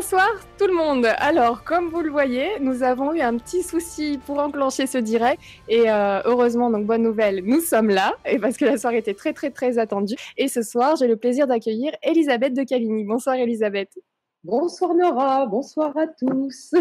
Bonsoir tout le monde. Alors, comme vous le voyez, nous avons eu un petit souci pour enclencher ce direct et heureusement, donc bonne nouvelle, nous sommes là et parce que la soirée était très très très attendue. Et ce soir, j'ai le plaisir d'accueillir Elisabeth de Caligny. Bonsoir Elisabeth. Bonsoir Nora, bonsoir à tous.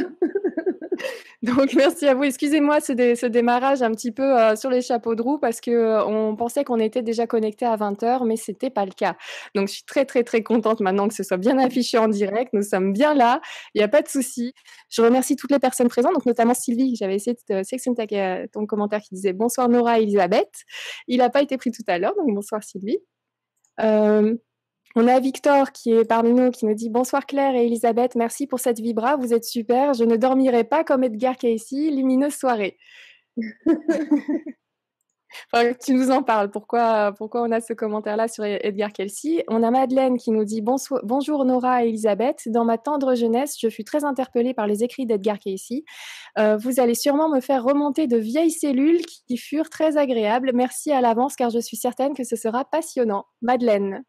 Donc merci à vous. Excusez-moi ce démarrage un petit peu sur les chapeaux de roue parce que on pensait qu'on était déjà connecté à 20h, mais c'était pas le cas. Donc je suis très très très contente maintenant que ce soit bien affiché en direct. Nous sommes bien là, il n'y a pas de souci. Je remercie toutes les personnes présentes, donc notamment Sylvie. J'avais essayé de sélectionner ton commentaire qui disait bonsoir Nora et Elisabeth. Il n'a pas été pris tout à l'heure, donc bonsoir Sylvie. On a Victor qui est parmi nous, qui nous dit « Bonsoir Claire et Elisabeth, merci pour cette vibra, vous êtes super, je ne dormirai pas comme Edgar Cayce, lumineuse soirée. » Enfin, tu nous en parles, pourquoi on a ce commentaire-là sur Edgar Cayce. On a Madeleine qui nous dit « Bonjour Nora et Elisabeth, dans ma tendre jeunesse, je fus très interpellée par les écrits d'Edgar Cayce. Vous allez sûrement me faire remonter de vieilles cellules qui furent très agréables. Merci à l'avance car je suis certaine que ce sera passionnant. » Madeleine.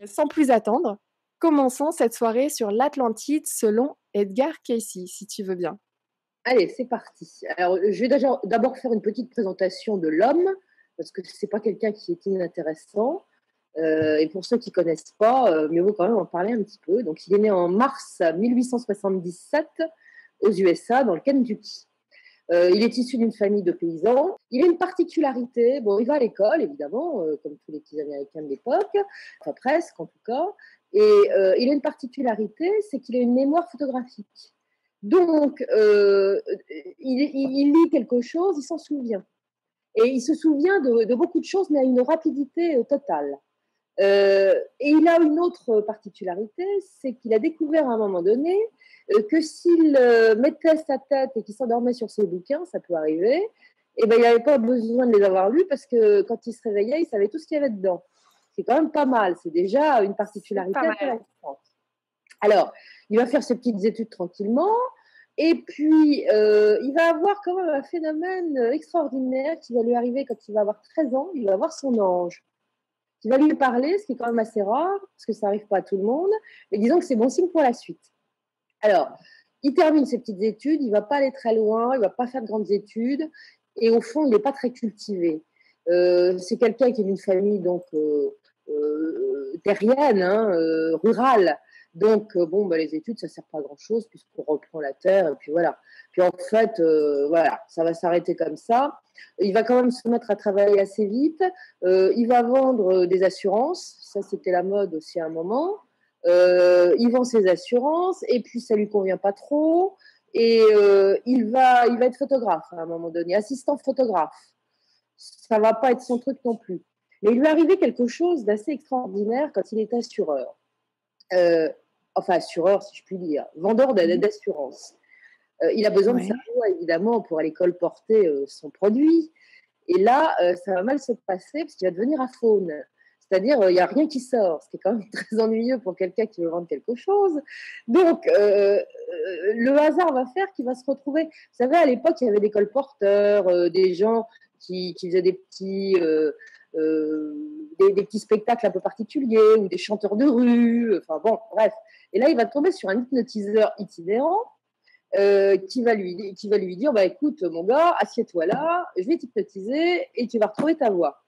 Sans plus attendre, commençons cette soirée sur l'Atlantide selon Edgar Cayce, si tu veux bien. Allez, c'est parti. Alors, je vais d'abord faire une petite présentation de l'homme, parce que c'est pas quelqu'un qui est inintéressant. Et pour ceux qui ne connaissent pas, mieux vaut quand même en parler un petit peu. Donc, il est né en mars 1877 aux USA, dans le Kentucky. Il est issu d'une famille de paysans. Il a une particularité. Bon, il va à l'école, évidemment, comme tous les petits Américains de l'époque, enfin presque en tout cas. Et il a une particularité, c'est qu'il a une mémoire photographique. Donc, il lit quelque chose, il s'en souvient. Et il se souvient de beaucoup de choses, mais à une rapidité totale. Et il a une autre particularité, c'est qu'il a découvert à un moment donné que s'il mettait sa tête et qu'il s'endormait sur ses bouquins, ça peut arriver, et ben, il n'avait pas besoin de les avoir lus parce que quand il se réveillait, il savait tout ce qu'il y avait dedans. C'est quand même pas mal, c'est déjà une particularité intéressante. Alors, il va faire ses petites études tranquillement, et puis il va avoir quand même un phénomène extraordinaire qui va lui arriver quand il va avoir 13 ans, il va avoir son ange qui va lui parler, ce qui est quand même assez rare, parce que ça n'arrive pas à tout le monde, mais disons que c'est bon signe pour la suite. Alors, il termine ses petites études, il ne va pas aller très loin, il ne va pas faire de grandes études, et au fond, il n'est pas très cultivé. C'est quelqu'un qui est d'une famille donc terrienne, rurale. Donc, bon, bah, les études, ça ne sert pas à grand-chose, puisqu'on reprend la terre, et puis voilà. Puis en fait, voilà, ça va s'arrêter comme ça. Il va quand même se mettre à travailler assez vite. Il va vendre des assurances. Ça, c'était la mode aussi à un moment. Il vend ses assurances, et puis ça ne lui convient pas trop. Et il va être photographe à un moment donné, assistant photographe. Ça ne va pas être son truc non plus. Mais il lui est arrivé quelque chose d'assez extraordinaire quand il est assureur. Enfin, assureur, si je puis dire, vendeur d'assurance. Il a besoin de sa voix, évidemment, pour aller colporter son produit. Et là, ça va mal se passer parce qu'il va devenir aphone. C'est-à-dire, il n'y a rien qui sort, ce qui est quand même très ennuyeux pour quelqu'un qui veut vendre quelque chose. Donc, le hasard va faire qu'il va se retrouver... Vous savez, à l'époque, il y avait des colporteurs, des gens qui faisaient des petits spectacles un peu particuliers, ou des chanteurs de rue, enfin bon, bref. Et là, il va tomber sur un hypnotiseur itinérant qui va lui dire bah, écoute, mon gars, assieds-toi là, je vais t'hypnotiser et tu vas retrouver ta voix.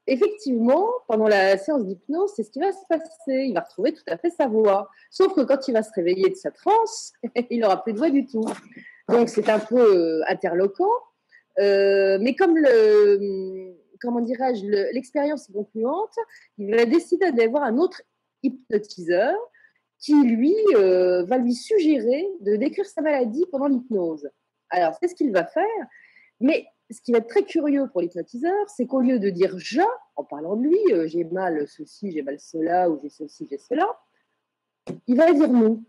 Effectivement, pendant la séance d'hypnose, c'est ce qui va se passer. Il va retrouver tout à fait sa voix. Sauf que quand il va se réveiller de sa transe, il n'aura plus de voix du tout. Donc, c'est un peu interloquant. Mais comme l'expérience est concluante, il va décider d'aller voir un autre hypnotiseur qui, lui, va lui suggérer de décrire sa maladie pendant l'hypnose. Alors, c'est ce qu'il va faire, mais ce qui va être très curieux pour l'hypnotiseur, c'est qu'au lieu de dire « je », en parlant de lui, j'ai mal ceci, j'ai mal cela, ou j'ai ceci, j'ai cela, il va dire « nous ».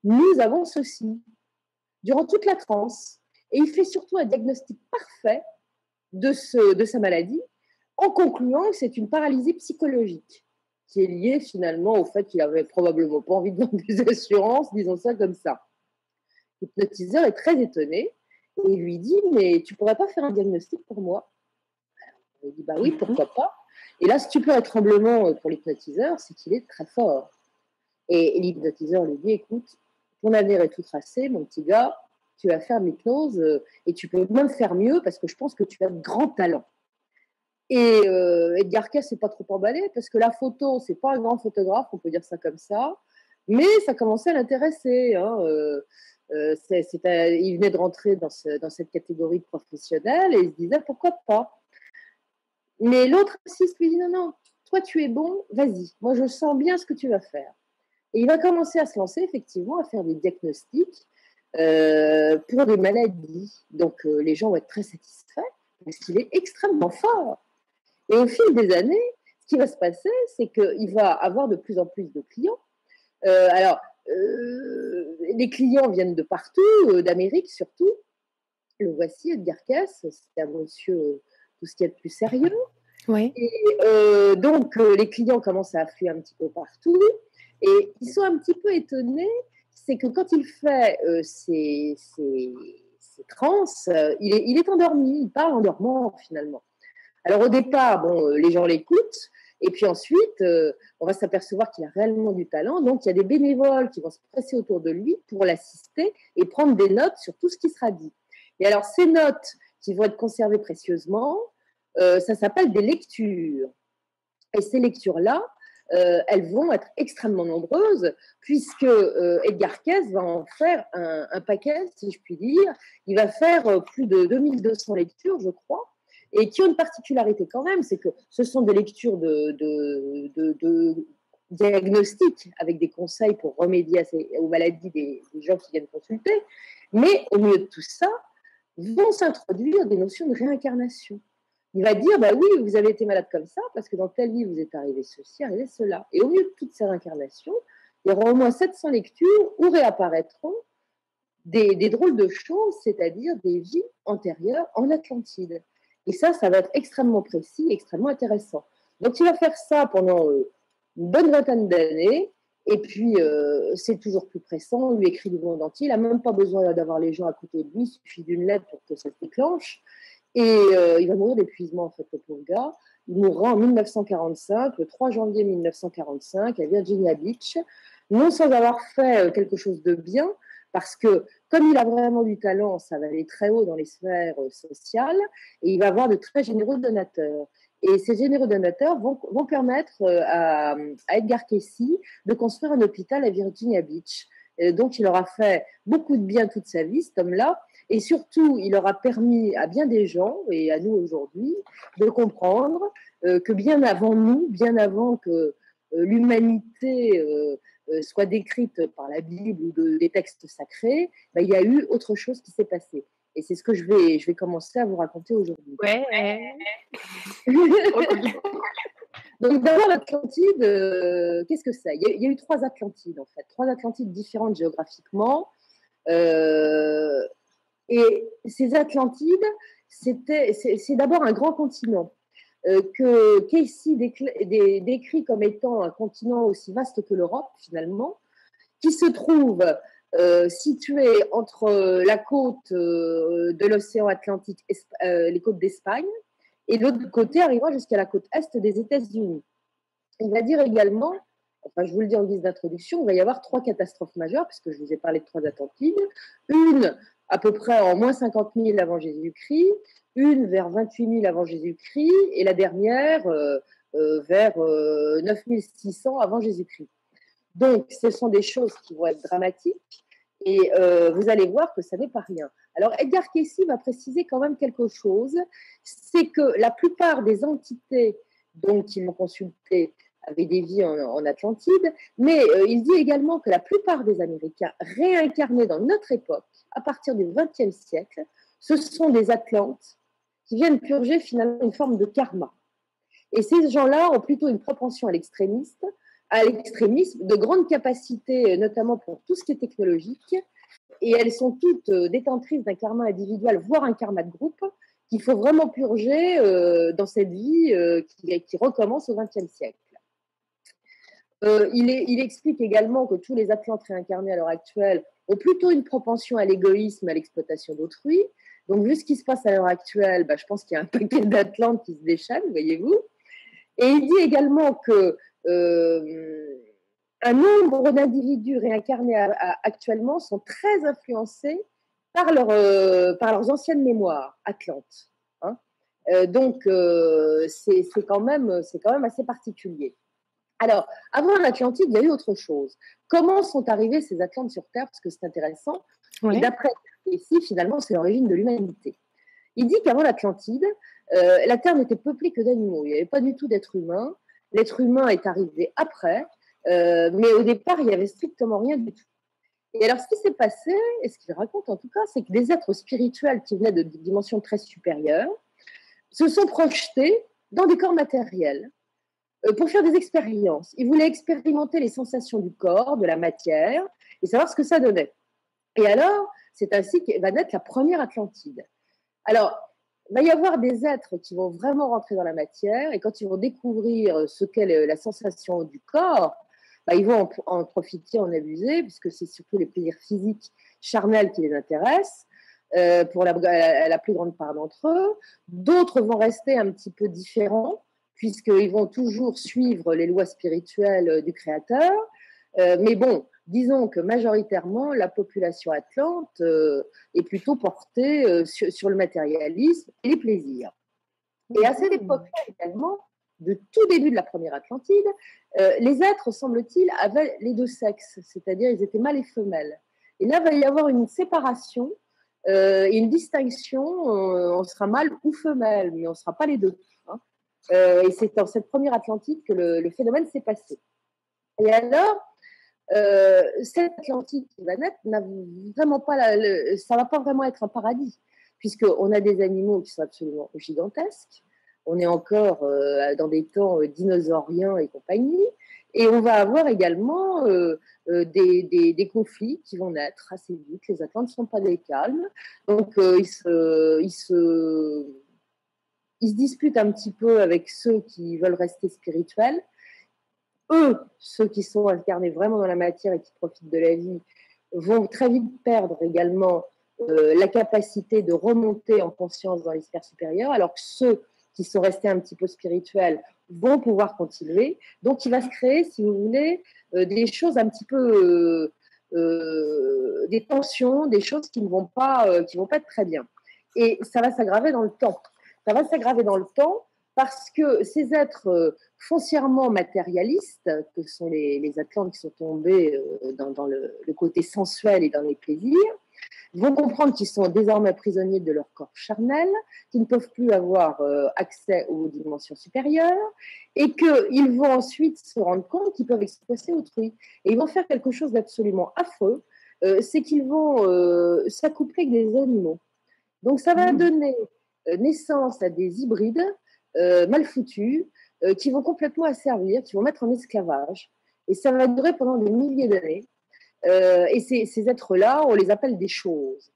Nous avons ceci, durant toute la transe. Et il fait surtout un diagnostic parfait de sa maladie, en concluant que c'est une paralysie psychologique, qui est liée finalement au fait qu'il avait probablement pas envie de vendre des assurances, disons ça comme ça. L'hypnotiseur est très étonné et lui dit « mais tu pourrais pas faire un diagnostic pour moi ?» Il dit « bah oui, pourquoi pas ?» Et là, stupeur et tremblement pour l'hypnotiseur, c'est qu'il est très fort. Et l'hypnotiseur lui dit, écoute, ton avenir est tout tracé, mon petit gars, tu vas faire l'hypnose et tu peux même faire mieux parce que je pense que tu as de grands talents. Et Edgar Cayce n'est pas trop emballé parce que la photo, c'est pas un grand photographe, on peut dire ça comme ça, mais ça commençait à l'intéresser. Hein, il venait de rentrer dans cette catégorie de professionnels et il se disait pourquoi pas. Mais l'autre insiste, lui dit non, non, toi tu es bon, vas-y, moi je sens bien ce que tu vas faire. Et il va commencer à se lancer effectivement à faire des diagnostics pour des maladies. Donc les gens vont être très satisfaits parce qu'il est extrêmement fort. Et au fil des années, ce qui va se passer, c'est qu'il va avoir de plus en plus de clients. Les clients viennent de partout, d'Amérique surtout. Le voici, Edgar Cayce, c'est un monsieur tout ce qu'il y a de plus sérieux. Ouais. Et donc, les clients commencent à affluer un petit peu partout. Et ils sont un petit peu étonnés, c'est que quand il fait ses trans, il est endormi, il parle en dormant finalement. Alors au départ, les gens l'écoutent, et puis ensuite, on va s'apercevoir qu'il a réellement du talent. Donc il y a des bénévoles qui vont se presser autour de lui pour l'assister et prendre des notes sur tout ce qui sera dit. Et alors ces notes qui vont être conservées précieusement, ça s'appelle des lectures. Et ces lectures-là, elles vont être extrêmement nombreuses puisque Edgar Cayce va en faire un paquet, si je puis dire. Il va faire plus de 2200 lectures, je crois, et qui ont une particularité quand même, c'est que ce sont des lectures de diagnostic avec des conseils pour remédier aux maladies des gens qui viennent consulter. Mais au milieu de tout ça, vont s'introduire des notions de réincarnation. Il va dire, bah oui, vous avez été malade comme ça, parce que dans telle vie, vous êtes arrivé ceci, arrivé cela. Et au milieu de toutes ces réincarnations, il y aura au moins 700 lectures où réapparaîtront des drôles de choses, c'est-à-dire des vies antérieures en Atlantide. Et ça va être extrêmement précis, extrêmement intéressant. Donc, il va faire ça pendant une bonne vingtaine d'années. Et puis, c'est toujours plus pressant. On lui écrit du monde entier. Il n'a même pas besoin d'avoir les gens à côté de lui. Il suffit d'une lettre pour que ça se déclenche. Et il va mourir d'épuisement, en fait, le pauvre gars. Il mourra en 1945, le 3 janvier 1945, à Virginia Beach, non sans avoir fait quelque chose de bien, parce que comme il a vraiment du talent, ça va aller très haut dans les sphères sociales, et il va avoir de très généreux donateurs. Et ces généreux donateurs vont permettre à Edgar Cayce de construire un hôpital à Virginia Beach. Donc, il aura fait beaucoup de bien toute sa vie, cet homme-là. Et surtout, il aura permis à bien des gens, et à nous aujourd'hui, de comprendre que bien avant nous, bien avant que l'humanité soit décrite par la Bible ou des textes sacrés, il y a eu autre chose qui s'est passé. Et c'est ce que je vais commencer à vous raconter aujourd'hui. Ouais. Donc d'abord, l'Atlantide, qu'est-ce que c'est ? Il y a eu 3 Atlantides, en fait. 3 Atlantides différentes géographiquement. Et ces Atlantides, c'est d'abord un grand continent que Cayce décrit comme étant un continent aussi vaste que l'Europe, finalement, qui se trouve situé entre la côte de l'océan Atlantique, les côtes d'Espagne, et de l'autre côté arrivant jusqu'à la côte est des États-Unis. Il va dire également, enfin je vous le dis en guise d'introduction, il va y avoir 3 catastrophes majeures, puisque je vous ai parlé de 3 Atlantides. Une à peu près en moins 50 000 avant Jésus-Christ, une vers 28 000 avant Jésus-Christ, et la dernière vers 9 600 avant Jésus-Christ. Donc, ce sont des choses qui vont être dramatiques, et vous allez voir que ça n'est pas rien. Alors, Edgar Cayce va préciser quand même quelque chose, c'est que la plupart des entités qui l'ont consulté avaient des vies en Atlantide, mais il dit également que la plupart des Américains réincarnés dans notre époque, à partir du XXe siècle, ce sont des Atlantes qui viennent purger finalement une forme de karma. Et ces gens-là ont plutôt une propension à l'extrémisme, de grande capacité, notamment pour tout ce qui est technologique, et elles sont toutes détentrices d'un karma individuel, voire un karma de groupe, qu'il faut vraiment purger dans cette vie qui recommence au XXe siècle. Il explique également que tous les Atlantes réincarnés à l'heure actuelle ont plutôt une propension à l'égoïsme et à l'exploitation d'autrui. Donc, vu ce qui se passe à l'heure actuelle, je pense qu'il y a un paquet d'Atlantes qui se déchaînent, voyez-vous. Et il dit également que un nombre d'individus réincarnés actuellement sont très influencés par leurs anciennes mémoires atlantes. Hein. C'est quand même assez particulier. Alors, avant l'Atlantide, il y a eu autre chose. Comment sont arrivés ces Atlantes sur Terre? Parce que c'est intéressant. Ouais. Et d'après ici, finalement, c'est l'origine de l'humanité. Il dit qu'avant l'Atlantide, la Terre n'était peuplée que d'animaux. Il n'y avait pas du tout d'êtres humains. L'être humain est arrivé après, mais au départ, il n'y avait strictement rien du tout. Et alors, ce qui s'est passé, et ce qu'il raconte en tout cas, c'est que des êtres spirituels qui venaient de dimensions très supérieures se sont projetés dans des corps matériels pour faire des expériences. Ils voulaient expérimenter les sensations du corps, de la matière, et savoir ce que ça donnait. Et alors, c'est ainsi que va naître la première Atlantide. Alors, il va y avoir des êtres qui vont vraiment rentrer dans la matière, et quand ils vont découvrir ce qu'est la sensation du corps, bah, ils vont en profiter, en abuser, puisque c'est surtout les plaisirs physiques charnels qui les intéressent, pour la plus grande part d'entre eux. D'autres vont rester un petit peu différents, puisqu'ils vont toujours suivre les lois spirituelles du Créateur. Mais bon, disons que majoritairement, la population atlante est plutôt portée sur le matérialisme et les plaisirs. Et à cette époque-là également, de tout début de la première Atlantide, les êtres, semble-t-il, avaient les deux sexes, c'est-à-dire ils étaient mâles et femelles. Et là, il va y avoir une séparation et une distinction, on sera mâle ou femelle, mais on ne sera pas les deux. Hein. Et c'est dans cette première Atlantide que le phénomène s'est passé. Et alors, cette Atlantide qui va naître, n'a vraiment pas ça ne va pas vraiment être un paradis, puisqu'on a des animaux qui sont absolument gigantesques, on est encore dans des temps dinosauriens et compagnie, et on va avoir également des conflits qui vont naître assez vite. Les Atlantes ne sont pas des calmes, donc ils se disputent un petit peu avec ceux qui veulent rester spirituels. Eux, ceux qui sont incarnés vraiment dans la matière et qui profitent de la vie, vont très vite perdre également la capacité de remonter en conscience dans les sphères supérieures, alors que ceux qui sont restés un petit peu spirituels vont pouvoir continuer. Donc, il va se créer, si vous voulez, des choses un petit peu, des tensions, des choses qui ne vont pas être très bien. Et ça va s'aggraver dans le temps. Ça va s'aggraver dans le temps parce que ces êtres foncièrement matérialistes, que sont les Atlantes qui sont tombés dans le côté sensuel et dans les plaisirs, vont comprendre qu'ils sont désormais prisonniers de leur corps charnel, qu'ils ne peuvent plus avoir accès aux dimensions supérieures, et qu'ils vont ensuite se rendre compte qu'ils peuvent exploiter autrui. Et ils vont faire quelque chose d'absolument affreux, c'est qu'ils vont s'accoupler avec des animaux. Donc ça va donner naissance à des hybrides mal foutus, qui vont complètement asservir, qui vont mettre en esclavage. Et ça va durer pendant des milliers d'années. Et ces êtres-là, on les appelle des choses.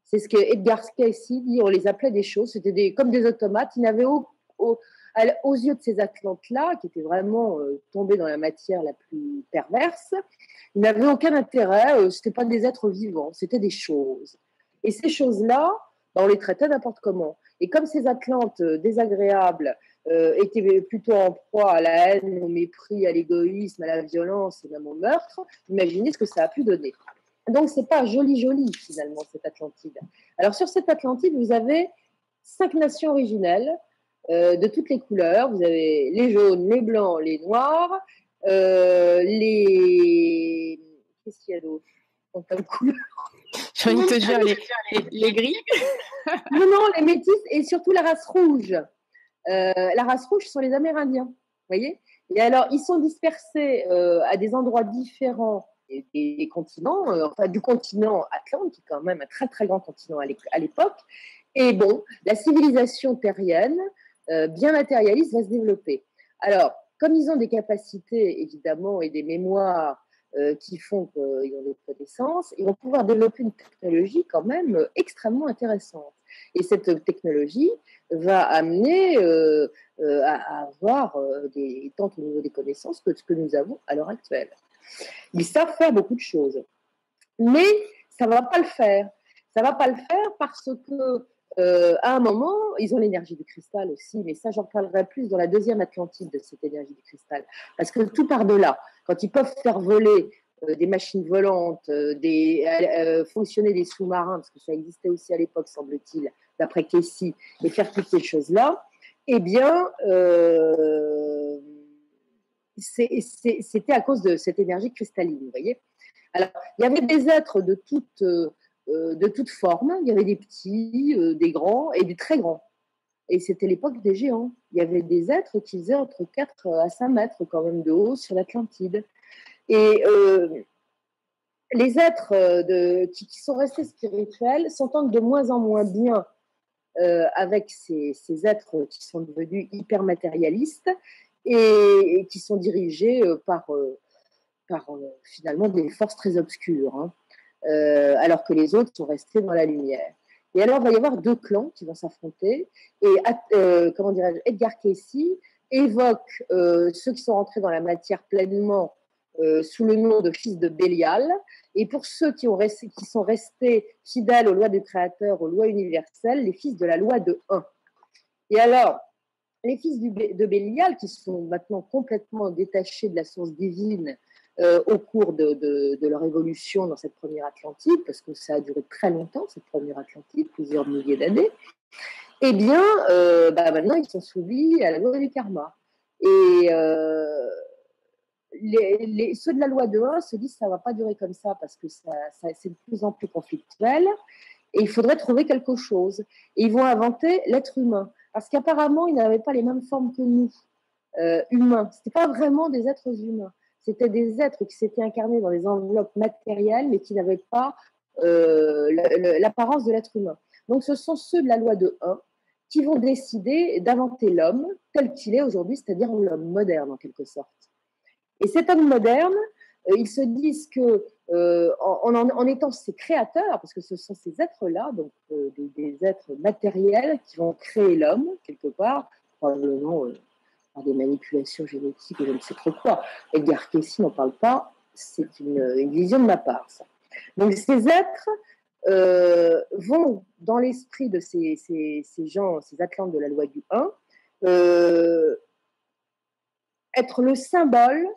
C'est ce que Edgar Cayce dit, on les appelait des choses. C'était comme des automates. Ils n'avaient aux yeux de ces Atlantes-là, qui étaient vraiment tombés dans la matière la plus perverse, ils n'avaient aucun intérêt. Ce n'étaient pas des êtres vivants, c'était des choses. Et ces choses-là, on les traitait n'importe comment. Et comme ces Atlantes désagréables étaient plutôt en proie à la haine, au mépris, à l'égoïsme, à la violence et même au meurtre, imaginez ce que ça a pu donner. Donc, ce n'est pas joli, finalement, cette Atlantide. Alors, sur cette Atlantide, vous avez 5 nations originelles de toutes les couleurs. Vous avez les jaunes, les blancs, les noirs, les... Qu'est-ce qu'il y a d'autre en termes de couleurs? J'ai envie de te dire les gris. Non, les métis et surtout la race rouge. La race rouge sont les Amérindiens, vous voyez. Et alors, ils sont dispersés à des endroits différents des continents, enfin du continent Atlante, qui est quand même un très très grand continent à l'époque. Et bon, la civilisation terrienne, bien matérialiste, va se développer. Alors, comme ils ont des capacités, évidemment, et des mémoires qui font qu'ils ont des connaissances, ils vont pouvoir développer une technologie quand même extrêmement intéressante. Et cette technologie va amener à avoir tant au niveau des connaissances que ce que nous avons à l'heure actuelle. Ils savent faire beaucoup de choses. Mais ça ne va pas le faire. Ça ne va pas le faire parce que à un moment, ils ont l'énergie du cristal aussi, mais ça, j'en parlerai plus dans la deuxième Atlantide de cette énergie du cristal. Parce que tout part de là. quand ils peuvent faire voler des machines volantes, fonctionner des sous-marins, parce que ça existait aussi à l'époque, semble-t-il, d'après Casey, et faire toutes ces choses-là, eh bien, c'était à cause de cette énergie cristalline, vous voyez. Alors, il y avait des êtres de toute forme. Il y avait des petits, des grands et des très grands. Et c'était l'époque des géants. Il y avait des êtres qui faisaient entre 4 à 5 mètres quand même de haut sur l'Atlantide. Et les êtres qui sont restés spirituels s'entendent de moins en moins bien avec ces êtres qui sont devenus hyper matérialistes et qui sont dirigés par finalement des forces très obscures, hein, alors que les autres sont restés dans la lumière. Et alors, il va y avoir deux clans qui vont s'affronter. Et comment dirais-je, Edgar Cayce évoque ceux qui sont rentrés dans la matière pleinement sous le nom de fils de Bélial. Et pour ceux qui sont restés fidèles aux lois du Créateur, aux lois universelles, les fils de la loi de 1. Et alors, les fils de Bélial, qui sont maintenant complètement détachés de la source divine au cours de leur évolution dans cette première Atlantide, parce que ça a duré très longtemps, cette première Atlantide, plusieurs milliers d'années, eh bien, maintenant, ils sont soumis à la loi du karma. Et ceux de la loi de 1 se disent que ça ne va pas durer comme ça, parce que c'est de plus en plus conflictuel, et il faudrait trouver quelque chose. Et ils vont inventer l'être humain, parce qu'apparemment, ils n'avaient pas les mêmes formes que nous, humains. Ce n'étaient pas vraiment des êtres humains. C'était des êtres qui s'étaient incarnés dans des enveloppes matérielles, mais qui n'avaient pas l'apparence de l'être humain. Donc, ce sont ceux de la loi de 1 qui vont décider d'inventer l'homme tel qu'il est aujourd'hui, c'est-à-dire l'homme moderne, en quelque sorte. Et cet homme moderne, ils se disent que en étant ces créateurs, parce que ce sont ces êtres-là, donc des êtres matériels qui vont créer l'homme, quelque part, probablement par des manipulations génétiques ou je ne sais trop quoi. Edgar Cayce n'en parle pas, c'est une vision de ma part, ça. Donc ces êtres vont dans l'esprit de ces gens, ces Atlantes de la loi du 1, être le symbole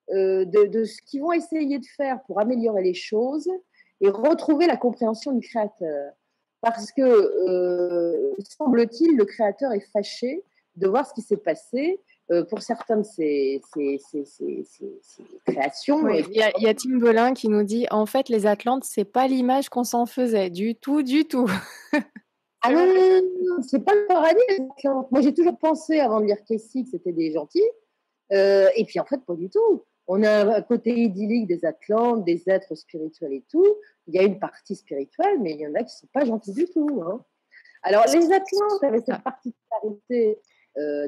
de ce qu'ils vont essayer de faire pour améliorer les choses et retrouver la compréhension du Créateur. Parce que, semble-t-il, le Créateur est fâché de voir ce qui s'est passé pour certaines de ces créations. Oui, il y a Tim Belin qui nous dit en fait, les Atlantes, c'est pas l'image qu'on s'en faisait, du tout, du tout. Ah non, c'est pas le paradis, les Atlantes. Moi, j'ai toujours pensé, avant de lire Casey, que c'était des gentils. Et puis, en fait, pas du tout. On a un côté idyllique des Atlantes, des êtres spirituels et tout. Il y a une partie spirituelle, mais il y en a qui ne sont pas gentils du tout, hein. Alors, les Atlantes avaient cette particularité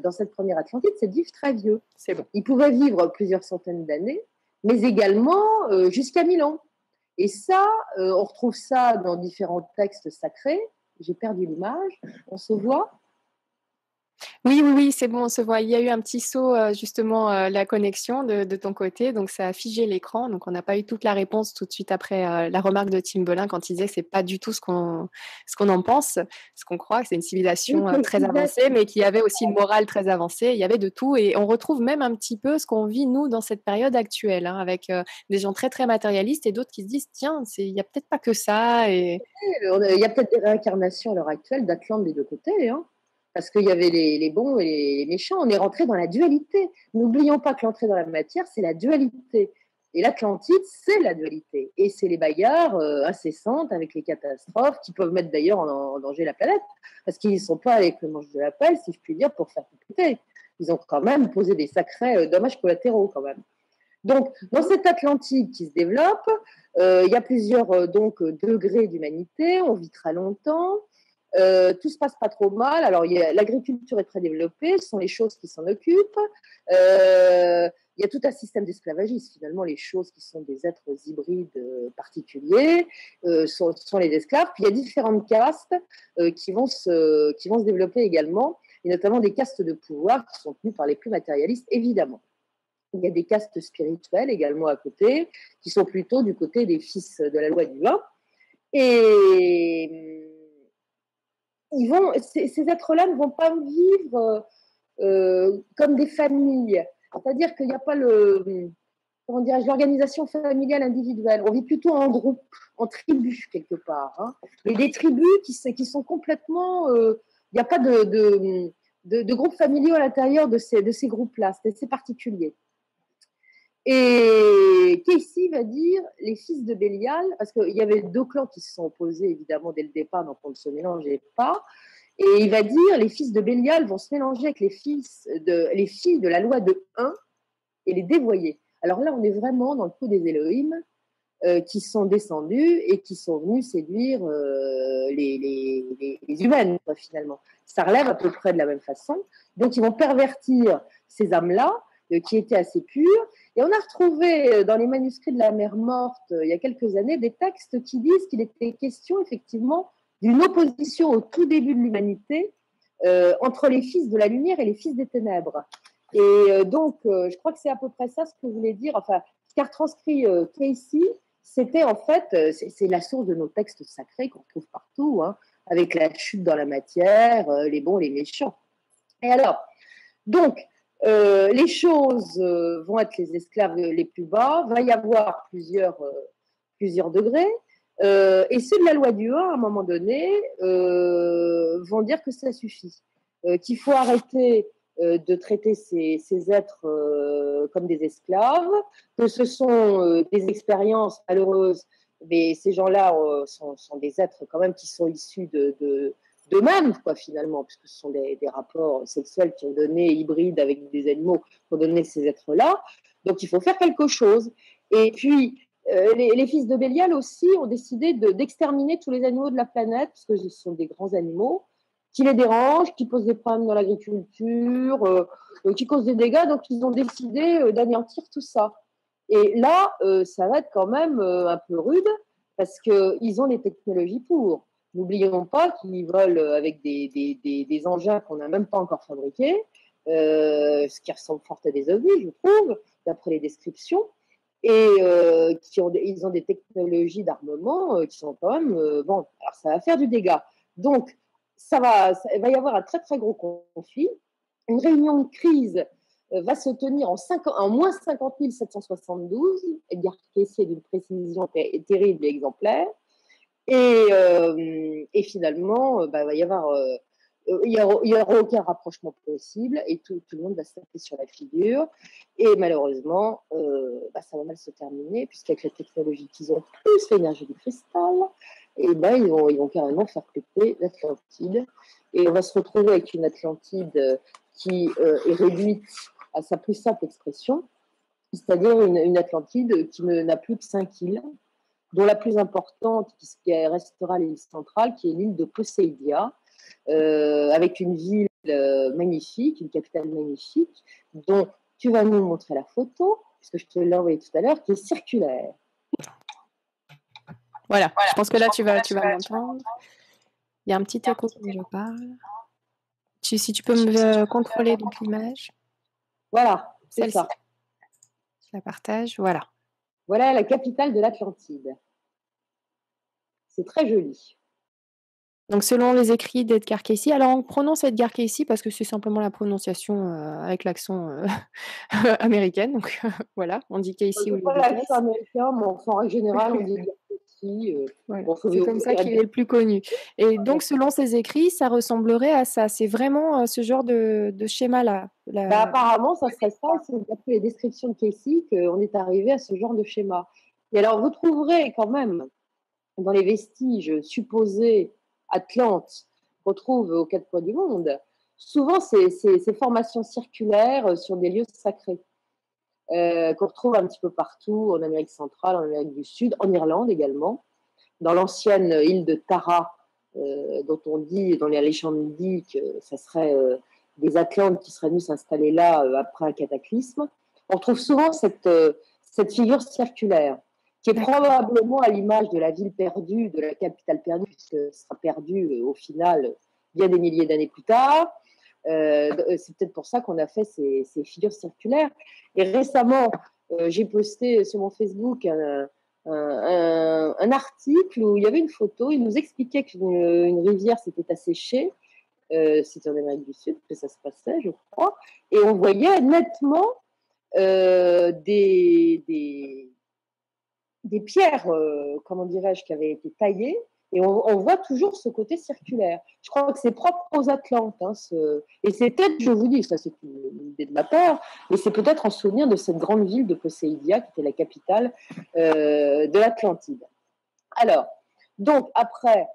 dans cette première Atlantide, c'est de vivre très vieux. C'est bon. Ils pouvaient vivre plusieurs centaines d'années, mais également jusqu'à 1000 ans. Et ça, on retrouve ça dans différents textes sacrés. J'ai perdu l'image. On se voit? Oui, c'est bon, on se voit. Il y a eu un petit saut, justement, la connexion de ton côté, donc ça a figé l'écran. Donc on n'a pas eu toute la réponse tout de suite après la remarque de Tim Belin quand il disait que c'est pas du tout ce qu'on en pense, ce qu'on croit, que c'est une civilisation très avancée, mais qui avait aussi une morale très avancée. Il y avait de tout, et on retrouve même un petit peu ce qu'on vit nous dans cette période actuelle, hein, avec des gens très très matérialistes et d'autres qui se disent tiens, il y a peut-être pas que ça. Et il y a peut-être des réincarnations à l'heure actuelle d'Atlante des deux côtés, hein. Parce qu'il y avait les bons et les méchants. On est rentré dans la dualité. N'oublions pas que l'entrée dans la matière, c'est la dualité. Et l'Atlantide, c'est la dualité. Et c'est les bagarres incessantes avec les catastrophes qui peuvent mettre d'ailleurs en danger la planète. Parce qu'ils ne sont pas avec le manche de la pelle, si je puis dire, pour faire péter. Ils ont quand même posé des sacrés dommages collatéraux, quand même. Donc, dans cette Atlantide qui se développe, il y a plusieurs degrés d'humanité. On vit très longtemps. Tout se passe pas trop mal. Alors, l'agriculture est très développée, ce sont les choses qui s'en occupent. Il y a tout un système d'esclavagisme. Finalement, les choses qui sont des êtres hybrides particuliers sont les esclaves. Puis il y a différentes castes qui vont se développer également, et notamment des castes de pouvoir qui sont tenues par les plus matérialistes, évidemment. Il y a des castes spirituelles également à côté, qui sont plutôt du côté des fils de la loi du vin. Et ces êtres-là ne vont pas vivre comme des familles. C'est-à-dire qu'il n'y a pas comment dirais-je, l'organisation familiale individuelle. On vit plutôt en groupe, en tribu quelque part. Hein. Et des tribus qui sont complètement... Il n'y a pas de groupes familiaux à l'intérieur de ces groupes-là. C'est assez particulier. Et Casey va dire les fils de Bélial, parce qu'il y avait deux clans qui se sont opposés évidemment dès le départ, donc on ne se mélangeait pas. Et il va dire les fils de Bélial vont se mélanger avec les filles de la loi de 1 et les dévoyer. Alors là, on est vraiment dans le coup des Elohim qui sont descendus et qui sont venus séduire les humaines, quoi, finalement. Ça relève à peu près de la même façon. Donc, ils vont pervertir ces âmes-là, qui étaient assez pures. Et on a retrouvé dans les manuscrits de la mer morte, il y a quelques années, des textes qui disent qu'il était question, effectivement, d'une opposition au tout début de l'humanité entre les fils de la lumière et les fils des ténèbres. Et donc, je crois que c'est à peu près ça ce que je voulais dire. Enfin, ce qu'a retranscrit Casey, c'était en fait, c'est la source de nos textes sacrés qu'on trouve partout, hein, avec la chute dans la matière, les bons, les méchants. Et alors, donc, les choses vont être les esclaves les plus bas, va y avoir plusieurs degrés, et ceux de la loi du 1, à un moment donné, vont dire que ça suffit, qu'il faut arrêter de traiter ces êtres comme des esclaves, que ce sont des expériences malheureuses, mais ces gens-là sont des êtres quand même qui sont issus d'eux-mêmes, quoi, finalement, puisque ce sont des rapports sexuels qui ont donné, hybrides avec des animaux, qui ont donné ces êtres-là. Donc, il faut faire quelque chose. Et puis, les fils de Bélial aussi ont décidé d'exterminer tous les animaux de la planète, parce que ce sont des grands animaux, qui les dérangent, qui posent des problèmes dans l'agriculture, qui causent des dégâts. Donc, ils ont décidé d'anéantir tout ça. Et là, ça va être quand même un peu rude, parce qu'ils ont les technologies pour. N'oublions pas qu'ils volent avec des engins qu'on n'a même pas encore fabriqués, ce qui ressemble fort à des ovnis, je trouve, d'après les descriptions. Et ils ont des technologies d'armement qui sont quand même... bon, alors ça va faire du dégât. Donc, il va y avoir un très très gros conflit. Une réunion de crise va se tenir en moins 50 772. Edgar Cayce est d'une précision terrible et exemplaire. Et finalement, il va y avoir, il y aura aucun rapprochement possible et tout le monde va se taper sur la figure. Et malheureusement, ça va mal se terminer puisqu'avec la technologie qu'ils ont, plus l'énergie du cristal, et ils vont carrément faire péter l'Atlantide. Et on va se retrouver avec une Atlantide qui est réduite à sa plus simple expression, c'est-à-dire une Atlantide qui n'a plus que 5 îles, dont la plus importante, qui restera l'île centrale, qui est l'île de Poséidia, avec une ville magnifique, une capitale magnifique, dont tu vas nous montrer la photo, puisque je te l'ai envoyée tout à l'heure, qui est circulaire. Voilà, je pense que là, tu vas m'entendre. Il y a un petit écho quand je parle. Si tu peux me contrôler donc l'image. Voilà, c'est ça. Je la partage, voilà. Voilà la capitale de l'Atlantide. C'est très joli. Donc, selon les écrits d'Edgar Cayce, alors on prononce Edgar Cayce parce que c'est simplement la prononciation avec l'accent américain. Donc, voilà, on dit Cayce ou pas l'accent américain, mais en règle générale, on dit Edgar Cayce. Voilà. C'est comme ça qu'il est le plus connu. Et donc, selon ses écrits, ça ressemblerait à ça. C'est vraiment ce genre de schéma-là. Apparemment, ça serait ça. C'est d'après les descriptions de Casey qu'on est arrivé à ce genre de schéma. Et alors, vous trouverez quand même dans les vestiges supposés Atlantes qu'on trouve aux quatre coins du monde, souvent ces formations circulaires sur des lieux sacrés qu'on retrouve un petit peu partout en Amérique centrale, en Amérique du Sud, en Irlande également, dans l'ancienne île de Tara, dont on dit, dans les légendes dit que ça serait des Atlantes qui seraient venus s'installer là après un cataclysme. On retrouve souvent cette figure circulaire, qui est probablement à l'image de la ville perdue, de la capitale perdue, puisque ce sera perdue au final bien des milliers d'années plus tard. C'est peut-être pour ça qu'on a fait ces figures circulaires. Et récemment, j'ai posté sur mon Facebook un article où il y avait une photo. Il nous expliquait qu'une rivière s'était asséchée. C'était en Amérique du Sud que ça se passait, je crois. Et on voyait nettement des pierres, comment dirais-je, qui avaient été taillées, et on voit toujours ce côté circulaire. Je crois que c'est propre aux Atlantes, hein, et c'est peut-être, je vous dis, ça c'est une idée de ma part, mais c'est peut-être en souvenir de cette grande ville de Poséidia, qui était la capitale de l'Atlantide. Alors, donc après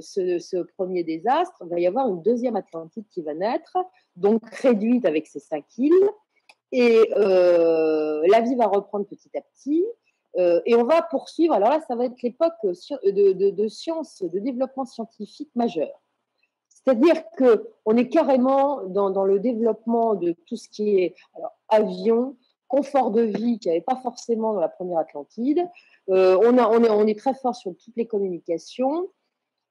ce premier désastre, il va y avoir une deuxième Atlantide qui va naître, donc réduite avec ses 5 îles, et la vie va reprendre petit à petit. Et on va poursuivre. Alors là, ça va être l'époque de sciences, de développement scientifique majeur. C'est-à-dire qu'on est carrément dans le développement de tout ce qui est avion, confort de vie qu'il n'y avait pas forcément dans la première Atlantide. On est très fort sur toutes les communications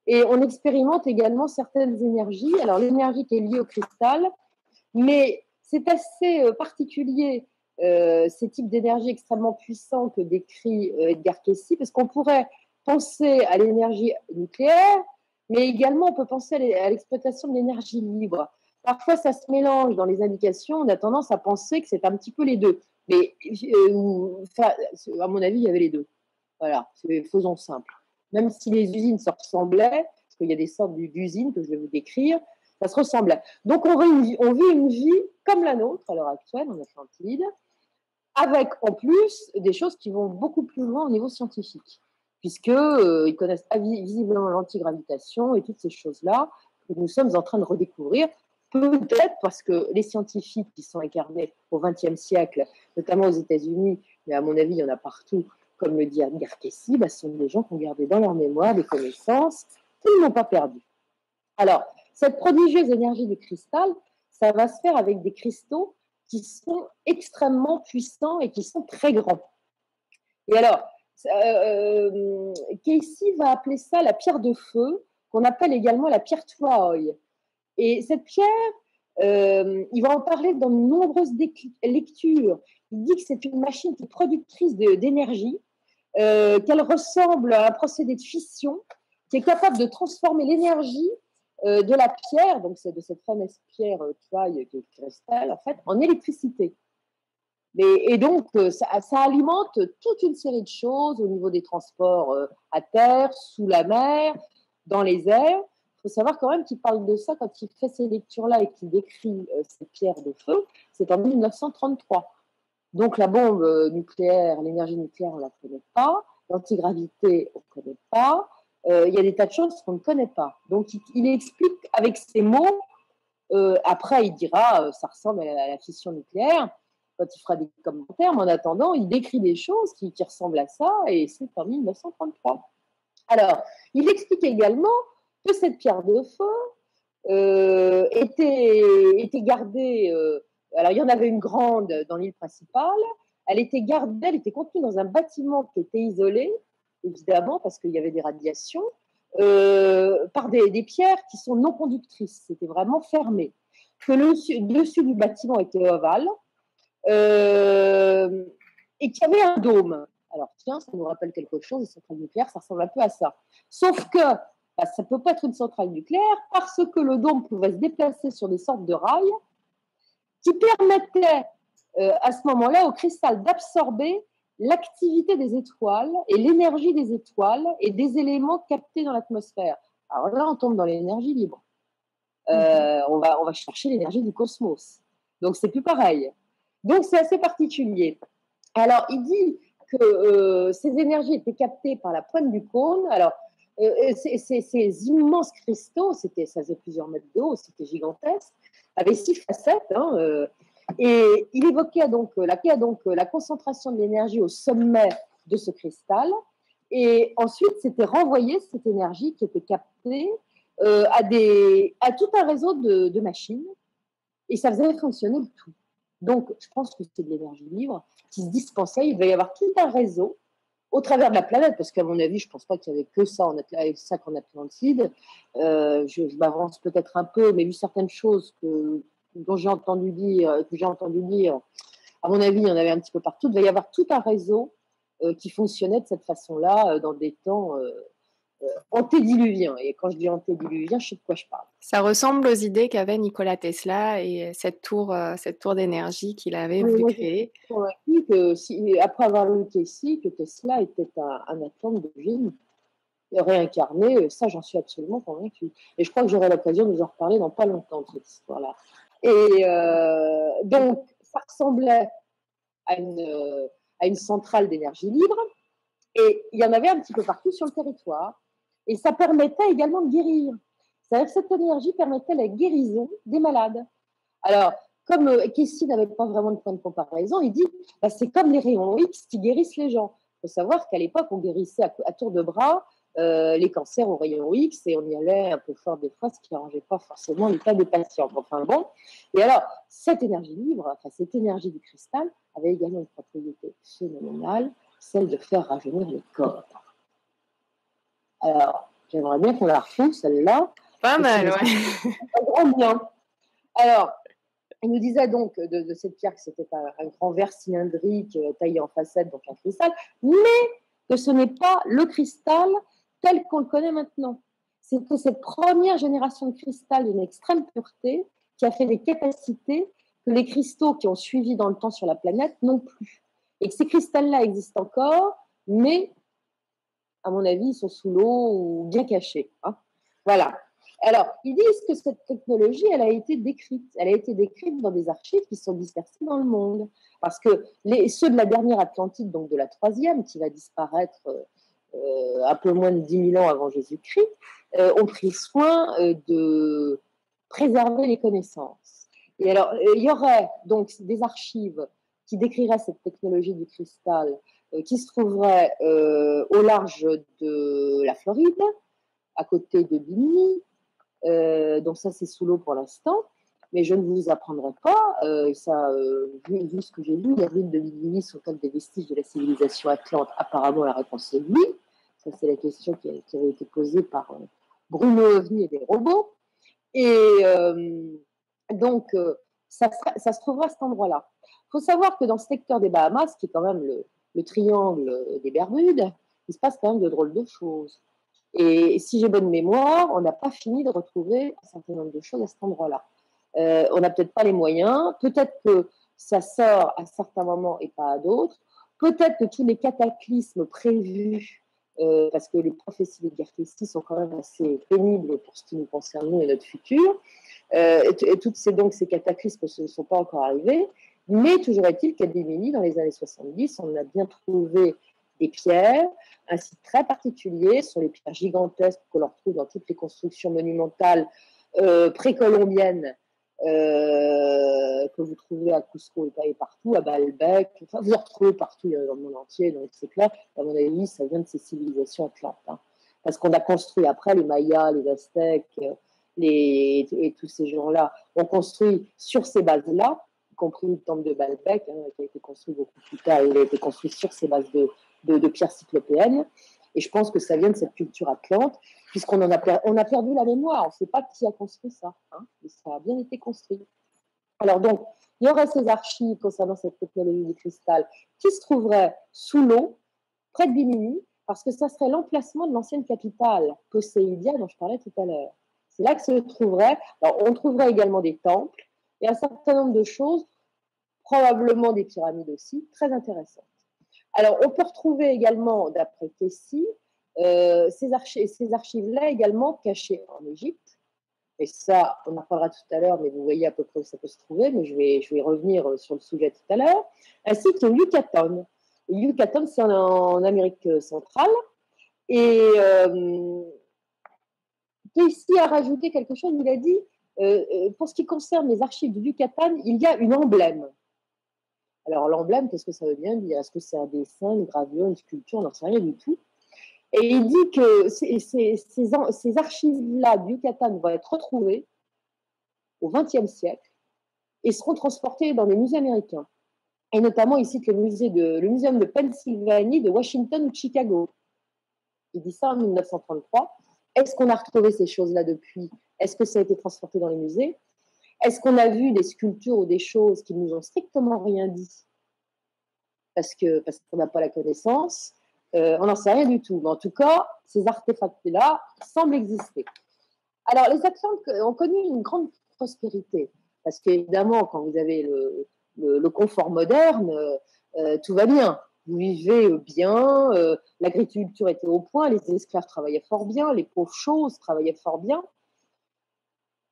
et on expérimente également certaines énergies. Alors l'énergie qui est liée au cristal, mais c'est assez particulier, ces types d'énergie extrêmement puissants que décrit Edgar Cayce, parce qu'on pourrait penser à l'énergie nucléaire, mais également on peut penser à l'exploitation de l'énergie libre. Parfois, ça se mélange dans les indications, on a tendance à penser que c'est un petit peu les deux. Mais à mon avis, il y avait les deux. Voilà, faisons simple. Même si les usines se ressemblaient, parce qu'il y a des sortes d'usines que je vais vous décrire, ça se ressemblait. Donc, on vit une vie comme la nôtre à l'heure actuelle en Atlantide, avec en plus des choses qui vont beaucoup plus loin au niveau scientifique, puisqu'ils connaissent visiblement l'antigravitation et toutes ces choses-là que nous sommes en train de redécouvrir, peut-être parce que les scientifiques qui sont incarnés au XXe siècle, notamment aux États-Unis, mais à mon avis, il y en a partout, comme le dit Edgar Cayce, ce sont des gens qui ont gardé dans leur mémoire des connaissances qu'ils n'ont pas perdues. Alors, cette prodigieuse énergie du cristal, ça va se faire avec des cristaux qui sont extrêmement puissants et qui sont très grands. Et alors, Cayce va appeler ça la pierre de feu, qu'on appelle également la pierre Tuaoi. Et cette pierre, il va en parler dans de nombreuses lectures. Il dit que c'est une machine qui est productrice d'énergie, qu'elle ressemble à un procédé de fission, qui est capable de transformer l'énergie de la pierre, donc c'est de cette fameuse pierre Tuaoi qui est cristal, en fait, en électricité. Et donc, ça alimente toute une série de choses au niveau des transports à terre, sous la mer, dans les airs. Il faut savoir quand même qu'il parle de ça quand il fait ces lectures-là et qu'il décrit ces pierres de feu, c'est en 1933. Donc la bombe nucléaire, l'énergie nucléaire, on ne la connaît pas. L'antigravité, on ne connaît pas. Il y a des tas de choses qu'on ne connaît pas. Donc il explique avec ses mots. Après, il dira ça ressemble à la fission nucléaire quand il fera des commentaires. Mais en attendant, il décrit des choses qui ressemblent à ça et c'est en 1933. Alors, il explique également que cette pierre de feu était gardée. Alors, il y en avait une grande dans l'île principale. Elle était gardée, elle était contenue dans un bâtiment qui était isolé, évidemment, parce qu'il y avait des radiations, par des pierres qui sont non conductrices. C'était vraiment fermé. Que le dessus du bâtiment était ovale et qu'il y avait un dôme. Alors, tiens, ça nous rappelle quelque chose, les centrales nucléaires, ça ressemble un peu à ça. Sauf que ça ne peut pas être une centrale nucléaire parce que le dôme pouvait se déplacer sur des sortes de rails qui permettaient à ce moment-là au cristal d'absorber l'activité des étoiles et l'énergie des étoiles et des éléments captés dans l'atmosphère. Alors là, on tombe dans l'énergie libre. On va chercher l'énergie du cosmos. Donc, c'est plus pareil. Donc, c'est assez particulier. Alors, il dit que ces énergies étaient captées par la pointe du cône. Alors, ces immenses cristaux, ça faisait plusieurs mètres de haut, c'était gigantesque, avaient 6 facettes. Et il évoquait donc la concentration de l'énergie au sommet de ce cristal. Et ensuite, c'était renvoyé cette énergie qui était captée à tout un réseau de machines. Et ça faisait fonctionner le tout. Donc, je pense que c'est de l'énergie libre qui se dispensait. Il devait y avoir tout un réseau au travers de la planète, parce qu'à mon avis, je ne pense pas qu'il n'y avait que ça qu'en Atlantide. Je m'avance peut-être un peu, mais vu certaines choses que j'ai entendu dire, à mon avis, il y en avait un petit peu partout. Il devait y avoir tout un réseau qui fonctionnait de cette façon-là dans des temps antédiluvien. Et quand je dis antédiluvien, je sais de quoi je parle. Ça ressemble aux idées qu'avait Nikola Tesla et cette tour d'énergie qu'il avait voulu créer. Je suis convaincue que après avoir lu que Tesla était un atome de génie réincarné, ça j'en suis absolument convaincue. Et je crois que j'aurai l'occasion de vous en reparler dans pas longtemps de cette histoire-là. Et donc, ça ressemblait à une centrale d'énergie libre, et il y en avait un petit peu partout sur le territoire. Et ça permettait également de guérir. C'est-à-dire que cette énergie permettait la guérison des malades. Alors, comme Casey n'avait pas vraiment de point de comparaison, il dit bah, c'est comme les rayons X qui guérissent les gens. Il faut savoir qu'à l'époque, on guérissait à tour de bras les cancers aux rayons X et on y allait un peu fort des fois, ce qui n'arrangeait pas forcément l'état des patients. Enfin bon. Et alors, cette énergie libre, enfin cette énergie du cristal, avait également une propriété phénoménale, celle de faire rajeunir le corps. Alors, j'aimerais bien qu'on la retrouve, celle-là. Pas mal, ouais. Un grand bien. Alors, il nous disait donc de cette pierre que c'était un grand verre cylindrique taillé en facettes, donc un cristal, mais que ce n'est pas le cristal tel qu'on le connaît maintenant. C'était cette première génération de cristal d'une extrême pureté qui a fait des capacités que les cristaux qui ont suivi dans le temps sur la planète n'ont plus. Et que ces cristals-là existent encore, mais à mon avis, ils sont sous l'eau ou bien cachés. Hein. Voilà. Alors, ils disent que cette technologie, elle a été décrite. Elle a été décrite dans des archives qui sont dispersées dans le monde. Parce que ceux de la dernière Atlantide, donc de la troisième, qui va disparaître un peu moins de 10 000 ans avant Jésus-Christ, ont pris soin de préserver les connaissances. Et alors, il y aurait donc des archives qui décriraient cette technologie du cristal qui se trouveraient au large de la Floride, à côté de Bimini. Donc ça, c'est sous l'eau pour l'instant. Mais je ne vous apprendrai pas, vu ce que j'ai lu, les ruines de Bimini sont-elles des vestiges de la civilisation atlante? Apparemment, la réponse est oui. Ça, c'est la question qui avait été posée par Bruno Ovni et des robots. Et donc, ça se trouvera à cet endroit-là. Il faut savoir que dans ce secteur des Bahamas, qui est quand même le triangle des Bermudes, il se passe quand même de drôles de choses. Et si j'ai bonne mémoire, on n'a pas fini de retrouver un certain nombre de choses à cet endroit-là. On n'a peut-être pas les moyens, peut-être que ça sort à certains moments et pas à d'autres, peut-être que tous les cataclysmes prévus, parce que les prophéties de Garkessi sont quand même assez pénibles pour ce qui nous concerne, nous et notre futur, et toutes ces cataclysmes ne sont pas encore arrivés, mais toujours est-il qu'à Bimini, dans les années 70, on a bien trouvé des pierres, un site très particulier, ce sont les pierres gigantesques que l'on retrouve dans toutes les constructions monumentales précolombiennes que vous trouvez à Cusco et partout, à Baalbek, enfin, vous en retrouvez partout dans le monde entier, donc c'est clair, à mon avis, ça vient de ces civilisations atlantes. Hein. Parce qu'on a construit après les Mayas, les Aztèques, et tous ces gens-là ont construit sur ces bases-là, y compris le temple de Baalbek, hein, qui a été construit beaucoup plus tard, il a été construit sur ces bases de pierres cyclopéennes. Et je pense que ça vient de cette culture atlante, puisqu'on a perdu la mémoire. On ne sait pas qui a construit ça. Hein, mais ça a bien été construit. Alors donc, il y aurait ces archives concernant cette technologie du cristal qui se trouveraient sous l'eau, près de Bimini, parce que ça serait l'emplacement de l'ancienne capitale, Poséidia, dont je parlais tout à l'heure. C'est là que se trouverait. Alors, on trouverait également des temples et un certain nombre de choses, probablement des pyramides aussi, très intéressantes. Alors, on peut retrouver également, d'après Casey, ces archives-là également cachées en Égypte. Et ça, on en parlera tout à l'heure, mais vous voyez à peu près où ça peut se trouver, mais je vais revenir sur le sujet tout à l'heure. Ainsi que le Yucatan. Le Yucatan, c'est en Amérique centrale. Et Casey a rajouté quelque chose, il a dit, pour ce qui concerne les archives du Yucatan, il y a une emblème. Alors, l'emblème, qu'est-ce que ça veut bien dire? Est-ce que c'est un dessin, une gravure, une sculpture? On n'en sait rien du tout. Et il dit que ces archives-là du Yucatan vont être retrouvées au XXe siècle et seront transportées dans les musées américains. Et notamment, il cite le muséum de Pennsylvanie, de Washington ou de Chicago. Il dit ça en 1933. Est-ce qu'on a retrouvé ces choses-là depuis? Est-ce que ça a été transporté dans les musées? Est-ce qu'on a vu des sculptures ou des choses qui nous ont strictement rien dit parce qu'on n'a pas la connaissance? On n'en sait rien du tout. Mais en tout cas, ces artefacts-là semblent exister. Alors, les Atlantes ont connu une grande prospérité. Parce qu'évidemment, quand vous avez le confort moderne, tout va bien. Vous vivez bien, l'agriculture était au point, les esclaves travaillaient fort bien, les pauvres choses travaillaient fort bien.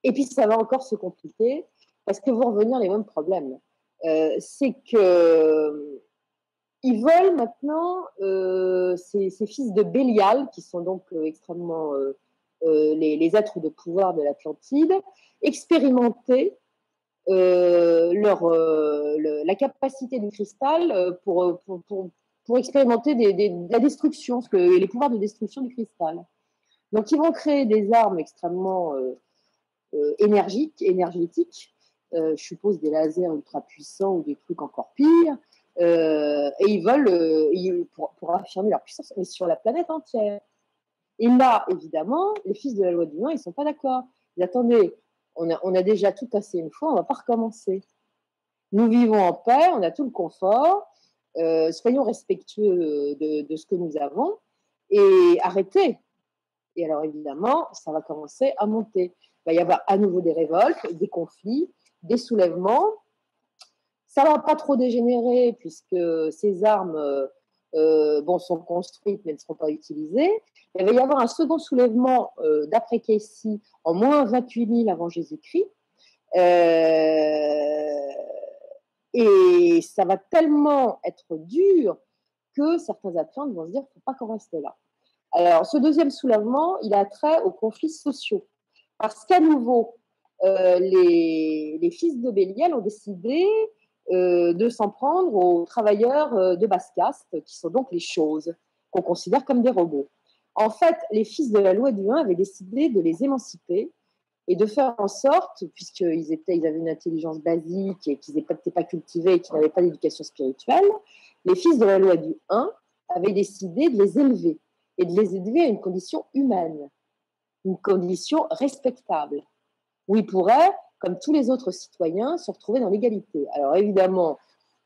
Et puis, ça va encore se compliquer parce que vont revenir les mêmes problèmes. C'est que ils veulent maintenant, ces fils de Bélial, qui sont donc extrêmement les êtres de pouvoir de l'Atlantide, expérimenter la capacité du cristal pour expérimenter la destruction, les pouvoirs de destruction du cristal. Donc, ils vont créer des armes extrêmement énergétiques, je suppose des lasers ultra puissants ou des trucs encore pires, et ils veulent, pour affirmer leur puissance, mais sur la planète entière. Et là, évidemment, les fils de la loi du 1, ils ne sont pas d'accord. Ils disent, attendez, on a déjà tout cassé une fois, on ne va pas recommencer. Nous vivons en paix, on a tout le confort, soyons respectueux de ce que nous avons et arrêtez. Et alors, évidemment, ça va commencer à monter. Il va y avoir à nouveau des révoltes, des conflits, des soulèvements. Ça ne va pas trop dégénérer puisque ces armes sont construites mais ne seront pas utilisées. Il va y avoir un second soulèvement d'après Casey en moins 28 000 avant Jésus-Christ. Et ça va tellement être dur que certains Atlantes vont se dire qu'il ne faut pas qu'on reste là. Alors, ce deuxième soulèvement, il a trait aux conflits sociaux. Parce qu'à nouveau, les fils de Bélial ont décidé de s'en prendre aux travailleurs de basse caste, qui sont donc les choses, qu'on considère comme des robots. En fait, les fils de la loi du 1 avaient décidé de les émanciper et de faire en sorte, puisqu'ils avaient une intelligence basique et qu'ils n'étaient pas cultivés et qu'ils n'avaient pas d'éducation spirituelle, les fils de la loi du 1 avaient décidé de les élever et de les élever à une condition humaine, une condition respectable, où ils pourraient, comme tous les autres citoyens, se retrouver dans l'égalité. Alors évidemment,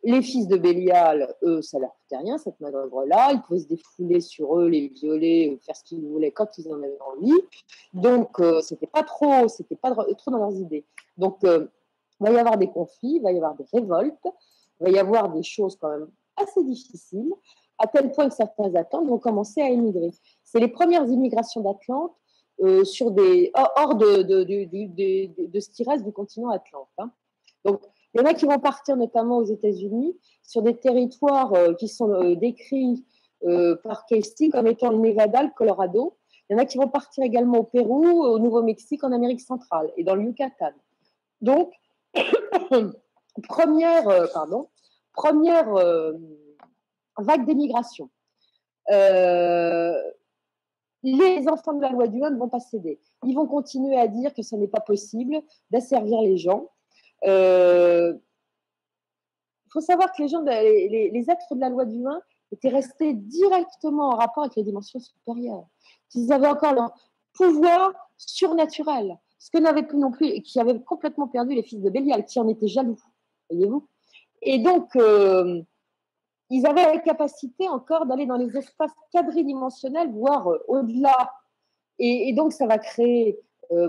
les fils de Bélial, eux, ça leur coûtait rien, cette manœuvre-là. Ils pouvaient se défouler sur eux, les violer, faire ce qu'ils voulaient quand ils en avaient envie. Donc, c'était pas trop dans leurs idées. Donc, il va y avoir des conflits, il va y avoir des révoltes, il va y avoir des choses quand même assez difficiles, à tel point que certains Atlantes vont commencer à émigrer. C'est les premières immigrations d'Atlante hors de ce qui reste du continent Atlante. Hein. Donc, il y en a qui vont partir notamment aux États-Unis sur des territoires qui sont décrits par Casey comme étant le Nevada, le Colorado. Il y en a qui vont partir également au Pérou, au Nouveau-Mexique, en Amérique centrale et dans le Yucatan. Donc, première vague d'émigration. Les enfants de la loi du 1 ne vont pas céder. Ils vont continuer à dire que ce n'est pas possible d'asservir les gens. Il faut savoir que les êtres de la loi du 1 étaient restés directement en rapport avec les dimensions supérieures. Ils avaient encore leur pouvoir surnaturel, ce que n'avaient plus non plus, et qui avaient complètement perdu les fils de Bélial, qui en étaient jaloux, voyez-vous. Et donc, ils avaient la capacité encore d'aller dans les espaces quadridimensionnels, voire au-delà. Et donc, ça va créer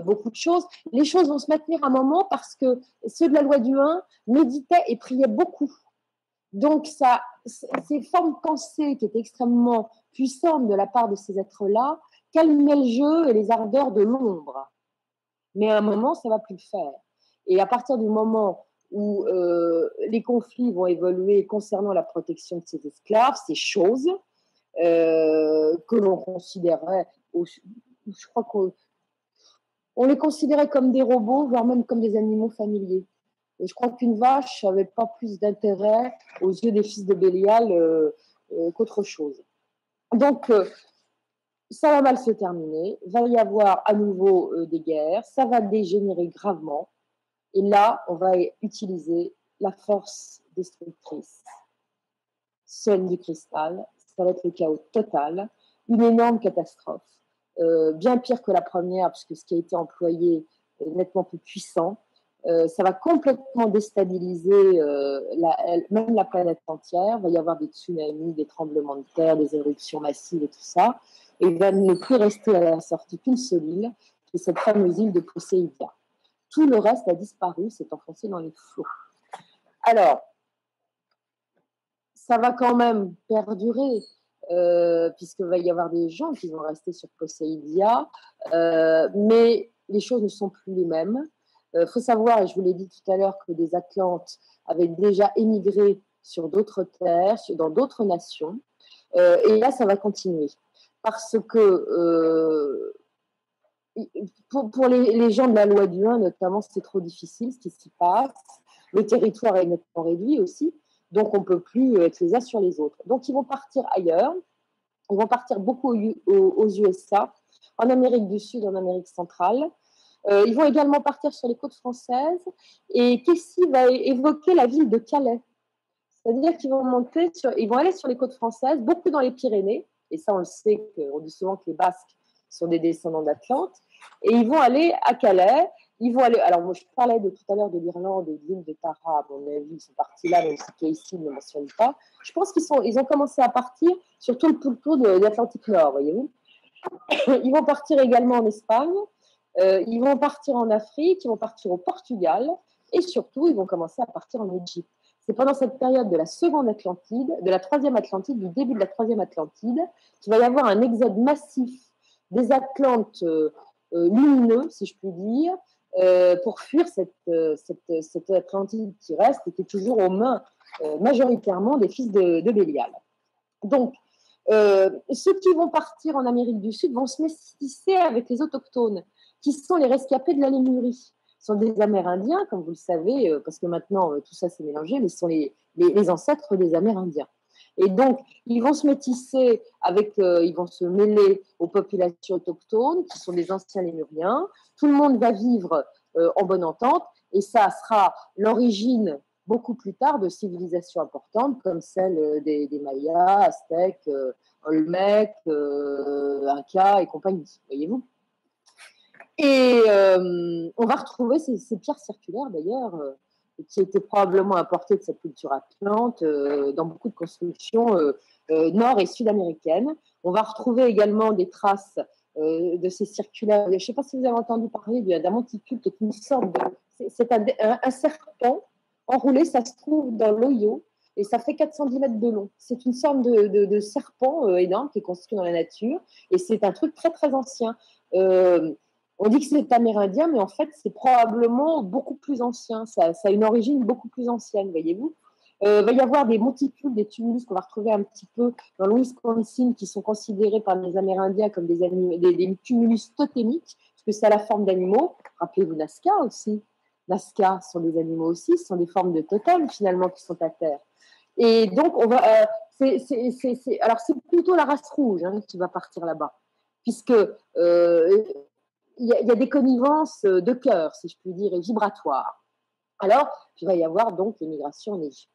beaucoup de choses. Les choses vont se maintenir un moment parce que ceux de la loi du 1 méditaient et priaient beaucoup. Donc, ces formes de pensée qui étaient extrêmement puissantes de la part de ces êtres-là calmaient le jeu et les ardeurs de l'ombre. Mais à un moment, ça ne va plus le faire. Et à partir du moment où les conflits vont évoluer concernant la protection de ces esclaves, ces choses que l'on considérait, je crois qu'on les considérait comme des robots, voire même comme des animaux familiers. Et je crois qu'une vache n'avait pas plus d'intérêt aux yeux des fils de Bélial qu'autre chose. Donc, ça va mal se terminer, il va y avoir à nouveau des guerres, ça va dégénérer gravement, et là, on va utiliser la force destructrice, celle du cristal, ça va être le chaos total, une énorme catastrophe, bien pire que la première, puisque ce qui a été employé est nettement plus puissant. Ça va complètement déstabiliser même la planète entière. Il va y avoir des tsunamis, des tremblements de terre, des éruptions massives et tout ça. Et il va ne plus rester à la sortie qu'une seule île, qui est cette fameuse île de Poséidia. Tout le reste a disparu, s'est enfoncé dans les flots. Alors, ça va quand même perdurer, puisqu'il va y avoir des gens qui vont rester sur Poséidia, mais les choses ne sont plus les mêmes. Faut savoir, et je vous l'ai dit tout à l'heure, que des Atlantes avaient déjà émigré sur d'autres terres, dans d'autres nations, et là, ça va continuer. Parce que pour les gens de la loi du 1, notamment, c'est trop difficile ce qui s'y passe. Le territoire est nettement réduit aussi, donc on ne peut plus être les uns sur les autres. Donc ils vont partir ailleurs, ils vont partir beaucoup aux USA, en Amérique du Sud, en Amérique centrale. Ils vont également partir sur les côtes françaises, et Kessy va évoquer la ville de Calais. C'est-à-dire qu'ils vont ils vont aller sur les côtes françaises, beaucoup dans les Pyrénées, et ça on le sait, on dit souvent que les Basques sont des descendants d'Atlante, et ils vont aller à Calais. Ils vont aller. Alors moi je parlais tout à l'heure de l'Irlande et de l'île de Tara. À mon avis, ils sont partis là, même si Casey ne mentionne pas. Je pense ils ont commencé à partir sur tout le tour de l'Atlantique Nord, voyez-vous. Ils vont partir également en Espagne. Ils vont partir en Afrique. Ils vont partir au Portugal, et surtout ils vont commencer à partir en Égypte. C'est pendant cette période de la seconde Atlantide, de la troisième Atlantide, du début de la troisième Atlantide, qu'il va y avoir un exode massif des Atlantes lumineux, si je puis dire, pour fuir cette Atlantide qui reste et qui est toujours aux mains majoritairement des fils de Bélial. Donc, ceux qui vont partir en Amérique du Sud vont se métisser avec les autochtones, qui sont les rescapés de la Lémurie. Ce sont des Amérindiens, comme vous le savez, parce que maintenant tout ça s'est mélangé, mais ce sont les ancêtres des Amérindiens. Et donc, ils vont se métisser ils vont se mêler aux populations autochtones, qui sont des anciens Lémuriens. Tout le monde va vivre en bonne entente, et ça sera l'origine beaucoup plus tard de civilisations importantes comme celle des Mayas, Aztèques, Olmecs, Incas et compagnie, voyez-vous. Et on va retrouver ces pierres circulaires, d'ailleurs, qui étaient probablement importées de cette culture atlante dans beaucoup de constructions nord- et sud-américaines. On va retrouver également des traces de ces circulaires. Je ne sais pas si vous avez entendu parler d'un monticule qui est une sorte de... C'est un serpent enroulé, ça se trouve dans l'Ohio, et ça fait 410 mètres de long. C'est une sorte de serpent énorme qui est construit dans la nature, et c'est un truc très très ancien. On dit que c'est amérindien, mais en fait, c'est probablement beaucoup plus ancien. Ça a une origine beaucoup plus ancienne, voyez-vous. Il va y avoir des monticules, des tumulus qu'on va retrouver un petit peu dans le Wisconsin, qui sont considérés par les Amérindiens comme des tumulus totémiques, parce que ça a la forme d'animaux. Rappelez-vous Nazca aussi. Nazca sont des animaux aussi, ce sont des formes de totems finalement qui sont à terre. Et donc, alors c'est plutôt la race rouge qui va partir là-bas, puisque il y a des connivences de cœur, si je puis dire, et vibratoires. Alors, il va y avoir donc l'immigration en Égypte.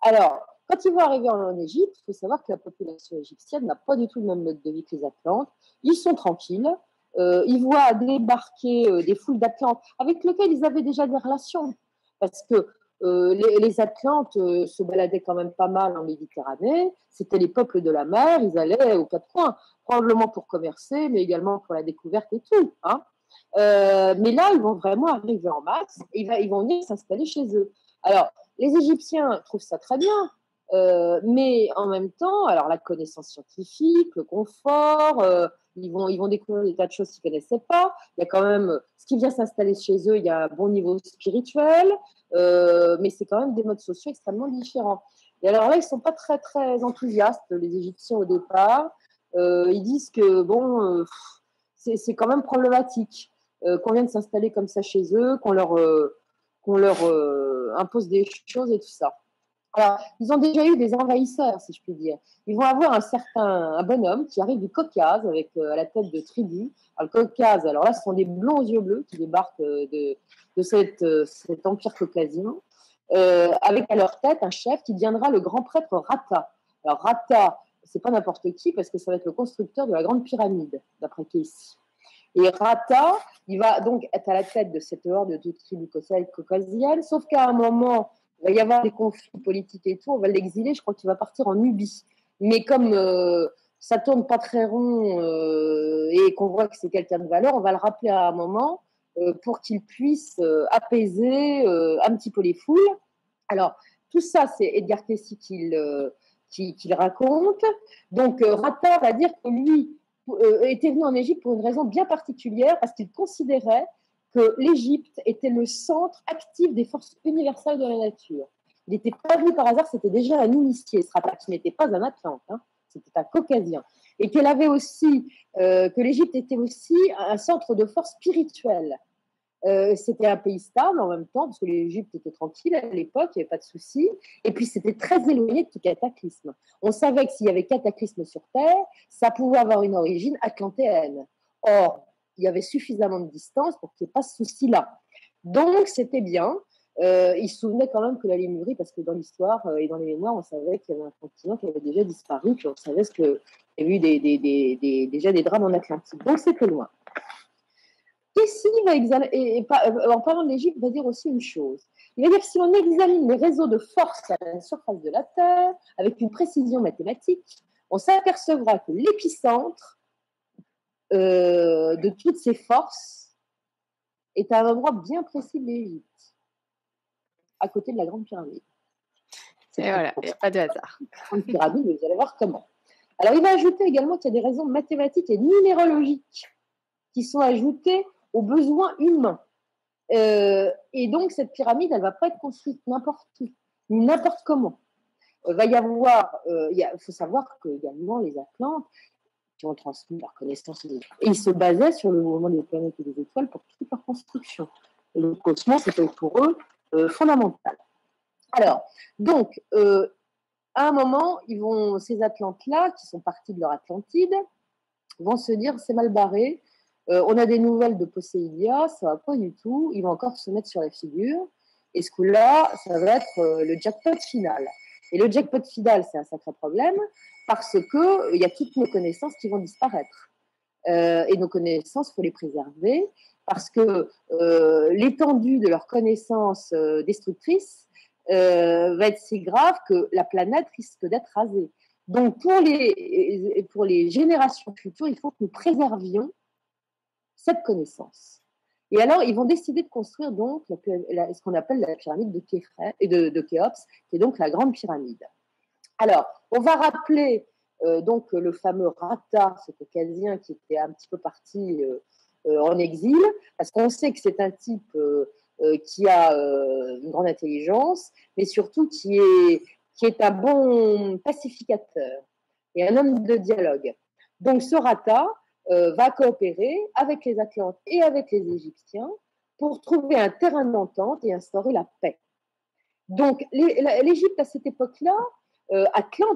Alors, quand ils vont arriver en Égypte, il faut savoir que la population égyptienne n'a pas du tout le même mode de vie que les Atlantes. Ils sont tranquilles. Ils voient débarquer des foules d'Atlantes avec lesquelles ils avaient déjà des relations. Parce que les Atlantes se baladaient quand même pas mal en Méditerranée. C'était les peuples de la mer. Ils allaient aux quatre coins, probablement pour commercer, mais également pour la découverte et tout. Mais là, ils vont vraiment arriver en masse et ils vont venir s'installer chez eux. Alors, les Égyptiens trouvent ça très bien, mais en même temps, alors la connaissance scientifique, le confort, ils vont découvrir des tas de choses qu'ils ne connaissaient pas. Il y a quand même ce qui vient s'installer chez eux, il y a un bon niveau spirituel, mais c'est quand même des modes sociaux extrêmement différents. Et alors là, ils ne sont pas très, très enthousiastes, les Égyptiens au départ. Ils disent que, bon, c'est quand même problématique qu'on vienne s'installer comme ça chez eux, qu'on leur impose des choses et tout ça. Alors, ils ont déjà eu des envahisseurs, si je puis dire. Ils vont avoir un bonhomme qui arrive du Caucase avec à la tête de tribus. Alors, le Caucase, alors là, ce sont des blonds aux yeux bleus qui débarquent de cet empire caucasien, avec à leur tête un chef qui deviendra le grand prêtre Rata. Alors, Rata, c'est pas n'importe qui parce que ça va être le constructeur de la grande pyramide, d'après Casey. Et Rata, il va donc être à la tête de cette horde de tribus caucasiennes, sauf qu'à un moment, il va y avoir des conflits politiques et tout, on va l'exiler, je crois qu'il va partir en Nubie. Mais comme ça tourne pas très rond et qu'on voit que c'est quelqu'un de valeur, on va le rappeler à un moment pour qu'il puisse apaiser un petit peu les foules. Alors, tout ça, c'est Edgar Cayce qui le raconte. Donc, Rata va dire que lui était venu en Égypte pour une raison bien particulière, parce qu'il considérait que l'Égypte était le centre actif des forces universelles de la nature. Il n'était pas venu par hasard, c'était déjà un initié, ce Rata, qui n'était pas un Atlante, hein, c'était un Caucasien. Et qu'elle avait aussi, que l'Égypte était aussi un centre de force spirituelle. C'était un pays stable en même temps, parce que l'Égypte était tranquille à l'époque, il n'y avait pas de soucis. Et puis, c'était très éloigné de tout cataclysme. On savait que s'il y avait cataclysme sur Terre, ça pouvait avoir une origine atlantéenne. Or, il y avait suffisamment de distance pour qu'il n'y ait pas ce souci-là. Donc, c'était bien. Il se souvenait quand même que la Lémurie, parce que dans l'histoire et dans les mémoires, on savait qu'il y avait un continent qui avait déjà disparu, puis on savait qu'il y avait eu déjà des drames en Atlantique. Donc, c'était loin. Cayce en parlant de l'Égypte, va dire aussi une chose. Il va dire que si on examine les réseaux de force à la surface de la Terre, avec une précision mathématique, on s'apercevra que l'épicentre de toutes ces forces est à un endroit bien précis de l'Égypte, à côté de la Grande Pyramide. Et voilà, il n'y a pas de hasard. La Grande Pyramide, vous allez voir comment. Alors, il va ajouter également qu'il y a des raisons mathématiques et numérologiques qui sont ajoutées aux besoins humains. Et donc, cette pyramide, elle ne va pas être construite n'importe où, ni n'importe comment. Va y avoir, faut savoir que également les Atlantes qui ont transmis leur connaissance, et ils se basaient sur le mouvement des planètes et des étoiles pour toute leur construction. Et le cosmos, c'était pour eux fondamental. Alors, donc, à un moment, ces Atlantes-là, qui sont partis de leur Atlantide, vont se dire, c'est mal barré, on a des nouvelles de Poséidia, ça va pas du tout, ils vont encore se mettre sur la figure, et ce coup-là, ça va être le jackpot final. Et le jackpot final, c'est un sacré problème, parce que il y a toutes nos connaissances qui vont disparaître. Et nos connaissances, il faut les préserver, parce que l'étendue de leurs connaissances destructrices va être si grave que la planète risque d'être rasée. Donc, pour les générations futures, il faut que nous préservions cette connaissance. Et alors, ils vont décider de construire donc ce qu'on appelle la pyramide de Khéops, qui est donc la grande pyramide. Alors, on va rappeler donc le fameux Rata, ce caucasien qui était un petit peu parti en exil, parce qu'on sait que c'est un type qui a une grande intelligence, mais surtout qui est un bon pacificateur et un homme de dialogue. Donc, ce Rata va coopérer avec les Atlantes et avec les Égyptiens pour trouver un terrain d'entente et instaurer la paix. Donc, l'Égypte à cette époque-là,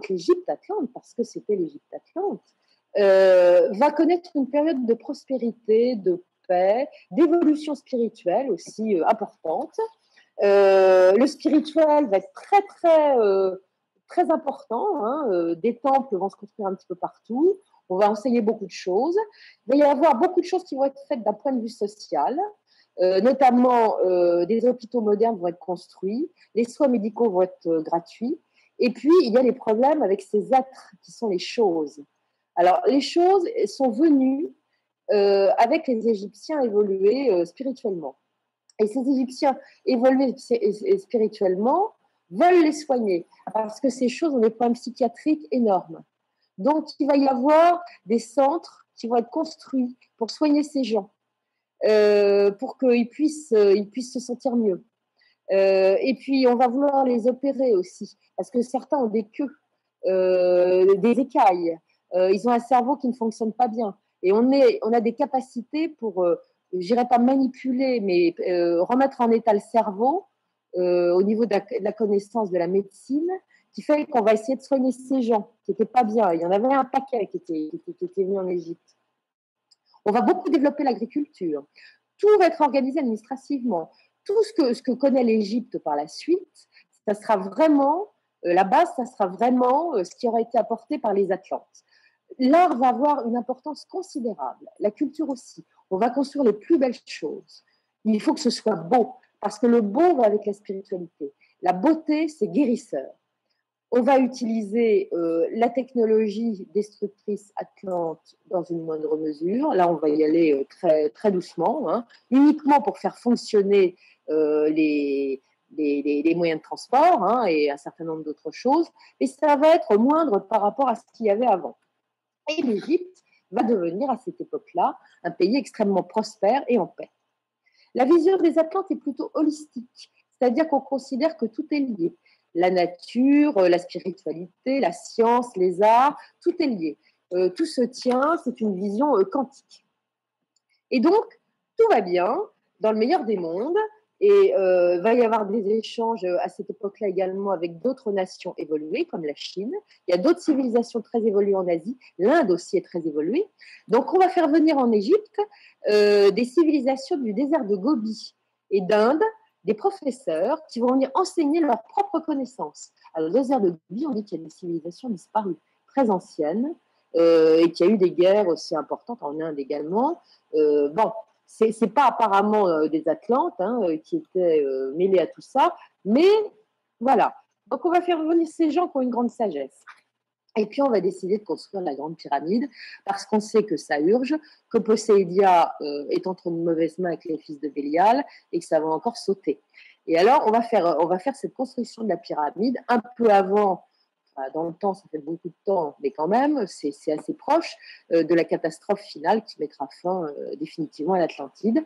l'Égypte Atlante, parce que c'était l'Égypte Atlante, va connaître une période de prospérité, de paix, d'évolution spirituelle aussi importante. Le spirituel va être très important. Hein, des temples vont se construire un petit peu partout. On va enseigner beaucoup de choses. Il va y avoir beaucoup de choses qui vont être faites d'un point de vue social. Notamment, des hôpitaux modernes vont être construits. Les soins médicaux vont être gratuits. Et puis, il y a les problèmes avec ces êtres qui sont les choses. Alors, les choses sont venues avec les Égyptiens évoluer spirituellement. Et ces Égyptiens évolués spirituellement veulent les soigner parce que ces choses ont des problèmes psychiatriques énormes. Donc, il va y avoir des centres qui vont être construits pour soigner ces gens, pour qu'ils puissent se sentir mieux. Et puis, on va vouloir les opérer aussi, parce que certains ont des queues, des écailles. Ils ont un cerveau qui ne fonctionne pas bien. Et on a des capacités pour, je dirais pas manipuler, mais remettre en état le cerveau au niveau de la connaissance de la médecine, qui fait qu'on va essayer de soigner ces gens qui n'étaient pas bien. Il y en avait un paquet qui était venu en Égypte. On va beaucoup développer l'agriculture. Tout va être organisé administrativement. Tout ce que connaît l'Égypte par la suite, ça sera vraiment, la base, ça sera vraiment ce qui aura été apporté par les Atlantes. L'art va avoir une importance considérable, la culture aussi. on va construire les plus belles choses. Il faut que ce soit beau, parce que le beau va avec la spiritualité. La beauté, c'est guérisseur. On va utiliser la technologie destructrice Atlante dans une moindre mesure. Là, on va y aller très, très doucement, hein, uniquement pour faire fonctionner les moyens de transport, hein, et un certain nombre d'autres choses. Et ça va être moindre par rapport à ce qu'il y avait avant. Et l'Égypte va devenir, à cette époque-là, un pays extrêmement prospère et en paix. La vision des Atlantes est plutôt holistique, c'est-à-dire qu'on considère que tout est lié. La nature, la spiritualité, la science, les arts, tout est lié. Tout se tient, c'est une vision quantique. Et donc, tout va bien, dans le meilleur des mondes, et va y avoir des échanges à cette époque-là également avec d'autres nations évoluées, comme la Chine. Il y a d'autres civilisations très évoluées en Asie. L'Inde aussi est très évoluée. Donc, on va faire venir en Égypte des civilisations du désert de Gobi et d'Inde, des professeurs qui vont venir enseigner leurs propres connaissances. Alors, le désert de Gobi, on dit qu'il y a des civilisations disparues, très anciennes, et qu'il y a eu des guerres aussi importantes en Inde également. Bon, c'est pas apparemment des Atlantes, hein, qui étaient mêlés à tout ça, mais voilà. Donc, on va faire venir ces gens qui ont une grande sagesse. Et puis, on va décider de construire la grande pyramide parce qu'on sait que ça urge, que Poséidia est entre une mauvaise main avec les fils de Bélial et que ça va encore sauter. Et alors, on va faire cette construction de la pyramide un peu avant. Dans le temps, ça fait beaucoup de temps, mais quand même, c'est assez proche de la catastrophe finale qui mettra fin définitivement à l'Atlantide.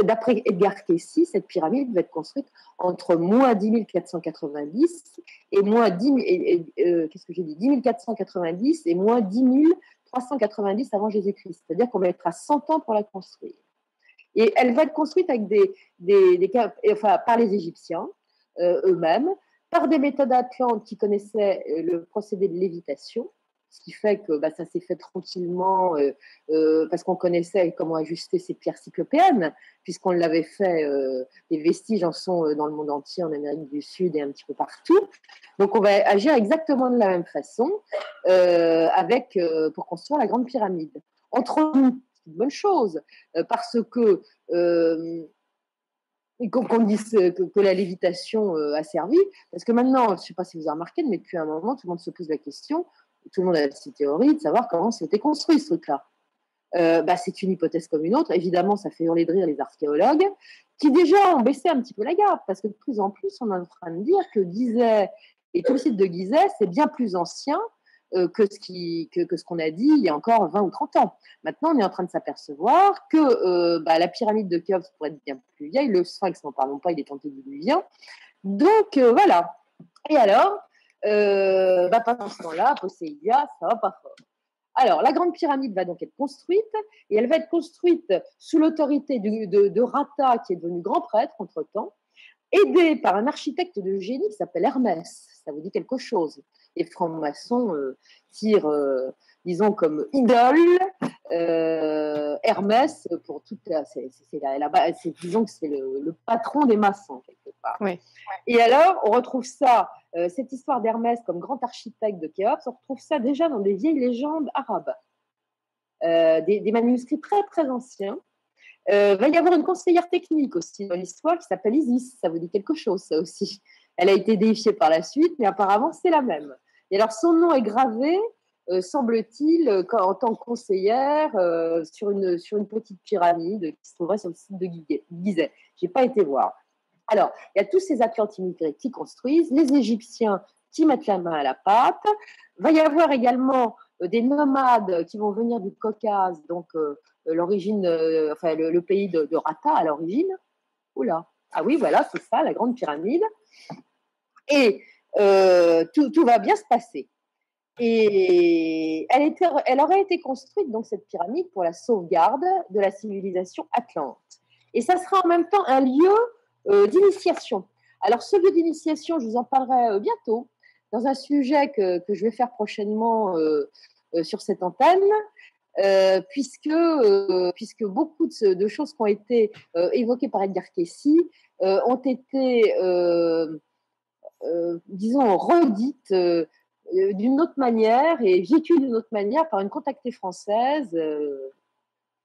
D'après Edgar Cayce, cette pyramide va être construite entre moins 10 490 et moins 10 490 et moins 10 390 avant Jésus-Christ. C'est-à-dire qu'on va être à 100 ans pour la construire. Et elle va être construite avec par les Égyptiens eux-mêmes, par des méthodes atlantes qui connaissaient le procédé de lévitation, ce qui fait que ça s'est fait tranquillement parce qu'on connaissait comment ajuster ces pierres cyclopéennes, puisqu'on l'avait fait, les vestiges en sont dans le monde entier, en Amérique du Sud et un petit peu partout. Donc on va agir exactement de la même façon pour construire la grande pyramide. Entre nous, c'est une bonne chose, parce que et qu'on dise que la lévitation a servi. Parce que maintenant, je ne sais pas si vous avez remarqué, mais depuis un moment, tout le monde se pose la question, tout le monde a ses théories de savoir comment c'était construit ce truc-là. C'est une hypothèse comme une autre. Évidemment, ça fait hurler de rire les archéologues, qui déjà ont baissé un petit peu la garde, parce que de plus en plus, on est en train de dire que Gizeh et tout le site de Gizeh, c'est bien plus ancien que ce qu'on a dit il y a encore 20 ou 30 ans. Maintenant, on est en train de s'apercevoir que la pyramide de Khéops pourrait être bien plus vieille, le Sphinx, n'en parlons pas, il est antédiluvien. Donc, voilà. Et alors, pendant ce temps-là, Poséidia, ça va pas fort. Alors, la grande pyramide va donc être construite, et elle va être construite sous l'autorité de Rata, qui est devenu grand prêtre entre-temps, aidé par un architecte de génie qui s'appelle Hermès. Ça vous dit quelque chose? Les francs-maçons tirent, disons, comme idole Hermès pour toute disons que c'est le patron des maçons, quelque part. Oui. Et alors, on retrouve ça, cette histoire d'Hermès comme grand architecte de Khéops, on retrouve ça déjà dans des vieilles légendes arabes, des manuscrits très, très anciens. Va y avoir une conseillère technique aussi dans l'histoire qui s'appelle Isis. Ça vous dit quelque chose, ça aussi. Elle a été déifiée par la suite, mais apparemment, c'est la même. Et alors, son nom est gravé, semble-t-il, en tant que conseillère sur une petite pyramide qui se trouverait sur le site de Gizeh. Je n'ai pas été voir. Alors, il y a tous ces Atlantes immigrés qui construisent, les Égyptiens qui mettent la main à la pâte. Va y avoir également des nomades qui vont venir du Caucase, donc l'origine, le pays de Rata à l'origine. Oula, ah oui, voilà, c'est ça, la grande pyramide. Et tout va bien se passer. Et elle aurait été construite, donc, cette pyramide, pour la sauvegarde de la civilisation atlante. Et ça sera en même temps un lieu d'initiation. Alors, ce lieu d'initiation, je vous en parlerai bientôt, dans un sujet que je vais faire prochainement sur cette antenne, puisque beaucoup de choses qui ont été évoquées par Edgar Cayce ont été, disons, redites d'une autre manière et vécues d'une autre manière par une contactée française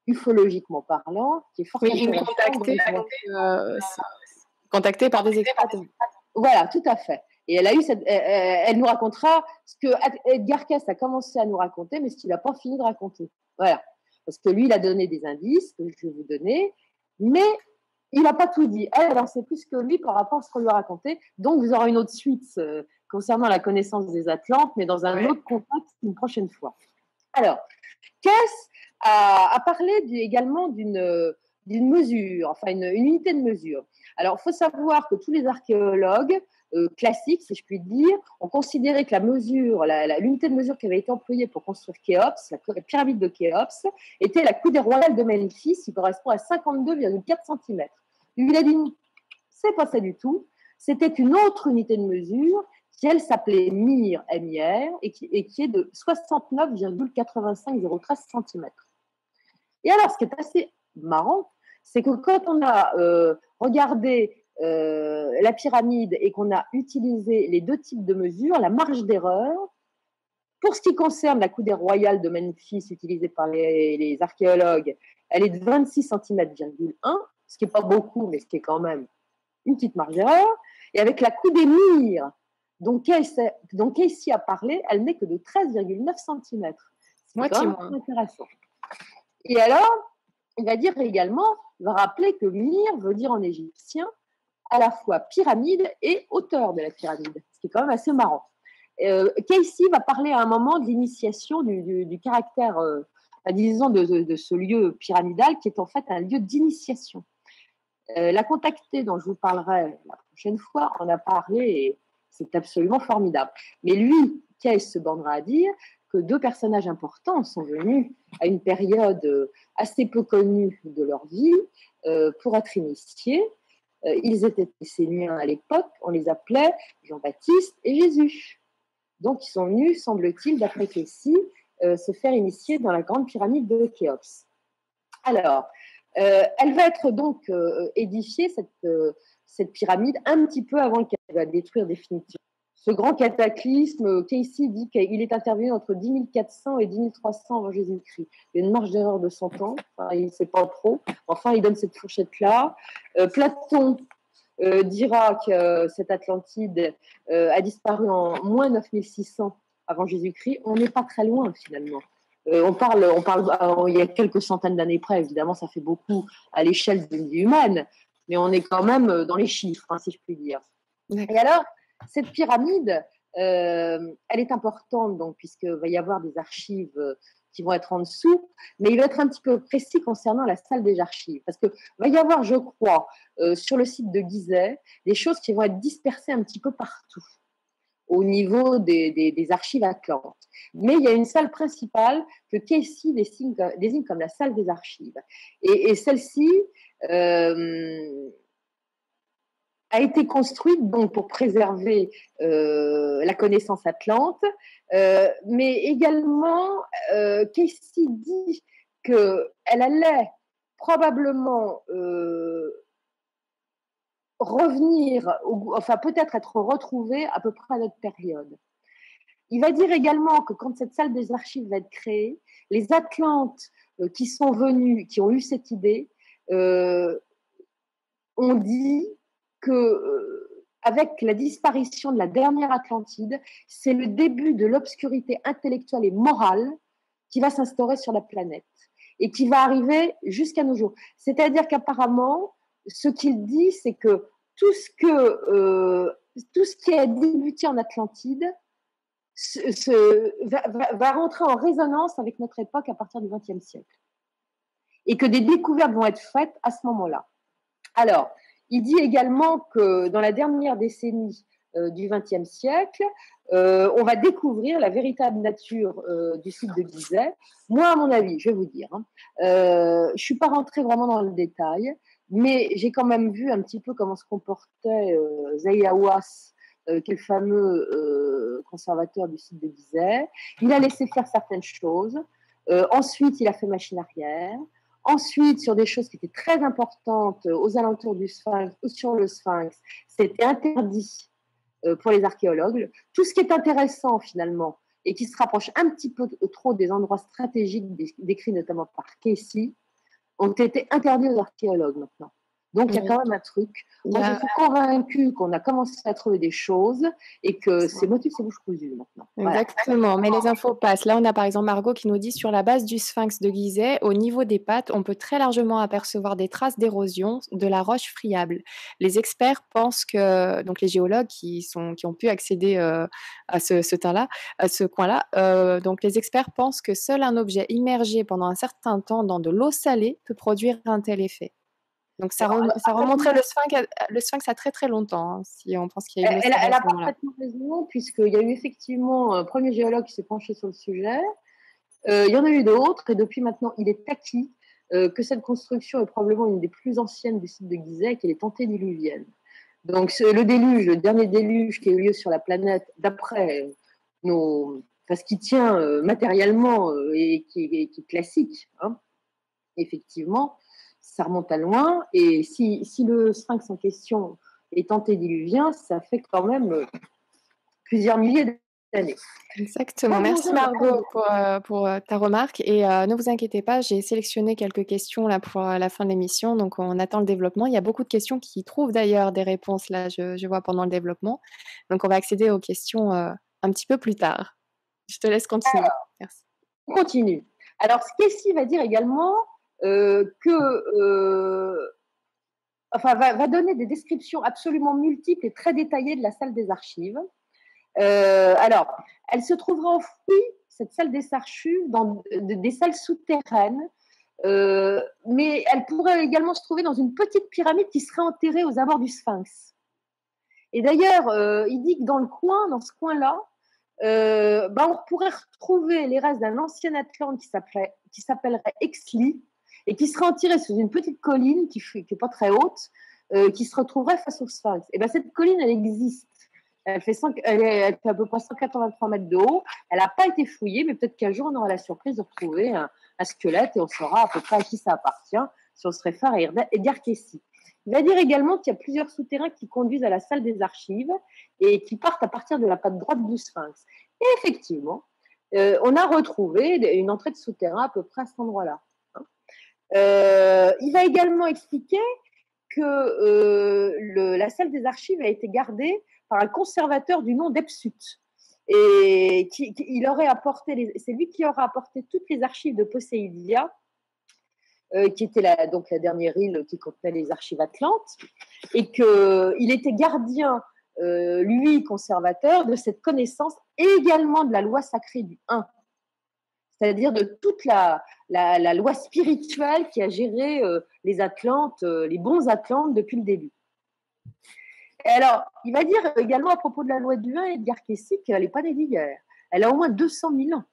ufologiquement parlant, qui est fort Oui, intéressant. Contactée par des extraterrestres. Voilà, tout à fait. Et elle nous racontera ce que Edgar Cayce a commencé à nous raconter, mais ce qu'il n'a pas fini de raconter. Voilà. Parce que lui, il a donné des indices que je vais vous donner, mais il n'a pas tout dit. Elle en sait plus que lui par rapport à ce qu'on lui a raconté. Donc, vous aurez une autre suite concernant la connaissance des Atlantes, mais dans un autre contexte une prochaine fois. Alors, Cayce a parlé également d'une mesure, enfin une unité de mesure. Alors, il faut savoir que tous les archéologues classiques, si je puis dire, ont considéré que la mesure, l'unité de mesure qui avait été employée pour construire Khéops, la pyramide de Khéops, était la coudée royale de Memphis, qui correspond à 52,4 cm. Il a dit, c'est pas ça du tout, c'était une autre unité de mesure qui, elle, s'appelait MIR, et qui est de 69,85013 cm. Et alors, ce qui est assez marrant, c'est que quand on a regardé la pyramide et qu'on a utilisé les deux types de mesures, la marge d'erreur, pour ce qui concerne la coudée royale de Memphis utilisée par les archéologues, elle est de 26 cm,1, ce qui n'est pas beaucoup, mais ce qui est quand même une petite marge d'erreur. Et avec la coudée MIR, dont Cayce a parlé, elle n'est que de 13,9 cm. C'est quand même intéressant. Et alors, il va dire également, il va rappeler que Mir veut dire en égyptien à la fois pyramide et hauteur de la pyramide, ce qui est quand même assez marrant. Cayce va parler à un moment de l'initiation du caractère, disons, de ce lieu pyramidal qui est en fait un lieu d'initiation. La contactée dont je vous parlerai la prochaine fois en a parlé et c'est absolument formidable. Mais lui, Cayce se bornera à dire que deux personnages importants sont venus à une période assez peu connue de leur vie pour être initiés. Ils étaient esséniens à l'époque, on les appelait Jean-Baptiste et Jésus. Donc ils sont venus, semble-t-il, d'après Cayce, se faire initier dans la grande pyramide de Khéops. Alors, elle va être donc édifiée, cette pyramide, un petit peu avant qu'elle va détruire définitivement. Ce grand cataclysme, Cayce dit qu'il est intervenu entre 10 400 et 10 300 avant Jésus-Christ. Il y a une marge d'erreur de 100 ans, enfin, il ne sait pas trop. Enfin, il donne cette fourchette-là. Platon dira que cette Atlantide a disparu en moins 9600 avant Jésus-Christ. On n'est pas très loin, finalement. On parle il y a quelques centaines d'années près, évidemment, ça fait beaucoup à l'échelle de vie humaine, mais on est quand même dans les chiffres, si je puis dire. Et alors, cette pyramide, elle est importante, donc, puisqu'il va y avoir des archives qui vont être en dessous, mais il va être un petit peu précis concernant la salle des archives, parce qu'il va y avoir, je crois, sur le site de Gizeh, des choses qui vont être dispersées un petit peu partout au niveau des archives atlantes. Mais il y a une salle principale que Cayce désigne comme la salle des archives. Et celle-ci a été construite donc pour préserver la connaissance atlante, mais également Cayce dit qu'elle allait probablement revenir, enfin peut-être être retrouvée à peu près à notre période. Il va dire également que quand cette salle des archives va être créée, les Atlantes qui sont venus, qui ont eu cette idée, ont dit que avec la disparition de la dernière Atlantide, c'est le début de l'obscurité intellectuelle et morale qui va s'instaurer sur la planète et qui va arriver jusqu'à nos jours. C'est-à-dire qu'apparemment, ce qu'il dit, c'est que tout ce qui a débuté en Atlantide va rentrer en résonance avec notre époque à partir du XXe siècle. Et que des découvertes vont être faites à ce moment-là. Alors, il dit également que dans la dernière décennie du XXe siècle, on va découvrir la véritable nature du site de Gizeh. Moi, à mon avis, je vais vous dire, je ne suis pas rentrée vraiment dans le détail, mais j'ai quand même vu un petit peu comment se comportait Zahi Hawass, qui est le fameux conservateur du site de Gizeh. Il a laissé faire certaines choses. Ensuite, il a fait machine arrière. Ensuite, sur des choses qui étaient très importantes aux alentours du Sphinx ou sur le Sphinx, c'était interdit pour les archéologues. Tout ce qui est intéressant finalement et qui se rapproche un petit peu trop des endroits stratégiques décrits notamment par Cayce, ont été interdits aux archéologues maintenant. Donc, il y a quand même un truc. Moi, je suis convaincue qu'on a commencé à trouver des choses et que c'est motif, c'est bouche cousue maintenant. Exactement, mais les infos passent. Là, on a par exemple Margot qui nous dit sur la base du sphinx de Gizeh, au niveau des pattes, on peut très largement apercevoir des traces d'érosion de la roche friable. Les experts pensent que, donc les géologues qui ont pu accéder à ce teint-là, à ce coin-là, donc les experts pensent que seul un objet immergé pendant un certain temps dans de l'eau salée peut produire un tel effet. Donc ça remonterait le sphinx à très très longtemps, hein, si on pense qu'il y a eu de l'eau salée Elle à a ce moment-là. parfaitement raison, puisqu'il y a eu effectivement un premier géologue qui s'est penché sur le sujet. Il y en a eu d'autres, et depuis maintenant, il est acquis que cette construction est probablement une des plus anciennes du site de Gizeh, qu'elle est antédiluvienne. Donc le déluge, le dernier déluge qui a eu lieu sur la planète, d'après ce qui tient matériellement et qui est classique, hein, effectivement, ça remonte à loin. Et si le sphinx en question est antédiluvien, ça fait quand même plusieurs milliers d'années. Exactement. Merci Margot pour ta remarque. Et ne vous inquiétez pas, j'ai sélectionné quelques questions là pour la fin de l'émission. Donc on attend le développement. Il y a beaucoup de questions qui trouvent d'ailleurs des réponses là, je vois pendant le développement. Donc on va accéder aux questions un petit peu plus tard. Je te laisse continuer. Alors, merci. On continue. Alors, Casey va dire également va donner des descriptions absolument multiples et très détaillées de la salle des archives. Alors, elle se trouvera enfouie, cette salle des archives, dans des salles souterraines, mais elle pourrait également se trouver dans une petite pyramide qui serait enterrée aux abords du Sphinx. Et d'ailleurs, il dit que dans ce coin-là, on pourrait retrouver les restes d'un ancien Atlante qui s'appellerait Exli et qui serait enterré sur une petite colline qui n'est pas très haute, qui se retrouverait face au Sphinx. Et cette colline, elle existe. Elle fait à peu près 183 mètres de haut. Elle n'a pas été fouillée, mais peut-être qu'un jour, on aura la surprise de retrouver un squelette et on saura à peu près à qui ça appartient, si on se réfère à Edgar Cayce. Il va dire également qu'il y a plusieurs souterrains qui conduisent à la salle des archives et qui partent à partir de la patte droite du Sphinx. Et effectivement, on a retrouvé une entrée de souterrain à peu près à cet endroit-là. Il va également expliquer que la salle des archives a été gardée par un conservateur du nom d'Epsut. Et c'est lui qui aura apporté toutes les archives de Poséidia, qui était la dernière île qui contenait les archives atlantes, et qu'il était gardien, lui, conservateur, de cette connaissance et également de la loi sacrée du 1, c'est-à-dire de toute la loi spirituelle qui a géré les Atlantes, les bons Atlantes depuis le début. Et alors, il va dire également à propos de la loi du 1, Edgar Cayce, qu'elle n'est pas née d'hier. Elle a au moins 200 000 ans.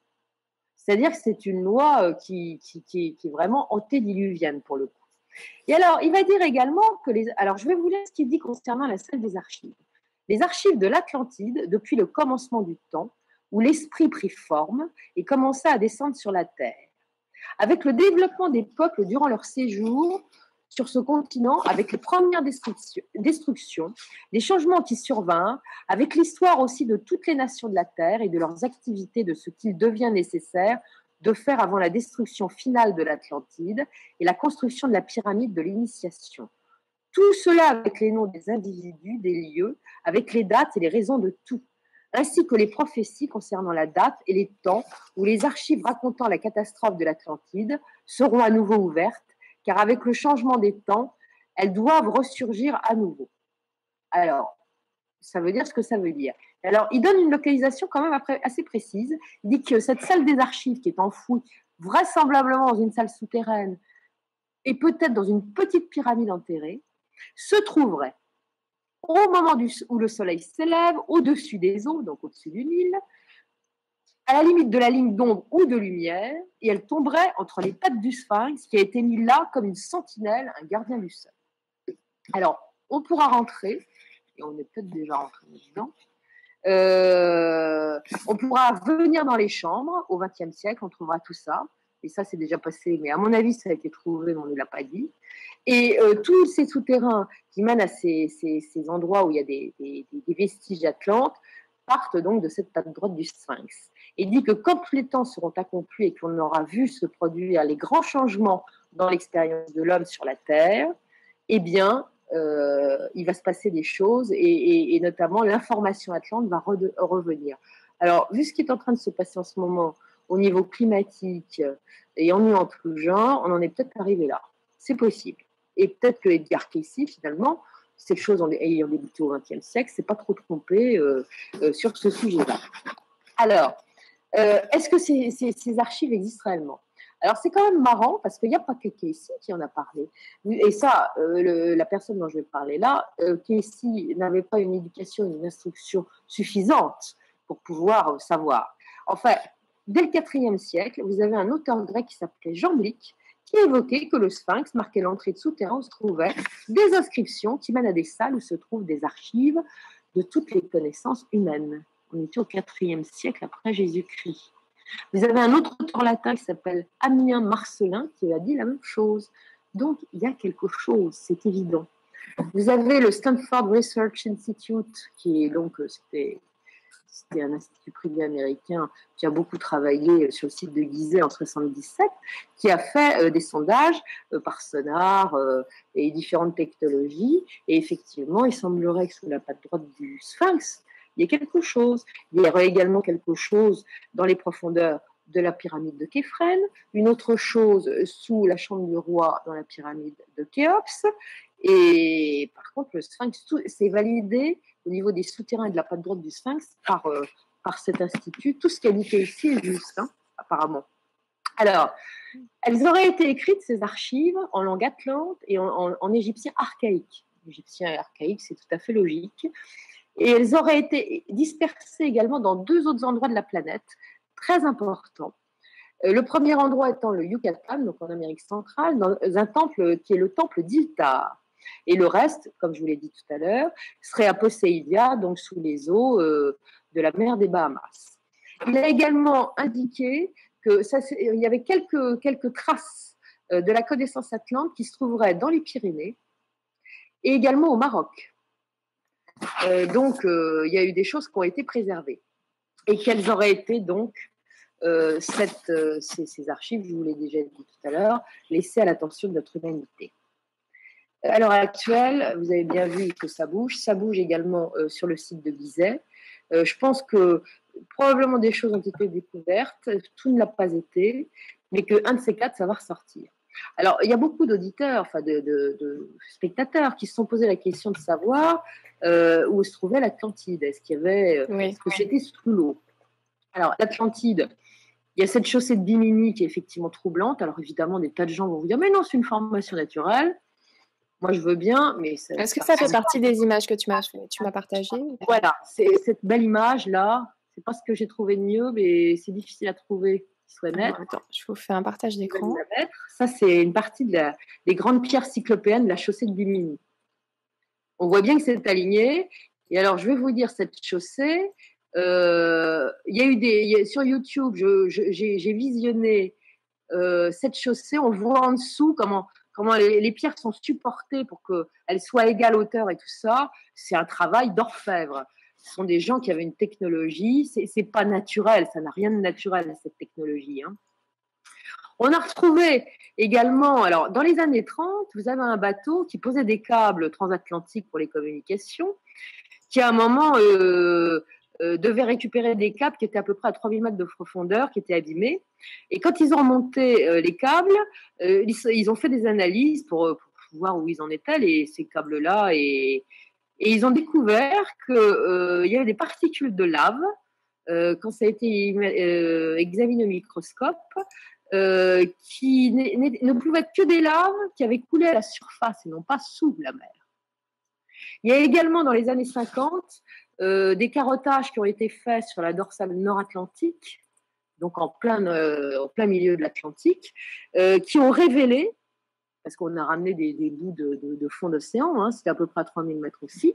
C'est-à-dire que c'est une loi qui est vraiment antédiluvienne pour le coup. Et alors, il va dire également que alors, je vais vous lire ce qu'il dit concernant la salle des archives. Les archives de l'Atlantide, depuis le commencement du temps, où l'esprit prit forme et commença à descendre sur la Terre. Avec le développement des peuples durant leur séjour sur ce continent, avec les premières destructions, des changements qui survinrent, avec l'histoire aussi de toutes les nations de la Terre et de leurs activités, de ce qu'il devient nécessaire de faire avant la destruction finale de l'Atlantide et la construction de la pyramide de l'initiation. Tout cela avec les noms des individus, des lieux, avec les dates et les raisons de tout, ainsi que les prophéties concernant la date et les temps où les archives racontant la catastrophe de l'Atlantide seront à nouveau ouvertes, car avec le changement des temps, elles doivent ressurgir à nouveau. Alors, ça veut dire ce que ça veut dire. Alors, il donne une localisation quand même assez précise. Il dit que cette salle des archives qui est enfouie, vraisemblablement dans une salle souterraine et peut-être dans une petite pyramide enterrée, se trouverait au moment où le soleil s'élève, au-dessus des eaux, donc au-dessus du Nil, à la limite de la ligne d'ombre ou de lumière, et elle tomberait entre les pattes du Sphinx qui a été mis là comme une sentinelle, un gardien du sol. Alors, on pourra rentrer, et on est peut-être déjà rentré dedans, on pourra venir dans les chambres au XXe siècle, on trouvera tout ça. Et ça, c'est déjà passé, mais à mon avis, ça a été trouvé, mais on ne l'a pas dit. Et tous ces souterrains qui mènent à ces endroits où il y a des vestiges atlantes partent donc de cette patte droite du Sphinx. Et dit que quand les temps seront accomplis et qu'on aura vu se produire les grands changements dans l'expérience de l'homme sur la Terre, eh bien, il va se passer des choses et notamment l'information Atlante va revenir. Alors, vu ce qui est en train de se passer en ce moment au niveau climatique et ennuis en tout genre, on en est peut-être arrivé là. C'est possible. Et peut-être que Edgar Cayce, finalement, ces choses ayant débuté au XXe siècle, s'est pas trop trompé sur ce sujet-là. Alors, est-ce que ces archives existent réellement? Alors, c'est quand même marrant parce qu'il n'y a pas que Cayce qui en a parlé. Et ça, la personne dont je vais parler là, Cayce n'avait pas une éducation, une instruction suffisante pour pouvoir savoir. Enfin, dès le IVe siècle, vous avez un auteur grec qui s'appelait Jamblique qui évoquait que le sphinx marquait l'entrée de souterrain où se trouvaient des inscriptions qui mènent à des salles où se trouvent des archives de toutes les connaissances humaines. On était au IVe siècle après Jésus-Christ. Vous avez un autre auteur latin qui s'appelle Ammien Marcellin qui a dit la même chose. Donc, il y a quelque chose, c'est évident. Vous avez le Stanford Research Institute, qui est donc, c'était un institut privé américain qui a beaucoup travaillé sur le site de Gizeh en 1977, qui a fait des sondages par sonar et différentes technologies. Et effectivement, il semblerait que sous la patte droite du sphinx, il y a quelque chose. Il y aurait également quelque chose dans les profondeurs de la pyramide de Képhren, une autre chose sous la chambre du roi dans la pyramide de Khéops. Et par contre, le sphinx, c'est validé au niveau des souterrains et de la patte droite du sphinx par cet institut. Tout ce qui est indiqué ici est juste, apparemment. Alors, elles auraient été écrites, ces archives, en langue atlante et en égyptien archaïque. L'égyptien archaïque, c'est tout à fait logique. Et elles auraient été dispersées également dans 2 autres endroits de la planète, très importants. Le premier endroit étant le Yucatan, donc en Amérique centrale, dans un temple qui est le temple d'Iltar. Et le reste, comme je vous l'ai dit tout à l'heure, serait à Poseidia, donc sous les eaux de la mer des Bahamas. Il a également indiqué qu'il y avait quelques traces de la connaissance atlante qui se trouveraient dans les Pyrénées et également au Maroc. Donc, il y a eu des choses qui ont été préservées. Et quelles auraient été donc ces archives, je vous l'ai déjà dit tout à l'heure, laissées à l'attention de notre humanité. À l'heure actuelle, vous avez bien vu que ça bouge également sur le site de Gizeh. Je pense que probablement des choses ont été découvertes, tout ne l'a pas été, mais qu'un de ces 4, ça va ressortir. Alors, il y a beaucoup d'auditeurs, enfin de spectateurs qui se sont posé la question de savoir où se trouvait l'Atlantide. Est-ce qu'il y avait, est-ce que c'était sous l'eau? Alors, l'Atlantide, il y a cette chaussée de Bimini qui est effectivement troublante. Alors, évidemment, des tas de gens vont vous dire, mais non, c'est une formation naturelle. Moi, je veux bien, mais... Est-ce que ça fait partie des images que tu m'as partagées? Voilà, c'est cette belle image-là. C'est pas ce que j'ai trouvé de mieux, mais c'est difficile à trouver qui soit net. Attends, je vous fais un partage d'écran. Ça, c'est une partie des grandes pierres cyclopéennes de la chaussée de Bimini. On voit bien que c'est aligné. Et alors, je vais vous dire, cette chaussée, il y a eu sur YouTube, j'ai visionné cette chaussée. On voit en dessous comment les pierres sont supportées pour qu'elles soient égales hauteur et tout ça. C'est un travail d'orfèvre. Ce sont des gens qui avaient une technologie. C'est pas naturel, ça n'a rien de naturel, cette technologie. On a retrouvé également, alors dans les années 30, vous avez un bateau qui posait des câbles transatlantiques pour les communications, qui à un moment devait récupérer des câbles qui étaient à peu près à 3000 mètres de profondeur, qui étaient abîmés. Et quand ils ont remonté les câbles, ils ont fait des analyses pour voir où ils en étaient, ces câbles-là, et ils ont découvert qu'il y avait des particules de lave, quand ça a été examiné au microscope, qui ne pouvaient être que des laves qui avaient coulé à la surface et non pas sous la mer. Il y a également dans les années 50 des carottages qui ont été faits sur la dorsale nord-atlantique, donc en plein milieu de l'Atlantique, qui ont révélé, parce qu'on a ramené des bouts de fond d'océan, c'était à peu près à 3000 mètres aussi,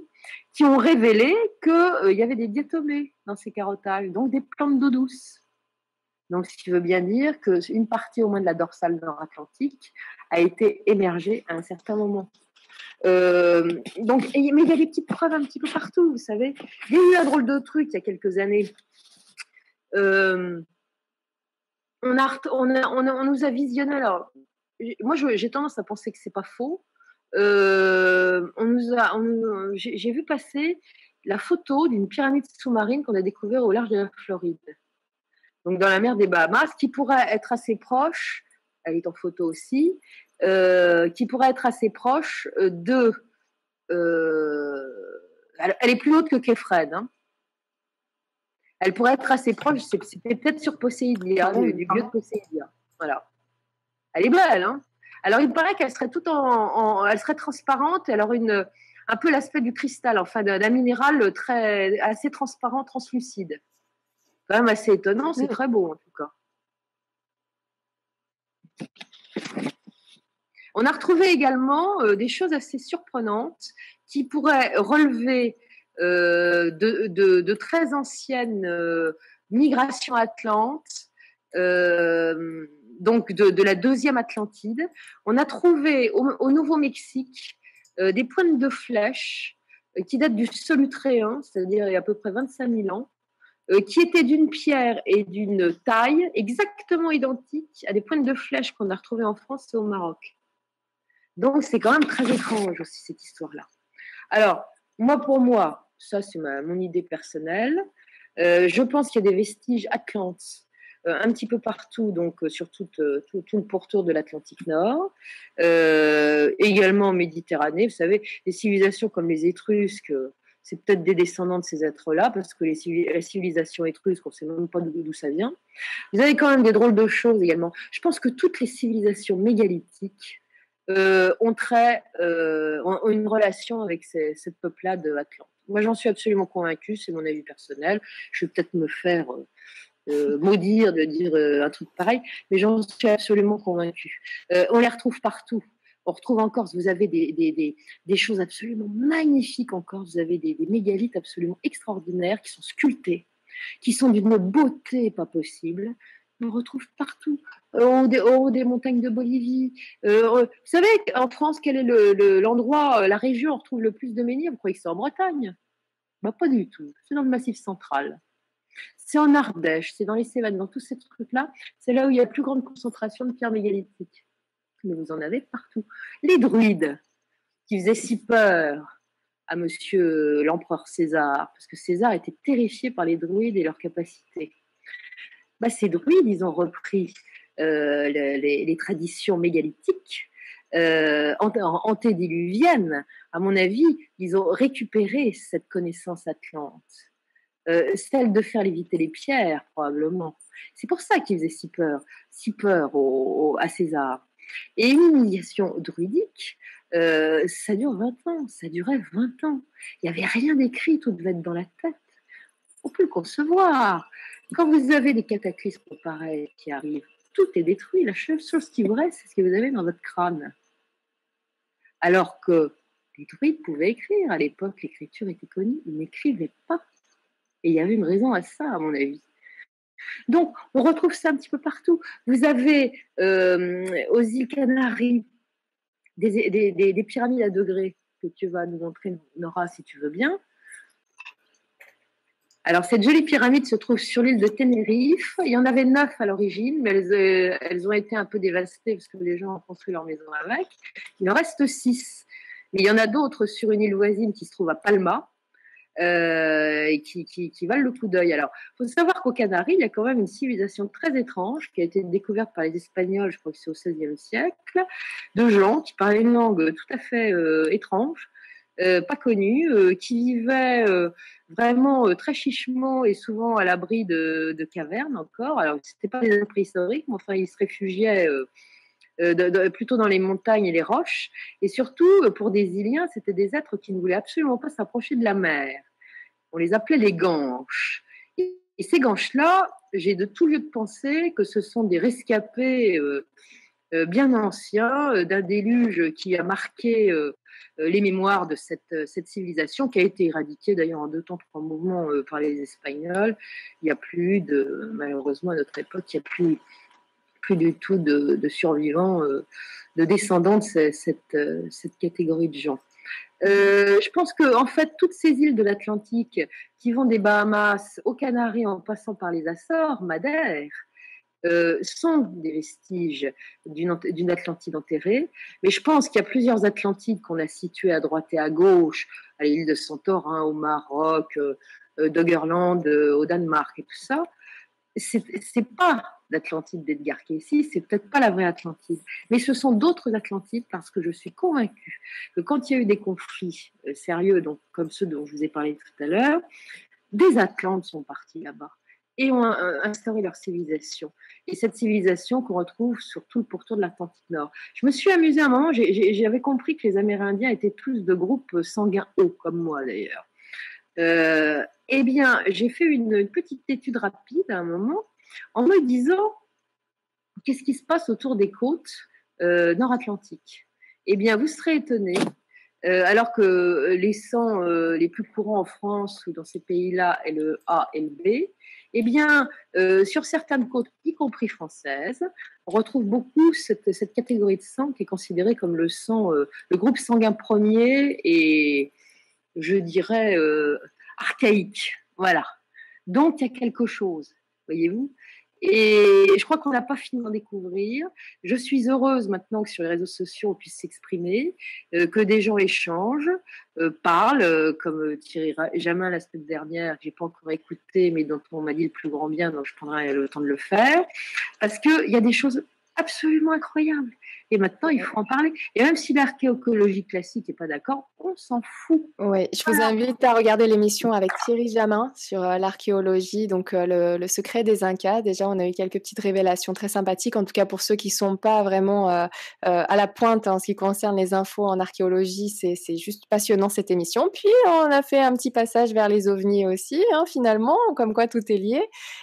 qui ont révélé qu'il y avait des diatomées dans ces carottages, donc des plantes d'eau douce. Donc, ce qui veut bien dire qu'une partie au moins de la dorsale nord-atlantique a été émergée à un certain moment. Mais il y a des petites preuves un petit peu partout, vous savez. Il y a eu un drôle de truc il y a quelques années. On nous a visionné, alors moi, j'ai tendance à penser que c'est pas faux. J'ai vu passer la photo d'une pyramide sous-marine qu'on a découvert au large de la Floride, donc dans la mer des Bahamas, qui pourrait être assez proche, elle est en photo aussi, qui pourrait être assez proche de... elle est plus haute que Kefred, hein. Elle pourrait être assez proche, c'était peut-être sur Poséidia, du lieu de Poséidia. Voilà. Elle est belle, hein. Alors, il paraît qu'elle serait elle serait transparente, elle aurait un peu l'aspect du cristal, enfin d'un minéral assez transparent, translucide. Quand même assez étonnant, c'est très beau en tout cas. On a retrouvé également des choses assez surprenantes qui pourraient relever de très anciennes migrations atlantes, donc de la deuxième Atlantide. On a trouvé au Nouveau-Mexique des pointes de flèches qui datent du Solutréen, c'est-à-dire il y a à peu près 25 000 ans, qui étaient d'une pierre et d'une taille exactement identiques à des pointes de flèches qu'on a retrouvées en France et au Maroc. Donc, c'est quand même très étrange aussi, cette histoire-là. Alors, pour moi, ça, c'est mon idée personnelle. Je pense qu'il y a des vestiges atlantes un petit peu partout, donc sur tout le pourtour de l'Atlantique Nord. Également en Méditerranée, vous savez, des civilisations comme les Étrusques, c'est peut-être des descendants de ces êtres-là, parce que la civilisation étrusque, on ne sait même pas d'où ça vient. Vous avez quand même des drôles de choses également. Je pense que toutes les civilisations mégalithiques ont une relation avec cette peuplade Atlante. Moi, j'en suis absolument convaincue, c'est mon avis personnel. Je vais peut-être me faire maudire de dire un truc pareil, mais j'en suis absolument convaincue. On les retrouve partout. On retrouve en Corse, vous avez des choses absolument magnifiques en Corse, vous avez des mégalithes absolument extraordinaires qui sont sculptés, qui sont d'une beauté pas possible. On retrouve partout, au haut des montagnes de Bolivie. Vous savez, en France, quel est l'endroit, la région où on retrouve le plus de menhirs? Vous croyez que c'est en Bretagne? Bah, pas du tout. C'est dans le Massif central. C'est en Ardèche, c'est dans les Cévennes, dans tous ces trucs-là. C'est là où il y a la plus grande concentration de pierres mégalithiques. Mais vous en avez partout. Les druides, qui faisaient si peur à monsieur l'empereur César, parce que César était terrifié par les druides et leurs capacités. Bah, ces druides, ils ont repris les traditions mégalithiques antédiluviennes. À mon avis, ils ont récupéré cette connaissance atlante. Celle de faire léviter les pierres, probablement. C'est pour ça qu'ils faisaient si peur à César. Et une humiliation druidique, ça dure 20 ans, ça durait 20 ans. Il n'y avait rien d'écrit, tout devait être dans la tête. On peut le concevoir. Quand vous avez des cataclysmes pareils qui arrivent, tout est détruit. La seule chose qui vous reste, c'est ce que vous avez dans votre crâne. Alors que les druides pouvaient écrire. À l'époque, l'écriture était connue. Ils n'écrivaient pas. Et il y avait une raison à ça, à mon avis. Donc, on retrouve ça un petit peu partout. Vous avez aux îles Canaries des pyramides à degrés que tu vas nous montrer, Nora, si tu veux bien. Alors, cette jolie pyramide se trouve sur l'île de Tenerife. Il y en avait 9 à l'origine, mais elles ont été un peu dévastées parce que les gens ont construit leur maison avec. Il en reste 6. Mais il y en a d'autres sur une île voisine qui se trouve à Palma, et qui valent le coup d'œil. Alors, il faut savoir qu'aux Canaries, il y a quand même une civilisation très étrange qui a été découverte par les Espagnols, je crois que c'est au XVIe siècle, de gens qui parlaient une langue tout à fait étrange, pas connue, qui vivaient vraiment très chichement et souvent à l'abri de cavernes encore. Alors, c'était pas des hommes préhistoriques, mais enfin, ils se réfugiaient plutôt dans les montagnes et les roches. Et surtout, pour des Iliens, c'était des êtres qui ne voulaient absolument pas s'approcher de la mer. On les appelait les ganches. Et ces ganches-là, j'ai de tout lieu de penser que ce sont des rescapés bien anciens d'un déluge qui a marqué les mémoires de cette civilisation, qui a été éradiquée d'ailleurs en 2 temps 3 mouvements par les Espagnols. Il n'y a plus malheureusement à notre époque, il n'y a plus du tout de survivants, de descendants de cette catégorie de gens. Je pense que en fait, toutes ces îles de l'Atlantique qui vont des Bahamas aux Canaries en passant par les Açores, Madère, sont des vestiges d'une Atlantide enterrée, mais je pense qu'il y a plusieurs Atlantides qu'on a situées à droite et à gauche, à l'île de Santorin, au Maroc, Doggerland, au Danemark et tout ça. C'est pas l'Atlantide d'Edgar Cayce, c'est peut-être pas la vraie Atlantide, mais ce sont d'autres Atlantides parce que je suis convaincue que quand il y a eu des conflits sérieux, donc comme ceux dont je vous ai parlé tout à l'heure, des Atlantes sont partis là-bas et ont instauré leur civilisation. Et cette civilisation qu'on retrouve sur tout le pourtour de l'Atlantique Nord. Je me suis amusée à un moment, j'avais compris que les Amérindiens étaient tous de groupes sanguins hauts, comme moi d'ailleurs. Eh bien, j'ai fait une petite étude rapide à un moment en me disant qu'est-ce qui se passe autour des côtes nord-atlantiques. Eh bien, vous serez étonnés, alors que les sangs les plus courants en France ou dans ces pays-là est le A et le B, eh bien, sur certaines côtes, y compris françaises, on retrouve beaucoup cette catégorie de sang qui est considérée comme le sang, le groupe sanguin premier et je dirais archaïque. Voilà. Donc, il y a quelque chose, voyez-vous. Et je crois qu'on n'a pas fini d'en découvrir. Je suis heureuse maintenant que sur les réseaux sociaux, on puisse s'exprimer, que des gens échangent, parlent, comme Thierry Jamin la semaine dernière, que j'ai pas encore écouté, mais dont on m'a dit le plus grand bien, donc je prendrai le temps de le faire. Parce qu'il y a des choses absolument incroyables. Et maintenant, il faut en parler. Et même si l'archéologie classique n'est pas d'accord, on s'en fout. Oui, je vous invite à regarder l'émission avec Thierry Jamin sur l'archéologie, donc le secret des Incas. Déjà, on a eu quelques petites révélations très sympathiques, en tout cas pour ceux qui sont pas vraiment à la pointe en ce qui concerne les infos en archéologie. C'est juste passionnant cette émission. Puis, on a fait un petit passage vers les ovnis aussi, hein, finalement, comme quoi tout est lié.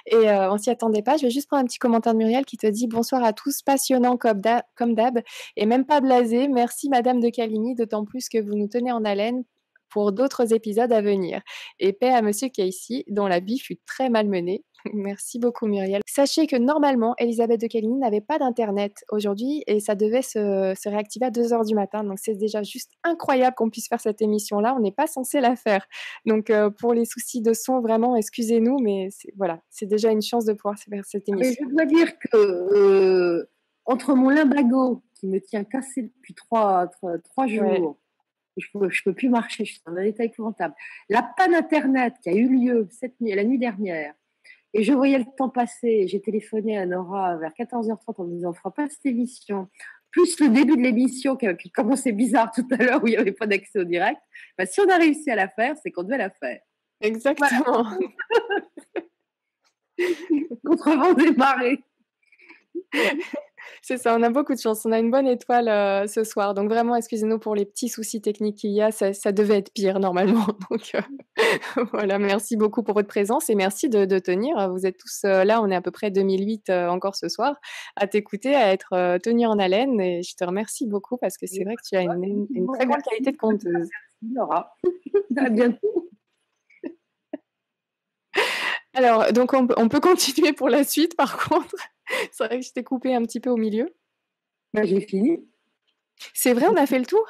Et on s'y attendait pas. Je vais juste prendre un petit commentaire de Muriel qui te dit « Bonsoir à tous, passionnant comme d'hab, et même pas blasé. Merci Madame de Caligny, d'autant plus que vous nous tenez en haleine pour d'autres épisodes à venir. Et paix à Monsieur Casey, dont la vie fut très malmenée. » Merci beaucoup Muriel. Sachez que normalement, Elisabeth de Caligny n'avait pas d'internet aujourd'hui et ça devait se réactiver à 2h du matin. Donc c'est déjà juste incroyable qu'on puisse faire cette émission-là. On n'est pas censé la faire. Donc pour les soucis de son, vraiment, excusez-nous, mais voilà, c'est déjà une chance de pouvoir faire cette émission. Mais je dois dire que entre mon lumbago qui me tient cassé depuis trois jours, ouais. Je peux plus marcher, je suis dans un état épouvantable. La panne Internet qui a eu lieu la nuit dernière, et je voyais le temps passer, j'ai téléphoné à Nora vers 14h30 en me disant, on fera pas cette émission, plus le début de l'émission qui commençait bizarre tout à l'heure où il n'y avait pas d'accès au direct. Ben, si on a réussi à la faire, c'est qu'on devait la faire. Exactement. Voilà. Contre vents et marées. C'est ça, on a beaucoup de chance. On a une bonne étoile ce soir. Donc vraiment, excusez-nous pour les petits soucis techniques qu'il y a. Ça devait être pire normalement. Donc voilà, merci beaucoup pour votre présence et merci de tenir. Vous êtes tous là, on est à peu près 2008 encore ce soir, à t'écouter, à être tenu en haleine. Et je te remercie beaucoup parce que c'est vrai que tu as une très grande qualité de conteuse. Merci Laura. À bientôt. Alors, donc on peut continuer pour la suite par contre. C'est vrai que je t'ai coupé un petit peu au milieu. Ben, j'ai fini. C'est vrai, on a fait le tour?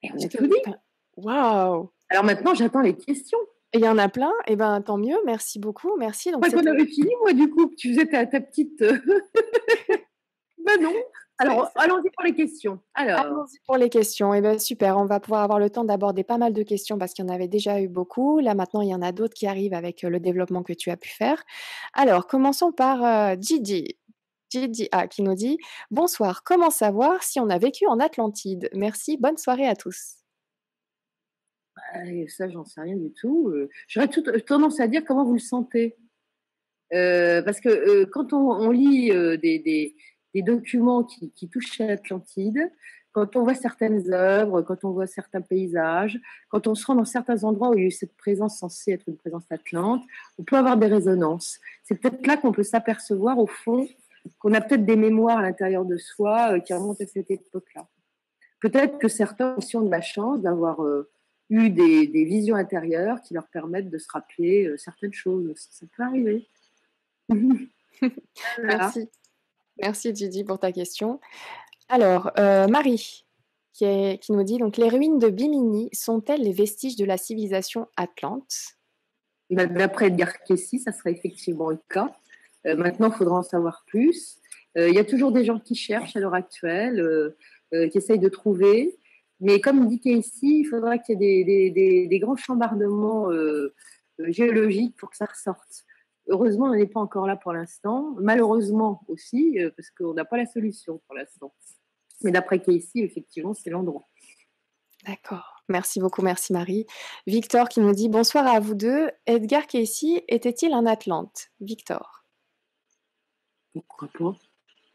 Et on a tout dit. Waouh! Alors maintenant, j'attends les questions. Et il y en a plein. Et ben tant mieux. Merci beaucoup. Merci. Donc, qu'on avait fini, moi, du coup, tu faisais ta petite... Ben non. Alors, allons-y pour les questions. Allons-y pour les questions. Et ben super, on va pouvoir avoir le temps d'aborder pas mal de questions parce qu'il y en avait déjà eu beaucoup. Là, maintenant, il y en a d'autres qui arrivent avec le développement que tu as pu faire. Alors, commençons par Gigi. Gigi A qui nous dit « Bonsoir, comment savoir si on a vécu en Atlantide? Merci, bonne soirée à tous. » Ça, j'en sais rien du tout. J'aurais tendance à dire comment vous le sentez. Parce que quand on lit des documents qui touchent à l'Atlantide, quand on voit certaines œuvres, quand on voit certains paysages, quand on se rend dans certains endroits où il y a eu cette présence censée être une présence atlante, on peut avoir des résonances. C'est peut-être là qu'on peut s'apercevoir, au fond, qu'on a peut-être des mémoires à l'intérieur de soi qui remontent à cette époque-là. Peut-être que certains aussi ont de la chance d'avoir eu des visions intérieures qui leur permettent de se rappeler certaines choses. Ça peut arriver. Merci. Merci Gigi pour ta question. Alors, Marie qui nous dit donc les ruines de Bimini sont-elles les vestiges de la civilisation atlante? D'après Edgar Cayce, ça serait effectivement le cas. Maintenant, il faudra en savoir plus. Il y a toujours des gens qui cherchent à l'heure actuelle, qui essayent de trouver. Mais comme dit Casey, il faudra qu'il y ait des grands chambardements géologiques pour que ça ressorte. Heureusement, on n'est pas encore là pour l'instant. Malheureusement aussi, parce qu'on n'a pas la solution pour l'instant. Mais d'après Casey, effectivement, c'est l'endroit. D'accord. Merci beaucoup, merci Marie. Victor qui nous dit bonsoir à vous deux. Edgar Cayce était-il un Atlante? Victor. Pourquoi pas?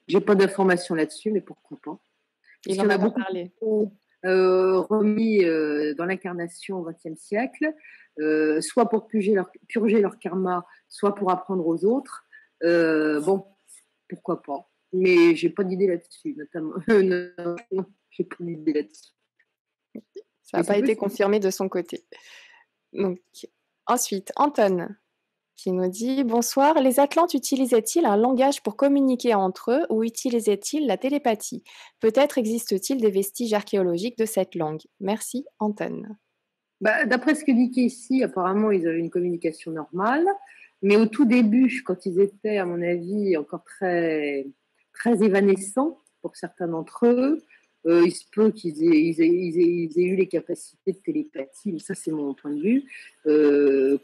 J'ai pas d'informations là-dessus, mais pourquoi pas? Il en a beaucoup parlé. Remis dans l'incarnation au XXe siècle, soit pour purger leur karma, soit pour apprendre aux autres. Bon, pourquoi pas? Mais j'ai pas d'idée là-dessus, notamment. Non, j'ai pas d'idée là-dessus. Ça n'a pas été confirmé de son côté. Donc, ensuite, Anton qui nous dit bonsoir. Les Atlantes utilisaient-ils un langage pour communiquer entre eux ou utilisaient-ils la télépathie? Peut-être existe-t-il des vestiges archéologiques de cette langue. Merci, Anton. D'après ce que dit Casey, apparemment, ils avaient une communication normale. Mais au tout début, quand ils étaient, à mon avis, encore très, très évanescents pour certains d'entre eux, il se peut qu'ils aient eu les capacités de télépathie, mais ça c'est mon point de vue,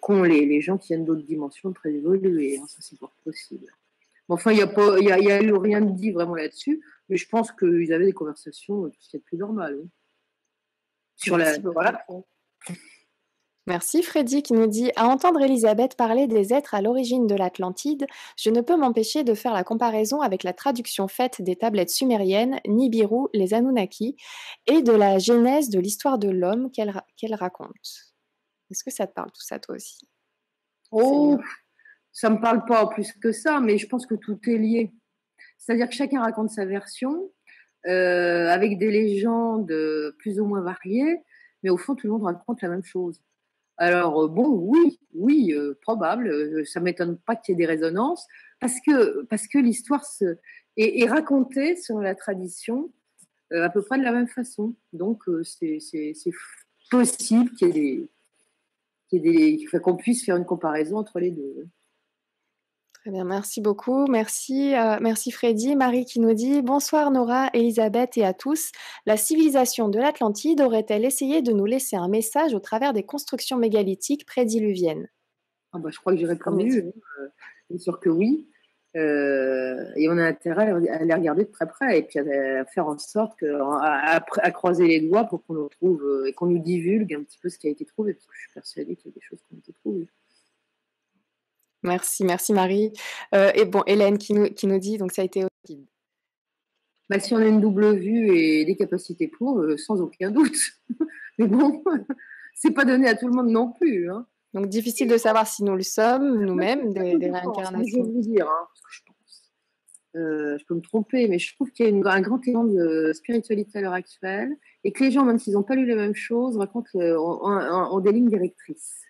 qu'ont les gens qui viennent d'autres dimensions très évoluées. Hein, ça c'est fort possible. Enfin, il n'y a eu rien de dit vraiment là-dessus, mais je pense qu'ils avaient des conversations tout ce qui est plus normal. Hein. Sur voilà. Merci Freddy qui nous dit à entendre Elisabeth parler des êtres à l'origine de l'Atlantide, je ne peux m'empêcher de faire la comparaison avec la traduction faite des tablettes sumériennes, Nibiru, les Anunnaki, et de la genèse de l'histoire de l'homme qu'elle raconte. Est-ce que ça te parle tout ça toi aussi? Oh, ça me parle pas plus que ça, mais je pense que tout est lié. C'est-à-dire que chacun raconte sa version, avec des légendes plus ou moins variées, mais au fond tout le monde raconte la même chose. Alors bon, oui, probable. Ça m'étonne pas qu'il y ait des résonances parce que l'histoire est racontée selon la tradition à peu près de la même façon. Donc c'est possible qu'on puisse faire une comparaison entre les deux. Très bien, merci beaucoup. Merci, merci Freddy. Marie qui nous dit bonsoir Nora, Elisabeth et à tous. La civilisation de l'Atlantide aurait-elle essayé de nous laisser un message au travers des constructions mégalithiques prédiluviennes? Je crois que j'ai répondu. Bien sûr que oui. Et on a intérêt à les regarder de très près et puis à faire en sorte à croiser les doigts pour qu'on nous trouve et qu'on nous divulgue un petit peu ce qui a été trouvé, parce que je suis persuadée qu'il y a des choses qui ont été trouvées. Merci Marie. Et bon, Hélène qui nous dit, donc ça a été aussi. Si on a une double vue et des capacités pour, sans aucun doute. Mais bon, c'est pas donné à tout le monde non plus. Hein. Donc difficile de savoir si nous le sommes, nous-mêmes, des réincarnations. Je vais vous dire, hein, ce que je pense. Je peux me tromper, mais je trouve qu'il y a un grand élan de spiritualité à l'heure actuelle et que les gens, même s'ils n'ont pas lu les mêmes choses, racontent ont des lignes directrices.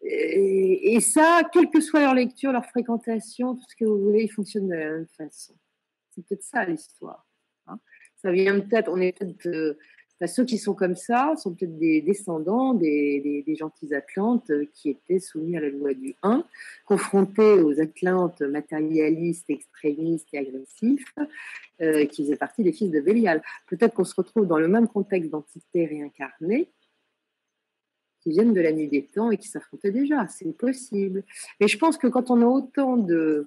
Et ça, quelle que soit leur lecture, leur fréquentation, tout ce que vous voulez, ils fonctionnent de la même façon. C'est peut-être ça l'histoire. Hein. Ça vient peut-être, on est peut-être, ceux qui sont comme ça sont peut-être des descendants des gentils Atlantes qui étaient soumis à la loi du 1, confrontés aux Atlantes matérialistes, extrémistes et agressifs, qui faisaient partie des fils de Bélial. Peut-être qu'on se retrouve dans le même contexte d'entités réincarnées, qui viennent de la nuit des temps et qui s'affrontaient déjà. C'est possible. Mais je pense que quand on a autant d'atomes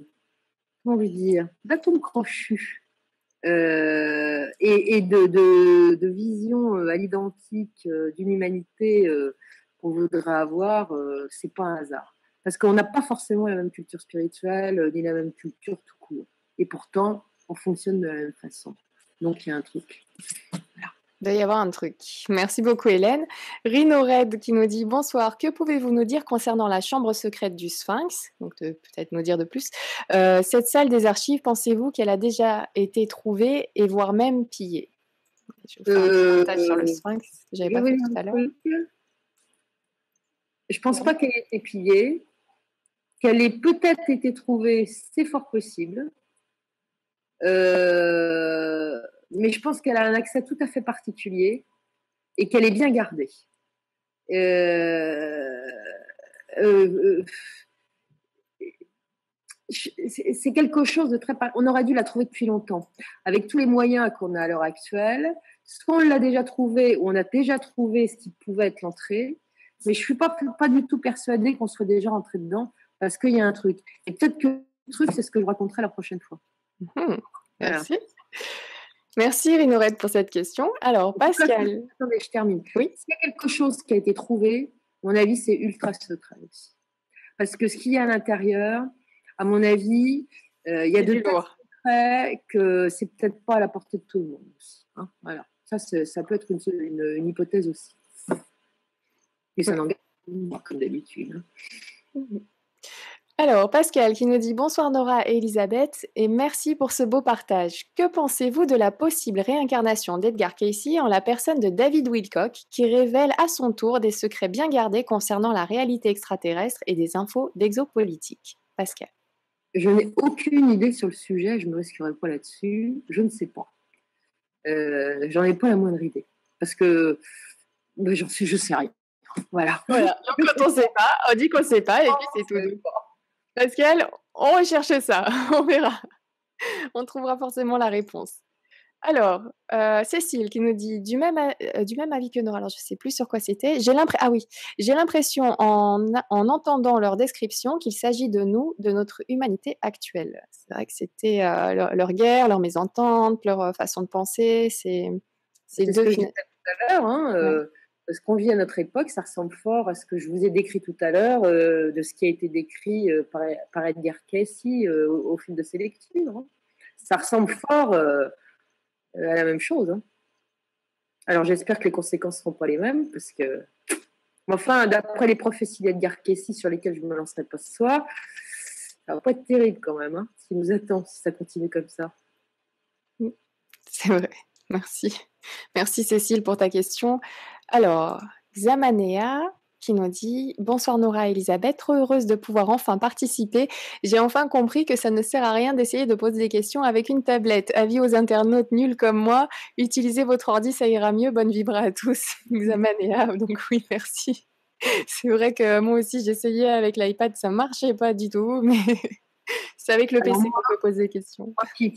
crochus et de visions à l'identique d'une humanité qu'on voudrait avoir, c'est pas un hasard. Parce qu'on n'a pas forcément la même culture spirituelle, ni la même culture tout court. Et pourtant, on fonctionne de la même façon. Donc, il y a un truc. Voilà. Il doit y avoir un truc. Merci beaucoup Hélène. Rhino Red qui nous dit bonsoir. Que pouvez-vous nous dire concernant la chambre secrète du Sphinx? Donc peut-être nous dire de plus. Cette salle des archives, pensez-vous qu'elle a déjà été trouvée et voire même pillée? Je vais vous faire un partage sur le Sphinx. J'avais pas fait tout à l'heure. Je pense pas qu'elle ait été pillée. Qu'elle ait peut-être été trouvée, c'est fort possible. Mais je pense qu'elle a un accès tout à fait particulier et qu'elle est bien gardée. c'est quelque chose de très... On aurait dû la trouver depuis longtemps. Avec tous les moyens qu'on a à l'heure actuelle, soit on l'a déjà trouvé, ou on a déjà trouvé ce qui pouvait être l'entrée, mais je ne suis pas du tout persuadée qu'on soit déjà rentré dedans, parce qu'il y a un truc. Et peut-être que le truc, c'est ce que je raconterai la prochaine fois. Merci. Voilà. Merci Rinorette pour cette question. Alors, Pascal. Attendez, je termine. Oui. S'il y a quelque chose qui a été trouvé, à mon avis, c'est ultra secret aussi. Parce que ce qu'il y a à l'intérieur, à mon avis, il y a de tels secrets que c'est peut-être pas à la portée de tout le monde aussi. Hein, voilà. Ça peut être une hypothèse aussi. Et ça n'engage pas, comme d'habitude. Hein. Alors, Pascal qui nous dit « Bonsoir Nora et Elisabeth et merci pour ce beau partage. Que pensez-vous de la possible réincarnation d'Edgar Cayce en la personne de David Wilcock qui révèle à son tour des secrets bien gardés concernant la réalité extraterrestre et des infos d'exopolitique ?» Pascal. Je n'ai aucune idée sur le sujet, je ne me risquerai pas là-dessus, je ne sais pas. J'en ai pas la moindre idée. Parce que je sais rien. Voilà. Donc, quand on ne sait pas, on dit qu'on ne sait pas et puis c'est tout. Pascal, on recherche ça, on verra. On trouvera forcément la réponse. Alors, Cécile qui nous dit du même avis que Nora. Alors, je ne sais plus sur quoi c'était. J'ai l'impression en entendant leur description qu'il s'agit de nous, de notre humanité actuelle. C'est vrai que c'était leur guerre, leur mésentente, leur façon de penser. C'est ce que je disais tout à l'heure. Hein, ce qu'on vit à notre époque, ça ressemble fort à ce que je vous ai décrit tout à l'heure, de ce qui a été décrit par Edgar Cayce au fil de ses lectures. Hein. Ça ressemble fort à la même chose. Hein. Alors j'espère que les conséquences ne seront pas les mêmes, parce que, enfin, d'après les prophéties d'Edgar Cayce sur lesquelles je ne me lancerai pas ce soir, ça va pas être terrible quand même, hein, ce qui nous attend si ça continue comme ça. C'est vrai, merci. Merci Cécile pour ta question. Alors, Xamanea qui nous dit « Bonsoir Nora et Elisabeth, trop heureuse de pouvoir enfin participer. J'ai enfin compris que ça ne sert à rien d'essayer de poser des questions avec une tablette. Avis aux internautes nuls comme moi, utilisez votre ordi, ça ira mieux. Bonne vibra à tous. » Xamanea, donc oui, merci. C'est vrai que moi aussi, j'essayais avec l'iPad, ça marchait pas du tout, mais c'est avec le PC qu'on peut poser des questions. Moi qui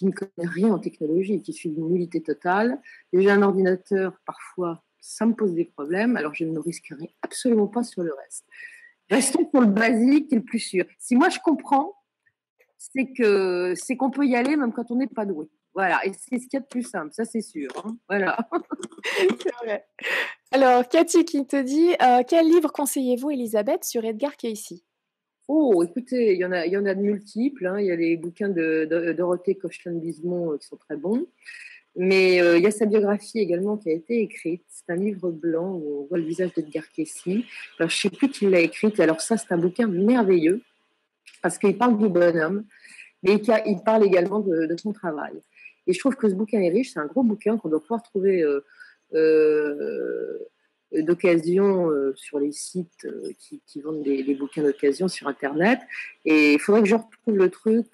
ne connais rien en technologie, qui suis d'une nullité totale, déjà un ordinateur, parfois, ça me pose des problèmes, alors je ne risquerai absolument pas sur le reste. Restons sur le basique et le plus sûr. Si moi je comprends, c'est qu'on peut y aller même quand on n'est pas doué. Voilà, et c'est ce qu'il y a de plus simple, ça c'est sûr. Hein. Voilà. C'est vrai. Alors, Cathy qui te dit quel livre conseillez-vous, Elisabeth, sur Edgar Cayce? Oh, écoutez, il y en a de multiples. Hein. Il y a les bouquins de Dorothée Cochlan-Bismont qui sont très bons. Mais il y a sa biographie également qui a été écrite. C'est un livre blanc où on voit le visage d'Edgar Cayce. Alors, je ne sais plus qui l'a écrite. Alors ça, c'est un bouquin merveilleux parce qu'il parle du bonhomme, mais il parle également de son travail. Et je trouve que ce bouquin est riche. C'est un gros bouquin qu'on doit pouvoir trouver d'occasion sur les sites qui vendent des bouquins d'occasion sur Internet. Et il faudrait que je retrouve le truc.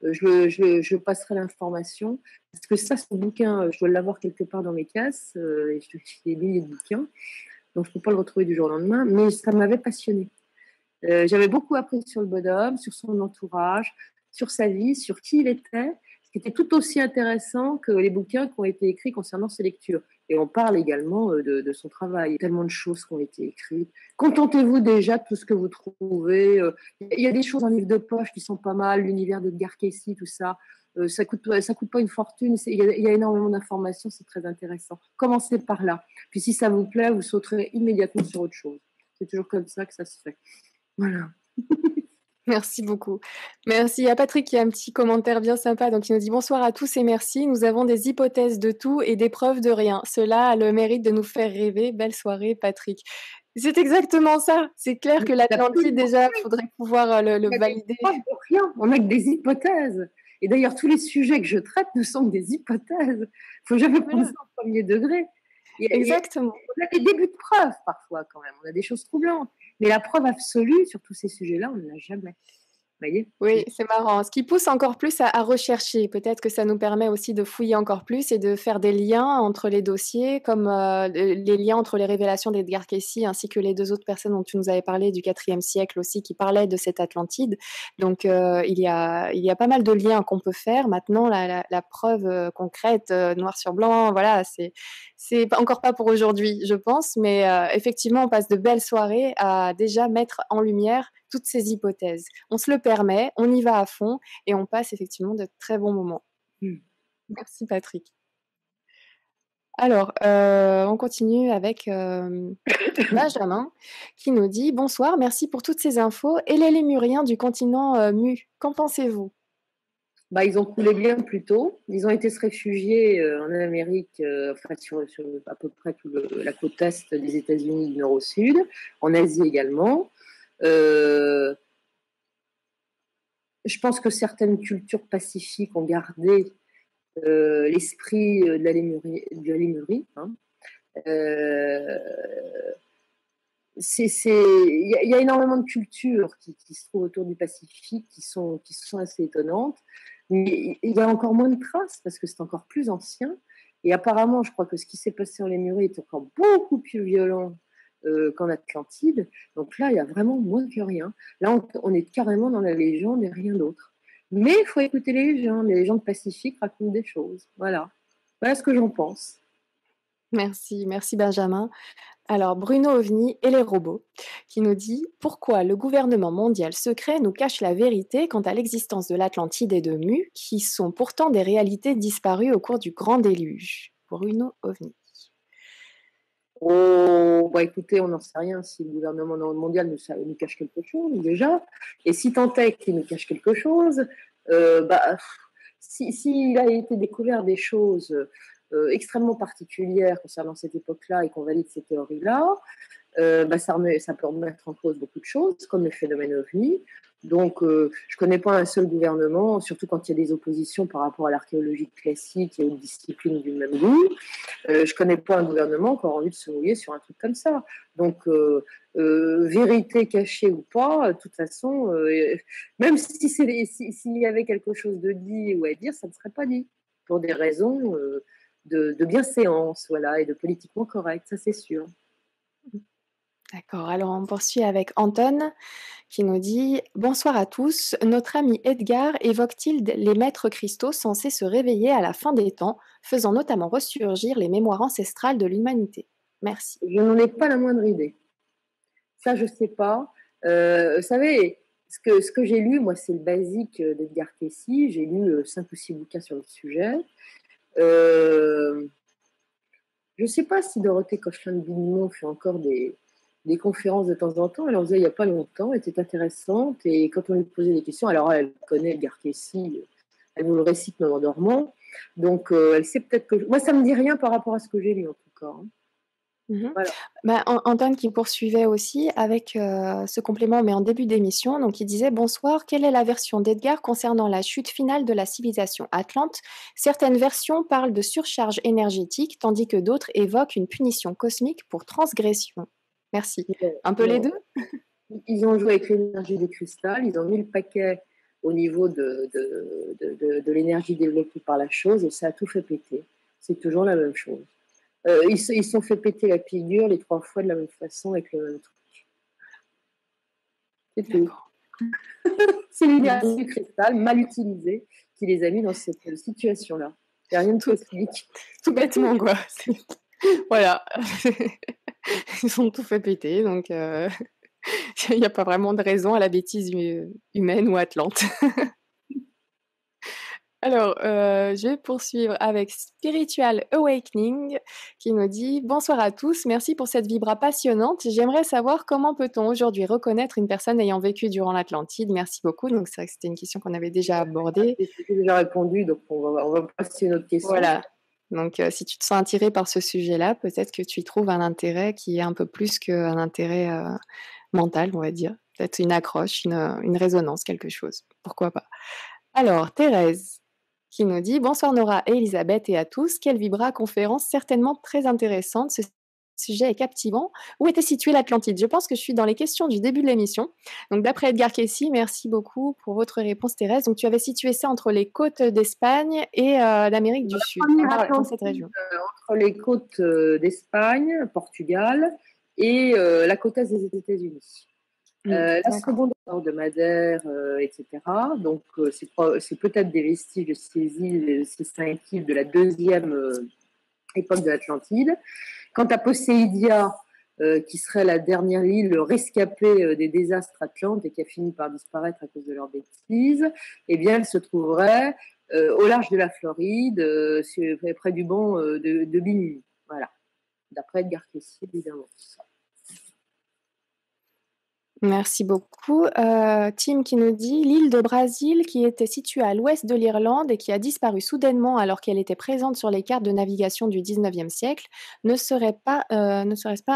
Je passerai l'information. Parce que ça, ce bouquin, je dois l'avoir quelque part dans mes caisses. Et je fais des milliers de bouquins. Donc, je ne peux pas le retrouver du jour au lendemain. Mais ça m'avait passionné. J'avais beaucoup appris sur le bonhomme, sur son entourage, sur sa vie, sur qui il était. Ce qui était tout aussi intéressant que les bouquins qui ont été écrits concernant ses lectures. Et on parle également de son travail. Il y a tellement de choses qui ont été écrites. Contentez-vous déjà de tout ce que vous trouvez. Il y a des choses en livre de poche qui sont pas mal. L'univers d'Edgar Cayce, tout ça. Ça coûte pas une fortune. Il y a énormément d'informations. C'est très intéressant. Commencez par là. Puis si ça vous plaît, vous sauterez immédiatement sur autre chose. C'est toujours comme ça que ça se fait. Voilà. Merci beaucoup. Merci. Il y a Patrick qui a un petit commentaire bien sympa. Donc, il nous dit bonsoir à tous et merci. Nous avons des hypothèses de tout et des preuves de rien. Cela a le mérite de nous faire rêver. Belle soirée, Patrick. C'est exactement ça. C'est clair que l'Atlantide, déjà, il faudrait pouvoir le valider. Rien. On n'a que des hypothèses. Et d'ailleurs, tous les sujets que je traite ne sont que des hypothèses. Il ne faut jamais prendre ça au premier degré. Exactement. On a des débuts de preuves parfois quand même. On a des choses troublantes. Mais la preuve absolue sur tous ces sujets-là, on ne l'a jamais. voyez? Oui, c'est marrant. Ce qui pousse encore plus à rechercher. Peut-être que ça nous permet aussi de fouiller encore plus et de faire des liens entre les dossiers, comme, les liens entre les révélations d'Edgar Cayce ainsi que les 2 autres personnes dont tu nous avais parlé du IVe siècle aussi, qui parlaient de cette Atlantide. Donc, il y a pas mal de liens qu'on peut faire. Maintenant, la preuve, concrète, noir sur blanc, voilà, c'est pas encore pas pour aujourd'hui, je pense, mais, effectivement, on passe de belles soirées à déjà mettre en lumière toutes ces hypothèses. On se le permet, on y va à fond et on passe effectivement de très bons moments. Mmh. Merci Patrick. Alors, on continue avec, Benjamin qui nous dit: «Bonsoir, merci pour toutes ces infos et les lémuriens du continent, Mu, qu'en pensez-vous?» Bah, ils ont coulé bien plus tôt. Ils ont été se réfugier, en Amérique, enfin sur à peu près tout la côte est des États-Unis du nord au sud, en Asie également. Heu, je pense que certaines cultures pacifiques ont gardé, l'esprit, de la Lémurie, hein. Heu, il y a énormément de cultures qui se trouvent autour du Pacifique, qui sont assez étonnantes, mais il y a encore moins de traces parce que c'est encore plus ancien. Et apparemment, je crois que ce qui s'est passé en Lémurie est encore beaucoup plus violent qu'en Atlantide. Donc là, il y a vraiment moins que rien. Là, on est carrément dans la légende et rien d'autre. Mais il faut écouter les légendes. Les légendes pacifiques racontent des choses. Voilà. Voilà ce que j'en pense. Merci, merci Benjamin. Alors Bruno OVNI et les robots qui nous dit: «Pourquoi le gouvernement mondial secret nous cache la vérité quant à l'existence de l'Atlantide et de Mu, qui sont pourtant des réalités disparues au cours du grand déluge?» Bruno OVNI. Oh, bah écoutez, on n'en sait rien si le gouvernement mondial nous cache quelque chose déjà. Et si tant est qu'il nous cache quelque chose, bah, s'il a été découvert des choses extrêmement particulières concernant cette époque-là et qu'on valide ces théories-là, bah, ça peut remettre en cause beaucoup de choses, comme le phénomène OVNI. Donc, je ne connais pas un seul gouvernement, surtout quand il y a des oppositions par rapport à l'archéologie classique et aux disciplines du même goût. Je ne connais pas un gouvernement qui aura envie de se mouiller sur un truc comme ça. Donc, vérité cachée ou pas, de toute façon, même s'il y avait quelque chose de dit ou à dire, ça ne serait pas dit, pour des raisons de bienséance, voilà, et de politiquement correct, ça c'est sûr. D'accord, alors on poursuit avec Anton qui nous dit: «Bonsoir à tous, notre ami Edgar évoque-t-il les maîtres cristaux censés se réveiller à la fin des temps, faisant notamment ressurgir les mémoires ancestrales de l'humanité? Merci.» Je n'en ai pas la moindre idée. Ça, je ne sais pas. Vous savez, ce que j'ai lu, moi, c'est le basique d'Edgar Cayce. J'ai lu 5 ou 6 bouquins sur le sujet. Je ne sais pas si Dorothée Cochelin-Bignon fait encore des conférences de temps en temps. Elle en faisait il n'y a pas longtemps, elle était intéressante. Et quand on lui posait des questions, alors elle connaît Edgar Cayce, elle nous le récite même en dormant. Donc, elle sait peut-être que. Moi, ça ne me dit rien par rapport à ce que j'ai lu, en tout cas, hein. Mmh. Voilà. Bah, Antoine qui poursuivait aussi avec, ce complément, mais en début d'émission, donc il disait: «Bonsoir, quelle est la version d'Edgar concernant la chute finale de la civilisation atlante? Certaines versions parlent de surcharge énergétique, tandis que d'autres évoquent une punition cosmique pour transgression.» Merci. Un peu les Non. 2. Ils ont joué avec l'énergie du cristal, ils ont mis le paquet au niveau de l'énergie développée par la chose et ça a tout fait péter. C'est toujours la même chose. Ils se sont fait péter la figure les 3 fois de la même façon avec le même truc. C'est tout. D'accord. C'est l'énergie Merci. du cristal mal utilisée qui les a mis dans cette situation-là. Il n'y a rien de Tout cosmique. tout bêtement, quoi. Voilà. Ils ont tout fait péter, donc il y a pas vraiment de raison à la bêtise humaine ou atlante. Alors, je vais poursuivre avec Spiritual Awakening qui nous dit: «Bonsoir à tous, merci pour cette vibra passionnante. J'aimerais savoir comment peut-on aujourd'hui reconnaître une personne ayant vécu durant l'Atlantide?» Merci beaucoup. Donc c'est vrai que c'était une question qu'on avait déjà abordée. J'ai déjà répondu, donc on va passer à une autre question. Voilà. Donc si tu te sens attiré par ce sujet-là, peut-être que tu y trouves un intérêt qui est un peu plus qu'un intérêt, mental, on va dire. Peut-être une accroche, une résonance, quelque chose. Pourquoi pas? Alors Thérèse qui nous dit: «Bonsoir Nora et Elisabeth et à tous. Quelle vibra conférence certainement très intéressante. sujet est captivant. Où était située l'Atlantide? Je pense que je suis dans les questions du début de l'émission. Donc, d'après Edgar Cayce, merci beaucoup pour votre réponse, Thérèse. Donc, tu avais situé ça entre les côtes d'Espagne et d'Amérique du Sud, Première dans cette Atlantide, région. entre les côtes d'Espagne, Portugal et la côte est des États-Unis. La seconde de Madère, etc. Donc, c'est peut-être des vestiges de ces îles, de ces 5 îles de la deuxième époque de l'Atlantide. Quant à Poséidia, qui serait la dernière île rescapée des désastres atlantes et qui a fini par disparaître à cause de leurs bêtises, eh bien, elle se trouverait au large de la Floride, près du banc de Bimini. Voilà, d'après Edgar Cayce, évidemment. Merci beaucoup. Tim qui nous dit l'île de Brésil qui était située à l'ouest de l'Irlande et qui a disparu soudainement alors qu'elle était présente sur les cartes de navigation du 19e siècle, ne serait-ce pas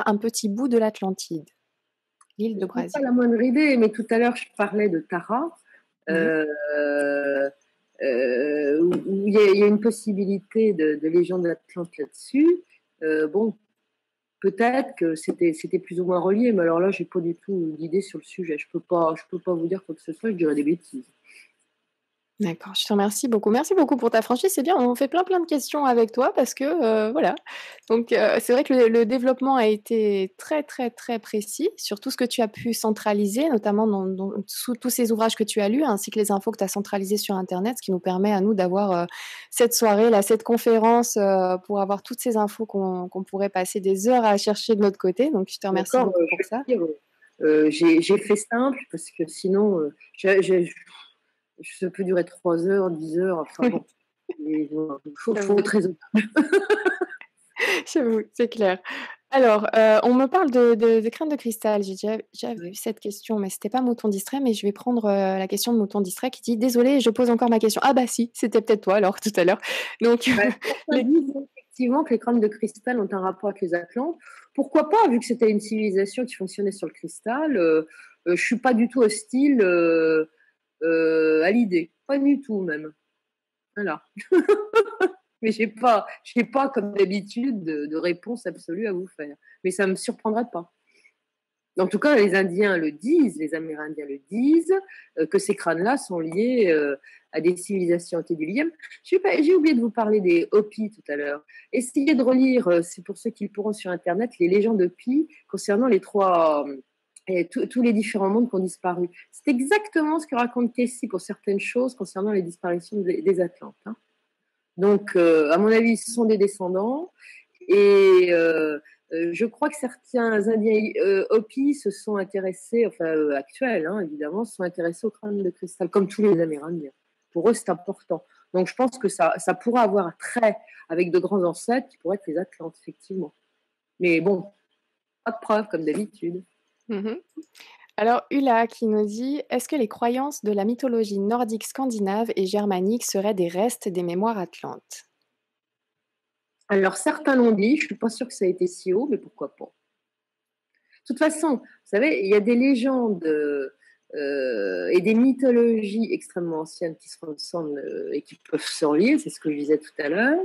un petit bout de l'Atlantide? L'île de Je n'ai pas Brésil. la moindre idée, mais tout à l'heure, je parlais de Tara, où il y a une possibilité de légende d'Atlante là-dessus. Bon, peut-être que c'était plus ou moins relié, mais alors là, j'ai pas du tout d'idée sur le sujet. Je peux pas vous dire quoi que ce soit, je dirais des bêtises. D'accord, je te remercie beaucoup. Merci beaucoup pour ta franchise. C'est bien, on fait plein de questions avec toi parce que, voilà. Donc, c'est vrai que le développement a été très précis sur tout ce que tu as pu centraliser, notamment dans sous tous ces ouvrages que tu as lus, ainsi que les infos que tu as centralisées sur internet, ce qui nous permet à nous d'avoir, cette soirée là, cette conférence, pour avoir toutes ces infos qu'on pourrait passer des heures à chercher de notre côté. Donc je te remercie D'accord, beaucoup pour ça. j'ai fait simple parce que sinon, ça peut durer 3 heures, 10 heures, enfin bon. Il faut être raisonnable. J'avoue, c'est clair. Alors, on me parle de crâne de cristal. J'ai déjà vu cette question, mais c'était pas Mouton distrait, mais je vais prendre, la question de Mouton distrait qui dit: «Désolé, je pose encore ma question». Ah bah si, c'était peut-être toi alors tout à l'heure. Donc Certains disent effectivement que les crânes de cristal ont un rapport avec les Atlantes. Pourquoi pas, vu que c'était une civilisation qui fonctionnait sur le cristal, je suis pas du tout hostile à l'idée. Pas du tout même. Voilà. Mais j'ai pas comme d'habitude de réponse absolue à vous faire. Mais ça me surprendrait pas. En tout cas, les Indiens le disent, les Amérindiens le disent, que ces crânes-là sont liés à des civilisations antédiluviennes. J'ai oublié de vous parler des Hopis tout à l'heure. Essayez de relire, c'est pour ceux qui le pourront sur Internet, les légendes Hopis concernant les trois, tous les différents mondes qui ont disparu. C'est exactement ce que raconte Casey pour certaines choses concernant les disparitions des Atlantes. Hein. Donc, à mon avis, ce sont des descendants. Et je crois que certains Indiens Hopis se sont intéressés, enfin actuels hein, évidemment, se sont intéressés au crâne de cristal, comme tous les Amérindiens. Pour eux, c'est important. Donc je pense que ça pourra avoir un trait avec de grands ancêtres qui pourraient être les Atlantes, effectivement. Mais bon, pas de preuves comme d'habitude. Mmh. Alors Ulla qui nous dit: «Est-ce que les croyances de la mythologie nordique scandinave et germanique seraient des restes des mémoires atlantes?» Alors certains l'ont dit, je ne suis pas sûre que ça a été si haut, mais pourquoi pas. De toute façon, vous savez, il y a des légendes et des mythologies extrêmement anciennes qui se ressemblent et qui peuvent se relier, c'est ce que je disais tout à l'heure.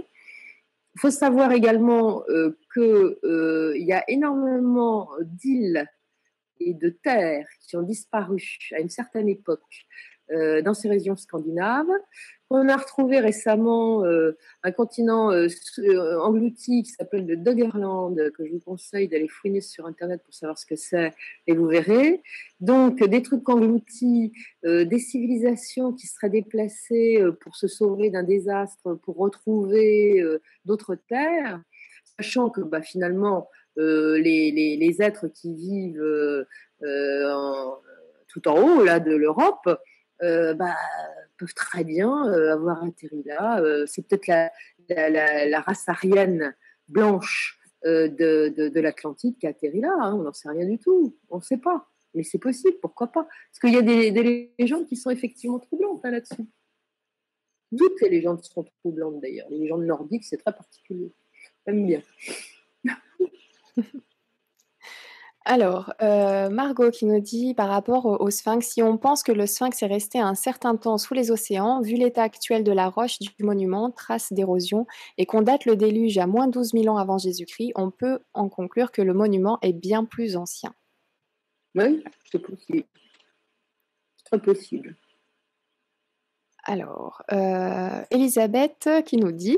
Il faut savoir également qu'il y a énormément d'îles et de terres qui ont disparu à une certaine époque dans ces régions scandinaves. On a retrouvé récemment un continent englouti qui s'appelle le Doggerland, que je vous conseille d'aller fouiner sur Internet pour savoir ce que c'est, et vous verrez. Donc, des trucs engloutis, des civilisations qui seraient déplacées pour se sauver d'un désastre, pour retrouver d'autres terres, sachant que finalement, les êtres qui vivent tout en haut là, de l'Europe, peuvent très bien avoir atterri là. C'est peut-être la race aryenne blanche de l'Atlantique qui a atterri là. Hein. On n'en sait rien du tout. On ne sait pas. Mais c'est possible, pourquoi pas. Parce qu'il y a des légendes qui sont effectivement troublantes hein, là-dessus. Toutes les légendes sont troublantes d'ailleurs. Les légendes nordiques, c'est très particulier. J'aime bien. Alors, Margot qui nous dit par rapport au sphinx, si on pense que le sphinx est resté un certain temps sous les océans, vu l'état actuel de la roche du monument, traces d'érosion, et qu'on date le déluge à moins 12 000 ans avant Jésus-Christ, on peut en conclure que le monument est bien plus ancien. Oui, c'est possible. C'est très possible. Alors, Elisabeth qui nous dit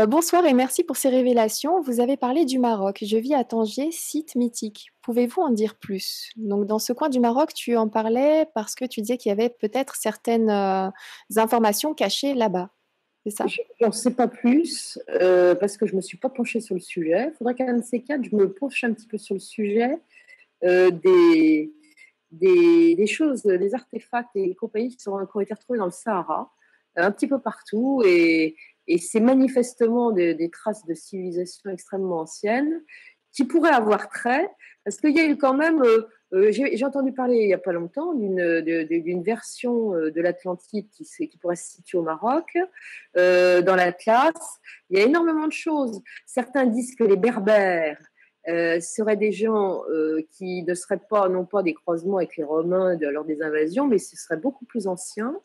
bonsoir et merci pour ces révélations. Vous avez parlé du Maroc. Je vis à Tanger, site mythique. Pouvez-vous en dire plus? Donc, dans ce coin du Maroc, tu en parlais parce que tu disais qu'il y avait peut-être certaines informations cachées là-bas. C'est ça? Je n'en sais pas plus parce que je ne me suis pas penchée sur le sujet. Il faudrait qu'un de ces quatre, je me penche un petit peu sur le sujet euh, des, des choses, des artefacts et compagnies qui ont été retrouvés dans le Sahara, un petit peu partout. Et c'est manifestement des traces de civilisation extrêmement anciennes qui pourraient avoir trait, parce qu'il y a eu quand même, j'ai entendu parler il n'y a pas longtemps d'une version de l'Atlantide qui pourrait se situer au Maroc, dans l'Atlas. Il y a énormément de choses. Certains disent que les Berbères seraient des gens qui ne seraient pas, non pas des croisements avec les Romains lors des invasions, mais ce seraient beaucoup plus anciens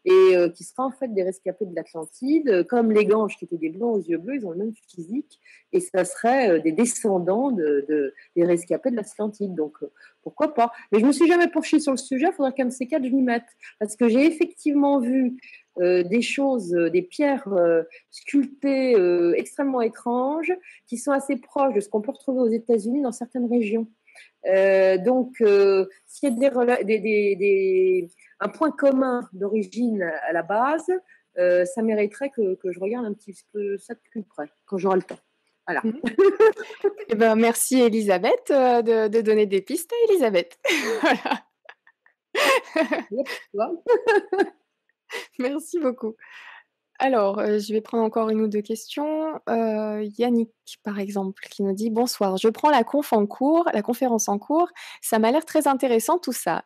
et qui seraient en fait des rescapés de l'Atlantide, comme les Ganges qui étaient des blancs aux yeux bleus, ils ont le même physique, et ça serait des descendants des rescapés de l'Atlantide. Donc pourquoi pas? Mais je ne me suis jamais penchée sur le sujet, il faudrait qu'un de ces quatre je m'y mette, parce que j'ai effectivement vu des choses, des pierres sculptées extrêmement étranges, qui sont assez proches de ce qu'on peut retrouver aux États-Unis dans certaines régions. S'il y a un point commun d'origine à la base, ça mériterait que je regarde un petit peu ça de plus près, quand j'aurai le temps. Voilà. Mhm. Eh ben, merci Elisabeth de donner des pistes à Elisabeth. Voilà. Merci beaucoup. Alors, je vais prendre encore une ou deux questions. Yannick, par exemple, qui nous dit: «Bonsoir, je prends la conférence en cours. Ça m'a l'air très intéressant tout ça.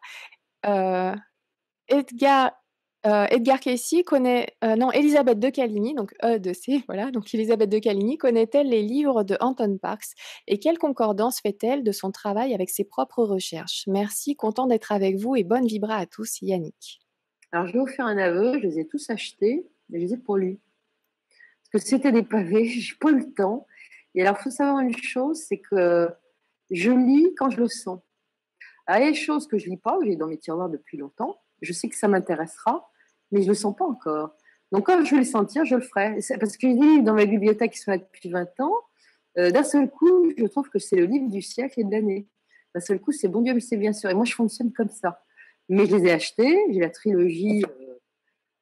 Heu, Edgar, Edgar Cayce connaît non, Elisabeth de Caligny, donc de C, voilà, donc Elisabeth de Caligny connaît-elle les livres de Anton Parks et quelle concordance fait-elle de son travail avec ses propres recherches? Merci, content d'être avec vous et bonne vibra à tous, Yannick». Alors, je vais vous faire un aveu, je les ai tous achetés, mais je les ai pour lui. Parce que c'était des pavés, j'ai pas eu le temps. Et alors, il faut savoir une chose, c'est que je lis quand je le sens. Alors, il y a des choses que je lis pas, que j'ai dans mes tiroirs depuis longtemps. Je sais que ça m'intéressera, mais je le sens pas encore. Donc, quand je vais le sentir, je le ferai. Parce que j'ai des livres dans ma bibliothèque qui sont là depuis 20 ans. D'un seul coup, je trouve que c'est le livre du siècle et de l'année. D'un seul coup, c'est bon Dieu, mais c'est bien sûr. Et moi, je fonctionne comme ça. Mais je les ai achetés. J'ai la trilogie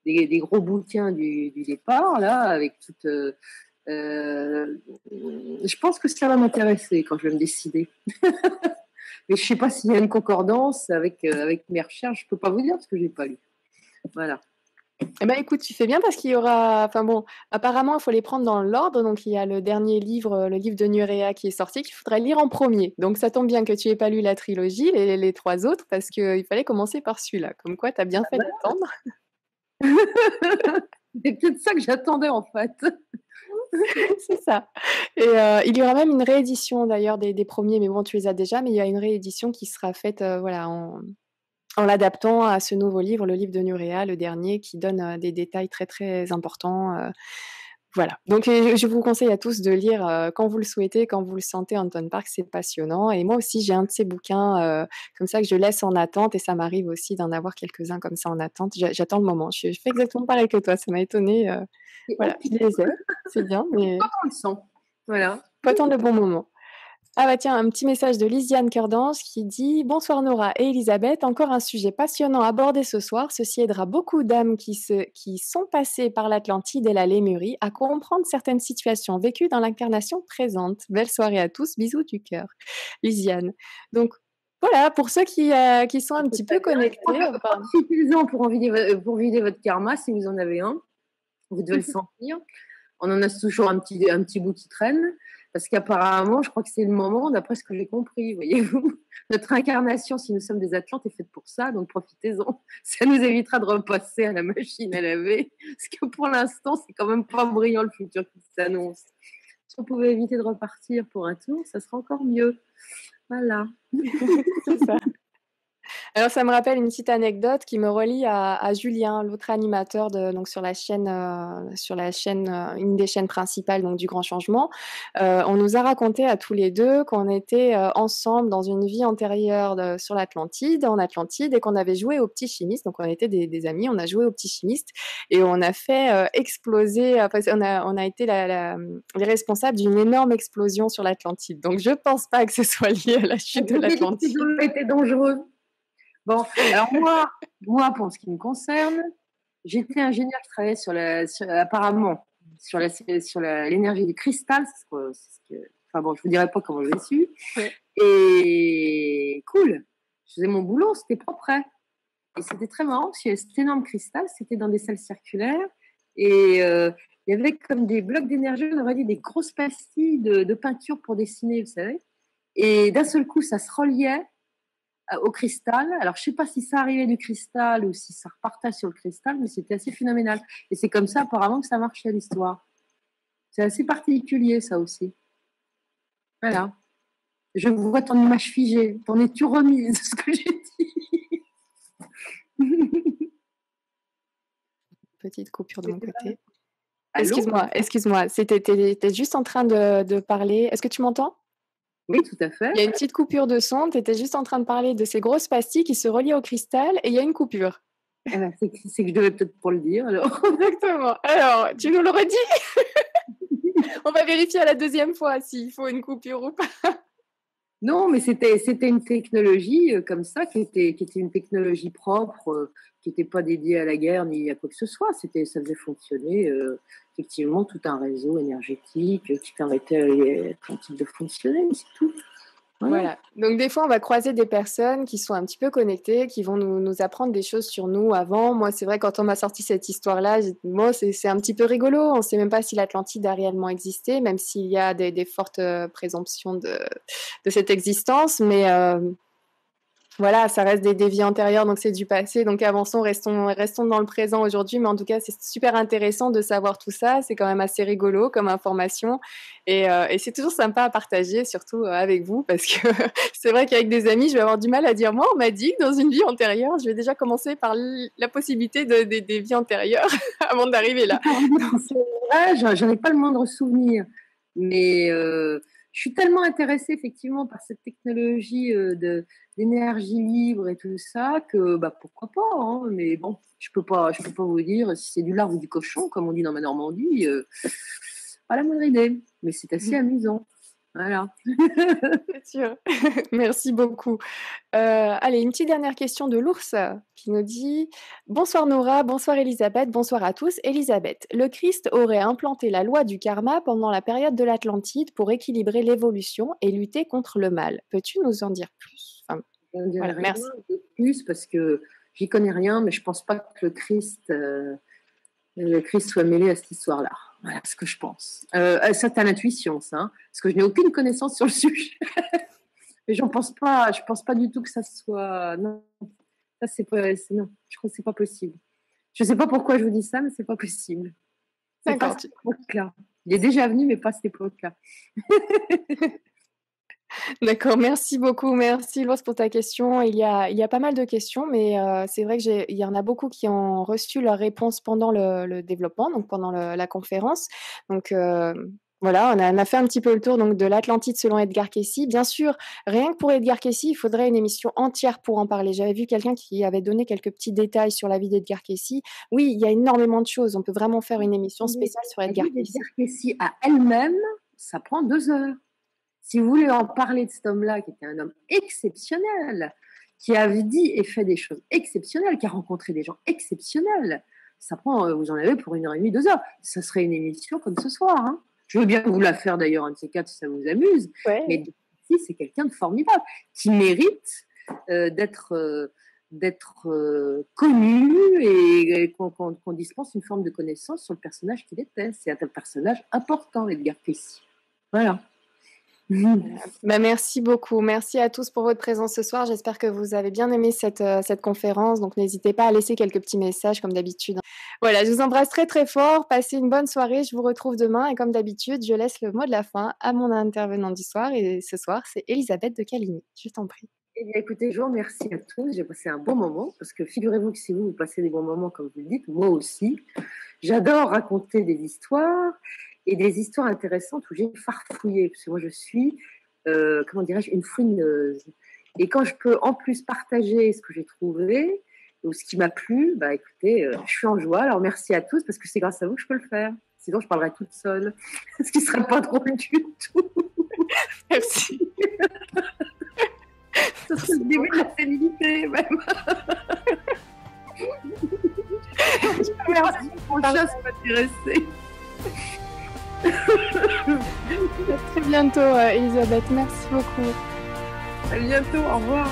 des gros bouquins du départ, là, avec toute. Je pense que ça va m'intéresser quand je vais me décider. Mais je ne sais pas s'il y a une concordance avec mes recherches. Je ne peux pas vous dire parce que je n'ai pas lu. Voilà. Eh ben, écoute, tu fais bien parce qu'il y aura enfin bon, apparemment, il faut les prendre dans l'ordre, donc il y a le dernier livre, le livre de Nurea qui est sorti, qu'il faudrait lire en premier. Donc ça tombe bien que tu aies pas lu la trilogie, les 3 autres, parce qu'il fallait commencer par celui-là. Comme quoi, tu as bien fait d'attendre. C'est peut-être ça que j'attendais en fait. C'est ça. Et il y aura même une réédition d'ailleurs des premiers, mais bon, tu les as déjà, mais il y a une réédition qui sera faite, voilà, en l'adaptant à ce nouveau livre, le livre de Nurea, le dernier, qui donne, des détails très, très importants, voilà. Donc je vous conseille à tous de lire, quand vous le souhaitez, quand vous le sentez, Anton Parks, c'est passionnant et moi aussi j'ai un de ces bouquins, comme ça que je laisse en attente et ça m'arrive aussi d'en avoir quelques-uns comme ça en attente. J'attends le moment. Je fais exactement pareil que toi, ça m'a étonnée, voilà, je les ai, c'est bien, mais Quand on le sent. Voilà. faut attendre le bon moment. Ah bah tiens, un petit message de Lisiane Cœur-d'Ange qui dit: «Bonsoir Nora et Elisabeth, encore un sujet passionnant abordé ce soir. Ceci aidera beaucoup d'âmes qui sont passées par l'Atlantide et la Lémurie à comprendre certaines situations vécues dans l'incarnation présente. Belle soirée à tous, bisous du cœur». Lisiane. Donc voilà, pour ceux qui sont un petit peu connectés, enfin Profitez-en pour vider votre karma si vous en avez un. Vous devez le sentir. On en a toujours un petit bout qui traîne. Parce qu'apparemment, je crois que c'est le moment, d'après ce que j'ai compris, voyez-vous. Notre incarnation, si nous sommes des Atlantes, est faite pour ça, donc profitez-en. Ça nous évitera de repasser à la machine à laver. Parce que pour l'instant, c'est quand même pas brillant le futur qui s'annonce. on pouvait éviter de repartir pour un tour, ça serait encore mieux. Voilà. C'est ça. Alors, ça me rappelle une petite anecdote qui me relie à Julien, l'autre animateur donc sur la chaîne, une des chaînes principales donc du Grand Changement. On nous a raconté à tous les deux qu'on était ensemble dans une vie antérieure sur l'Atlantide, en Atlantide, et qu'on avait joué au petit chimiste. Donc, on était des amis, on a joué au petit chimiste et on a fait exploser. Enfin, on a été les responsables d'une énorme explosion sur l'Atlantide. Donc, je pense pas que ce soit lié à la chute de l'Atlantide. C'était dangereux. Bon, alors moi, pour ce qui me concerne, j'étais ingénieur qui travaillait apparemment sur l'énergie du cristal. Enfin bon, je vous dirai pas comment je l'ai su. Ouais. Et cool, je faisais mon boulot, c'était propre. Et c'était très marrant parce que cet énorme cristal, c'était dans des salles circulaires et il y avait comme des blocs d'énergie, on aurait dit des grosses pastilles de peinture pour dessiner, vous savez. Et d'un seul coup, ça se reliait au cristal. Alors, je ne sais pas si ça arrivait du cristal ou si ça repartait sur le cristal, mais c'était assez phénoménal. Et c'est comme ça, apparemment, que ça marchait l'histoire. C'est assez particulier, ça aussi. Voilà. Je vois ton image figée. T'en es-tu remise, ce que j'ai dit? Petite coupure de mon côté. Allô? Excuse-moi. T'es juste en train de parler. Est-ce que tu m'entends? Oui, tout à fait. Il y a une petite coupure de son. Tu étais juste en train de parler de ces grosses pastilles qui se relient au cristal et il y a une coupure. Eh ben, c'est que je devais peut-être pas le dire, alors. Exactement. Alors, tu nous le redis? On va vérifier à la deuxième fois s'il faut une coupure ou pas. Non, mais c'était une technologie comme ça, qui était une technologie propre, qui n'était pas dédiée à la guerre ni à quoi que ce soit. Ça faisait fonctionner effectivement tout un réseau énergétique qui permettait à l'Atlantide de fonctionner, c'est tout. Voilà. Donc, des fois, on va croiser des personnes qui sont un petit peu connectées, qui vont nous apprendre des choses sur nous avant. Moi, c'est vrai, quand on m'a sorti cette histoire-là, moi, c'est un petit peu rigolo. On ne sait même pas si l'Atlantide a réellement existé, même s'il y a des fortes présomptions de cette existence. Mais voilà, ça reste des vies antérieures, donc c'est du passé. Donc avançons, restons dans le présent aujourd'hui. Mais en tout cas, c'est super intéressant de savoir tout ça. C'est quand même assez rigolo comme information. Et c'est toujours sympa à partager, surtout avec vous, parce que c'est vrai qu'avec des amis, je vais avoir du mal à dire, moi, on m'a dit que dans une vie antérieure, je vais déjà commencer par la possibilité des vies antérieures avant d'arriver là. C'est vrai, j'en ai pas le moindre souvenir. Mais je suis tellement intéressée effectivement par cette technologie d'énergie libre et tout ça que bah, pourquoi pas, hein, mais bon, je peux pas vous dire si c'est du lard ou du cochon, comme on dit dans ma Normandie. Pas la moindre idée, mais c'est assez amusant. Voilà. C'est sûr. Merci beaucoup. Allez, une petite dernière question de l'ours qui nous dit: Bonsoir Nora, bonsoir Elisabeth, bonsoir à tous. Elisabeth, le Christ aurait implanté la loi du karma pendant la période de l'Atlantide pour équilibrer l'évolution et lutter contre le mal. Peux-tu nous en dire plus? Enfin, Je ne dirai voilà, rien merci. de plus parce que j'y connais rien, mais je pense pas que le Christ soit mêlé à cette histoire-là. Voilà ce que je pense. C'est à l'intuition, ça, hein, parce que je n'ai aucune connaissance sur le sujet. Mais je pense pas du tout que ça soit. Non, ça non. Je crois que c'est pas possible. Je sais pas pourquoi je vous dis ça, mais c'est pas possible. C'est pas D'accord. cette époque-là. Il est déjà venu, mais pas cette époque-là. D'accord, merci beaucoup. Merci Lois pour ta question. Il y a pas mal de questions, mais c'est vrai qu'il y en a beaucoup qui ont reçu leur réponse pendant le développement, donc pendant la conférence. Donc voilà, on a fait un petit peu le tour donc, de l'Atlantide selon Edgar Cayce. Bien sûr, rien que pour Edgar Cayce, il faudrait une émission entière pour en parler. J'avais vu quelqu'un qui avait donné quelques petits détails sur la vie d'Edgar Cayce. Oui, il y a énormément de choses. On peut vraiment faire une émission spéciale sur Edgar Cayce. Edgar Cayce à elle-même, ça prend 2 heures. Si vous voulez en parler de cet homme-là, qui était un homme exceptionnel, qui avait dit et fait des choses exceptionnelles, qui a rencontré des gens exceptionnels, ça prend, vous en avez pour 1h30, 2 heures. Ça serait une émission comme ce soir. Hein. Je veux bien vous la faire d'ailleurs, un de ces quatre, si ça vous amuse. Ouais. Mais ici, c'est quelqu'un de formidable, qui mérite d'être connu et qu'on dispense une forme de connaissance sur le personnage qu'il était. C'est un personnage important, Edgar Cayce. Voilà. Bah, merci beaucoup. Merci à tous pour votre présence ce soir. J'espère que vous avez bien aimé cette conférence. Donc, n'hésitez pas à laisser quelques petits messages comme d'habitude. Voilà, je vous embrasse très très fort. Passez une bonne soirée. Je vous retrouve demain. Et comme d'habitude, je laisse le mot de la fin à mon intervenant du soir. Et ce soir, c'est Elisabeth de Caligny. Je t'en prie. Eh bien, écoutez, je vous remercie à tous. J'ai passé un bon moment parce que figurez-vous que si vous passez des bons moments, comme vous le dites, moi aussi, j'adore raconter des histoires et des histoires intéressantes où j'ai farfouillé. Parce que moi, je suis, comment dirais-je, une fouineuse. Et quand je peux en plus partager ce que j'ai trouvé ou ce qui m'a plu, bah écoutez, je suis en joie. Alors merci à tous parce que c'est grâce à vous que je peux le faire. Sinon, je parlerais toute seule, ce qui ne serait pas drôle du tout. Merci. Ce serait le début de la sénilité, même. Merci pour le chat, ça m'intéressait. À très bientôt, Elisabeth. Merci beaucoup. À bientôt, au revoir.